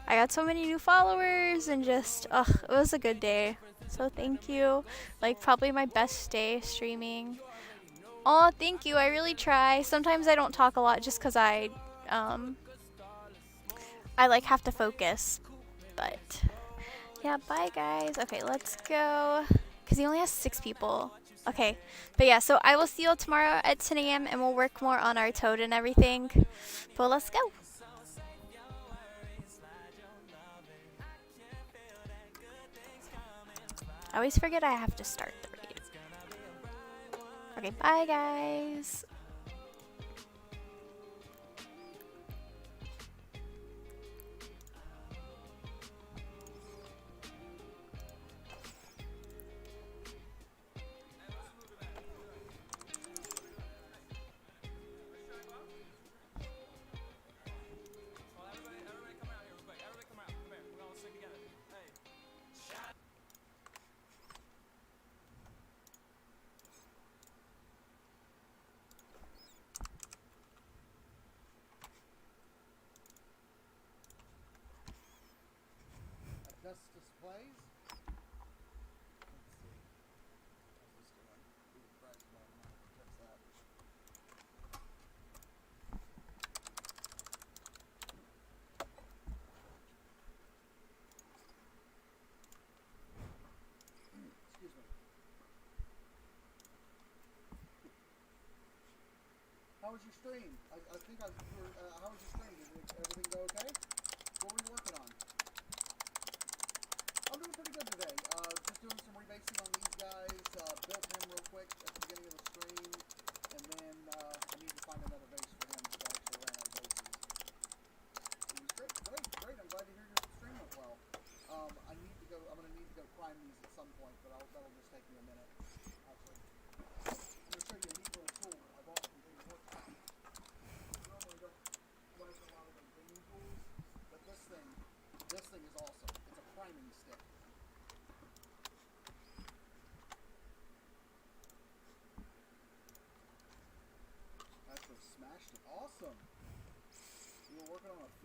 I got so many new followers and just it was a good day. So thank you. Like probably my best day streaming. Oh, thank you. I really try. Sometimes I don't talk a lot just cuz I like have to focus. But yeah, bye guys. Okay, let's go. Cuz he only has 6 people. Okay. But yeah, so I will see you all tomorrow at 10 a.m. and we'll work more on our toad and everything. But let's go. I always forget I have to start the read. Okay, bye guys. Well, everybody come out here real quick. Everybody come out. Come here. We're gonna sing together. Hey. Adjust displays. Let's see. How's this doing? Ooh, bright spot. I'm gonna fix that. Excuse me. How was your stream? I think how was your stream? Did everything go okay? What were you working on? I'm doing pretty good today. Just doing some rebasing on these guys. Built him real quick at the beginning of the stream, and then I need to find another base for him to actually land our bases. It was great. I'm glad to hear your stream went well. I need to go. I'm gonna need to go prime these at some point, but that'll just take me a minute. Actually, I'm gonna show you a neat little tool I bought from Games Workshop. Normally don't like a lot of the gaming tools, but this thing is awesome. It's a priming stick. Actually smashed it. Awesome. You were working on a field.